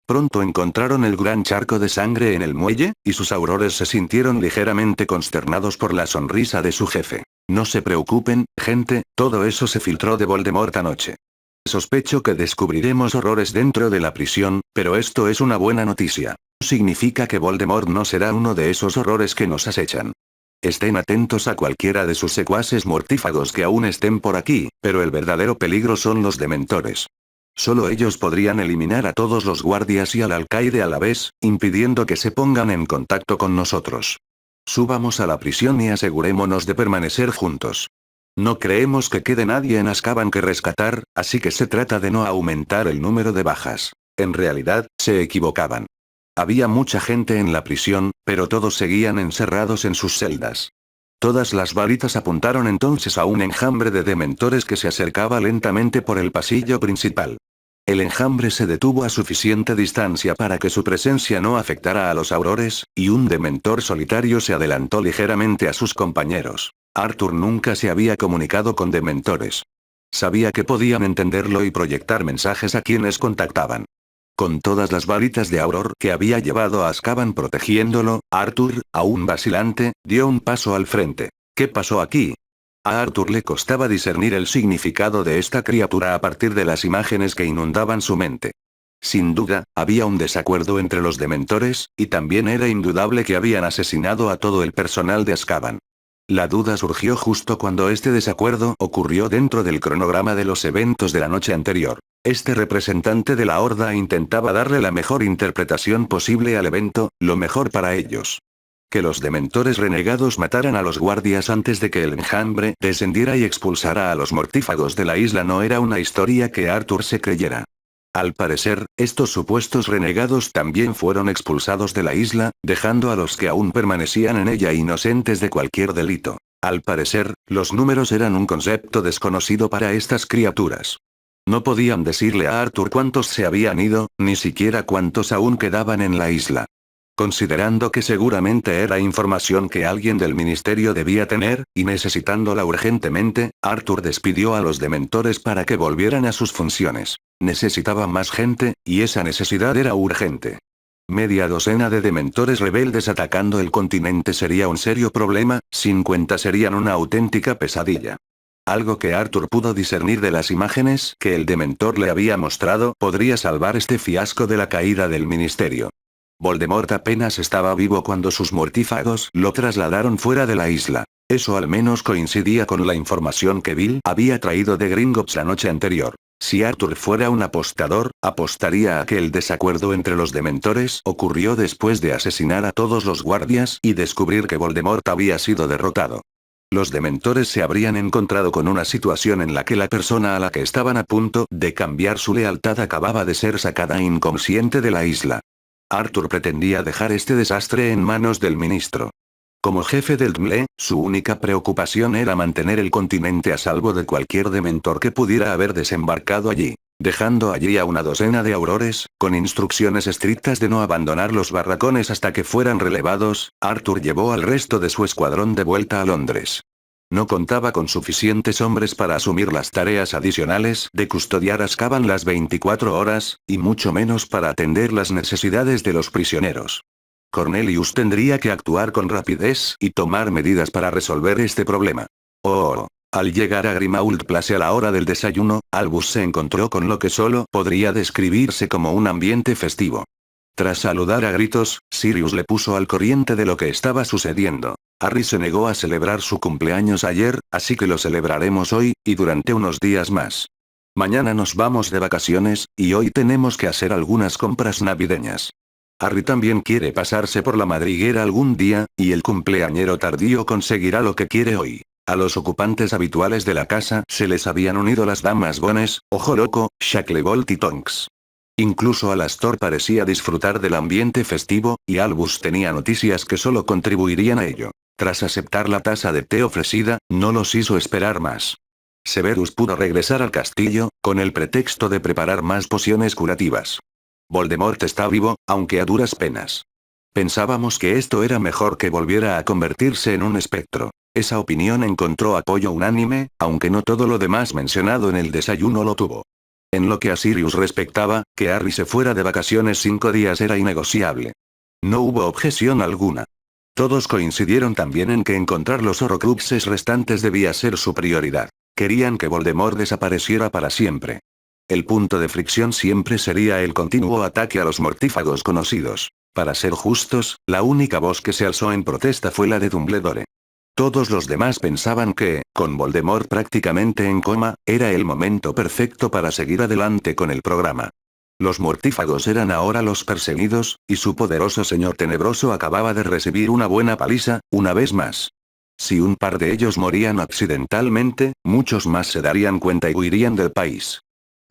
Speaker 1: Pronto encontraron el gran charco de sangre en el muelle, y sus aurores se sintieron ligeramente consternados por la sonrisa de su jefe. No se preocupen, gente, todo eso se filtró de Voldemort anoche. Sospecho que descubriremos horrores dentro de la prisión, pero esto es una buena noticia. Significa que Voldemort no será uno de esos horrores que nos acechan. Estén atentos a cualquiera de sus secuaces mortífagos que aún estén por aquí, pero el verdadero peligro son los dementores. Solo ellos podrían eliminar a todos los guardias y al alcaide a la vez, impidiendo que se pongan en contacto con nosotros. Subamos a la prisión y asegurémonos de permanecer juntos. No creemos que quede nadie en Azkaban que rescatar, así que se trata de no aumentar el número de bajas. En realidad, se equivocaban. Había mucha gente en la prisión, pero todos seguían encerrados en sus celdas. Todas las varitas apuntaron entonces a un enjambre de dementores que se acercaba lentamente por el pasillo principal. El enjambre se detuvo a suficiente distancia para que su presencia no afectara a los aurores, y un dementor solitario se adelantó ligeramente a sus compañeros. Arthur nunca se había comunicado con dementores. Sabía que podían entenderlo y proyectar mensajes a quienes contactaban. Con todas las varitas de Auror que había llevado a Azkaban protegiéndolo, Arthur, aún vacilante, dio un paso al frente. ¿Qué pasó aquí? A Arthur le costaba discernir el significado de esta criatura a partir de las imágenes que inundaban su mente. Sin duda, había un desacuerdo entre los dementores, y también era indudable que habían asesinado a todo el personal de Azkaban. La duda surgió justo cuando este desacuerdo ocurrió dentro del cronograma de los eventos de la noche anterior. Este representante de la Horda intentaba darle la mejor interpretación posible al evento, lo mejor para ellos. Que los dementores renegados mataran a los guardias antes de que el enjambre descendiera y expulsara a los mortífagos de la isla no era una historia que Arthur se creyera. Al parecer, estos supuestos renegados también fueron expulsados de la isla, dejando a los que aún permanecían en ella inocentes de cualquier delito. Al parecer, los números eran un concepto desconocido para estas criaturas. No podían decirle a Arthur cuántos se habían ido, ni siquiera cuántos aún quedaban en la isla. Considerando que seguramente era información que alguien del ministerio debía tener, y necesitándola urgentemente, Arthur despidió a los dementores para que volvieran a sus funciones. Necesitaba más gente, y esa necesidad era urgente. Media docena de dementores rebeldes atacando el continente sería un serio problema, 50 serían una auténtica pesadilla. Algo que Arthur pudo discernir de las imágenes que el dementor le había mostrado podría salvar este fiasco de la caída del ministerio. Voldemort apenas estaba vivo cuando sus mortífagos lo trasladaron fuera de la isla. Eso al menos coincidía con la información que Bill había traído de Gringotts la noche anterior. Si Arthur fuera un apostador, apostaría a que el desacuerdo entre los dementores ocurrió después de asesinar a todos los guardias y descubrir que Voldemort había sido derrotado. Los dementores se habrían encontrado con una situación en la que la persona a la que estaban a punto de cambiar su lealtad acababa de ser sacada inconsciente de la isla. Arthur pretendía dejar este desastre en manos del ministro. Como jefe del DMLE, su única preocupación era mantener el continente a salvo de cualquier dementor que pudiera haber desembarcado allí. Dejando allí a una docena de aurores, con instrucciones estrictas de no abandonar los barracones hasta que fueran relevados, Arthur llevó al resto de su escuadrón de vuelta a Londres. No contaba con suficientes hombres para asumir las tareas adicionales de custodiar Azkaban las 24 horas, y mucho menos para atender las necesidades de los prisioneros. Cornelius tendría que actuar con rapidez y tomar medidas para resolver este problema. Al llegar a Grimmauld Place a la hora del desayuno, Albus se encontró con lo que solo podría describirse como un ambiente festivo. Tras saludar a gritos, Sirius le puso al corriente de lo que estaba sucediendo. Harry se negó a celebrar su cumpleaños ayer, así que lo celebraremos hoy, y durante unos días más. Mañana nos vamos de vacaciones, y hoy tenemos que hacer algunas compras navideñas. Harry también quiere pasarse por la madriguera algún día, y el cumpleañero tardío conseguirá lo que quiere hoy. A los ocupantes habituales de la casa se les habían unido las damas Bones, Ojo Loco, Shacklebolt y Tonks. Incluso Alastor parecía disfrutar del ambiente festivo, y Albus tenía noticias que solo contribuirían a ello. Tras aceptar la taza de té ofrecida, no los hizo esperar más. Severus pudo regresar al castillo, con el pretexto de preparar más pociones curativas. Voldemort está vivo, aunque a duras penas. Pensábamos que esto era mejor que volviera a convertirse en un espectro. Esa opinión encontró apoyo unánime, aunque no todo lo demás mencionado en el desayuno lo tuvo. En lo que a Sirius respectaba, que Harry se fuera de vacaciones 5 días era innegociable. No hubo objeción alguna. Todos coincidieron también en que encontrar los Horrocruxes restantes debía ser su prioridad. Querían que Voldemort desapareciera para siempre. El punto de fricción siempre sería el continuo ataque a los mortífagos conocidos. Para ser justos, la única voz que se alzó en protesta fue la de Dumbledore. Todos los demás pensaban que, con Voldemort prácticamente en coma, era el momento perfecto para seguir adelante con el programa. Los mortífagos eran ahora los perseguidos, y su poderoso señor tenebroso acababa de recibir una buena paliza, una vez más. Si un par de ellos morían accidentalmente, muchos más se darían cuenta y huirían del país.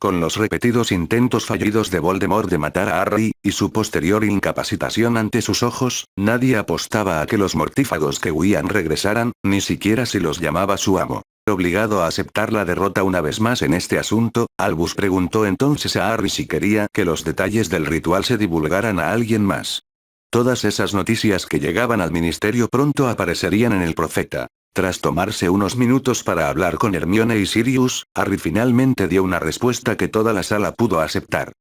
Speaker 1: Con los repetidos intentos fallidos de Voldemort de matar a Harry, y su posterior incapacitación ante sus ojos, nadie apostaba a que los mortífagos que huían regresaran, ni siquiera si los llamaba su amo. Obligado a aceptar la derrota una vez más en este asunto, Albus preguntó entonces a Harry si quería que los detalles del ritual se divulgaran a alguien más. Todas esas noticias que llegaban al ministerio pronto aparecerían en el Profeta. Tras tomarse unos minutos para hablar con Hermione y Sirius, Harry finalmente dio una respuesta que toda la sala pudo aceptar.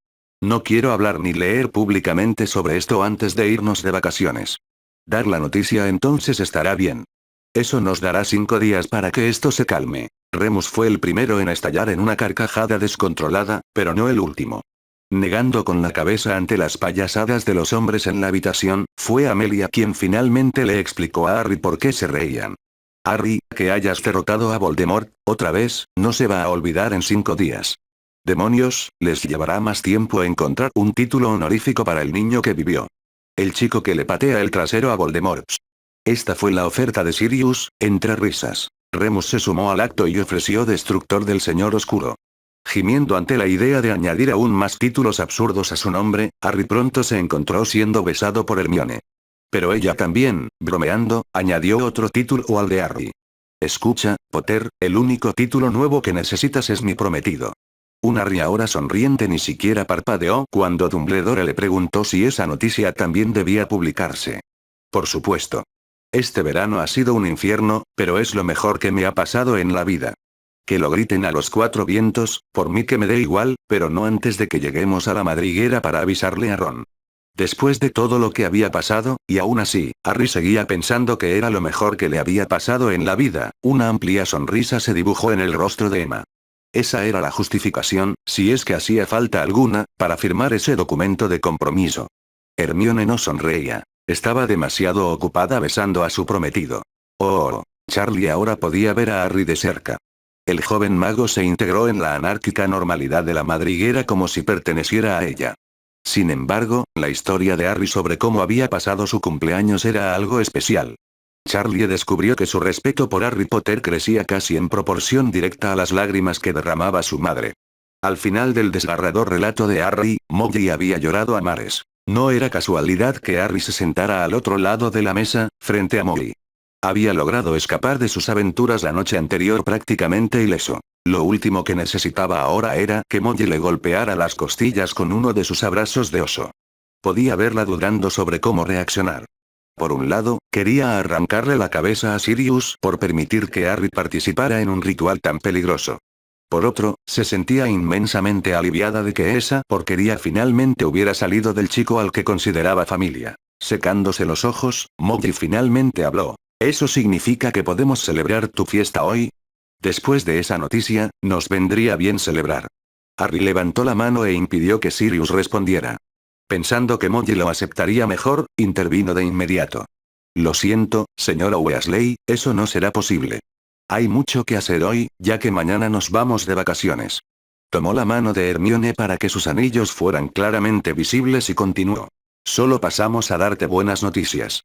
Speaker 1: No quiero hablar ni leer públicamente sobre esto antes de irnos de vacaciones. Dar la noticia entonces estará bien. Eso nos dará 5 días para que esto se calme. Remus fue el primero en estallar en una carcajada descontrolada, pero no el último. Negando con la cabeza ante las payasadas de los hombres en la habitación, fue Amelia quien finalmente le explicó a Harry por qué se reían. Harry, que hayas derrotado a Voldemort, otra vez, no se va a olvidar en 5 días. Demonios, les llevará más tiempo encontrar un título honorífico para el niño que vivió. El chico que le patea el trasero a Voldemort. Esta fue la oferta de Sirius, entre risas. Remus se sumó al acto y ofreció Destructor del Señor Oscuro. Gimiendo ante la idea de añadir aún más títulos absurdos a su nombre, Harry pronto se encontró siendo besado por Hermione. Pero ella también, bromeando, añadió otro título al de Harry. Escucha, Potter, el único título nuevo que necesitas es mi prometido. Un Harry ahora sonriente ni siquiera parpadeó cuando Dumbledore le preguntó si esa noticia también debía publicarse. Por supuesto. Este verano ha sido un infierno, pero es lo mejor que me ha pasado en la vida. Que lo griten a los 4 vientos, por mí que me dé igual, pero no antes de que lleguemos a la madriguera para avisarle a Ron. Después de todo lo que había pasado, y aún así, Harry seguía pensando que era lo mejor que le había pasado en la vida, una amplia sonrisa se dibujó en el rostro de Emma. Esa era la justificación, si es que hacía falta alguna, para firmar ese documento de compromiso. Hermione no sonreía. Estaba demasiado ocupada besando a su prometido. Oh, Charlie ahora podía ver a Harry de cerca. El joven mago se integró en la anárquica normalidad de la madriguera como si perteneciera a ella. Sin embargo, la historia de Harry sobre cómo había pasado su cumpleaños era algo especial. Charlie descubrió que su respeto por Harry Potter crecía casi en proporción directa a las lágrimas que derramaba su madre. Al final del desgarrador relato de Harry, Molly había llorado a mares. No era casualidad que Harry se sentara al otro lado de la mesa, frente a Molly. Había logrado escapar de sus aventuras la noche anterior prácticamente ileso. Lo último que necesitaba ahora era que Molly le golpeara las costillas con uno de sus abrazos de oso. Podía verla dudando sobre cómo reaccionar. Por un lado, quería arrancarle la cabeza a Sirius por permitir que Harry participara en un ritual tan peligroso. Por otro, se sentía inmensamente aliviada de que esa porquería finalmente hubiera salido del chico al que consideraba familia. Secándose los ojos, Molly finalmente habló. ¿Eso significa que podemos celebrar tu fiesta hoy? Después de esa noticia, nos vendría bien celebrar. Harry levantó la mano e impidió que Sirius respondiera. Pensando que Molly lo aceptaría mejor, intervino de inmediato. Lo siento, señora Weasley, eso no será posible. Hay mucho que hacer hoy, ya que mañana nos vamos de vacaciones. Tomó la mano de Hermione para que sus anillos fueran claramente visibles y continuó. Solo pasamos a darte buenas noticias.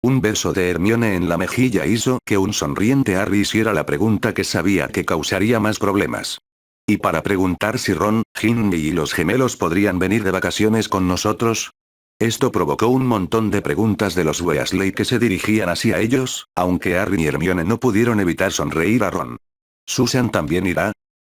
Speaker 1: Un beso de Hermione en la mejilla hizo que un sonriente Harry hiciera la pregunta que sabía que causaría más problemas. Y para preguntar si Ron, Ginny y los gemelos podrían venir de vacaciones con nosotros. Esto provocó un montón de preguntas de los Weasley que se dirigían hacia ellos, aunque Harry y Hermione no pudieron evitar sonreír a Ron. ¿Susan también irá?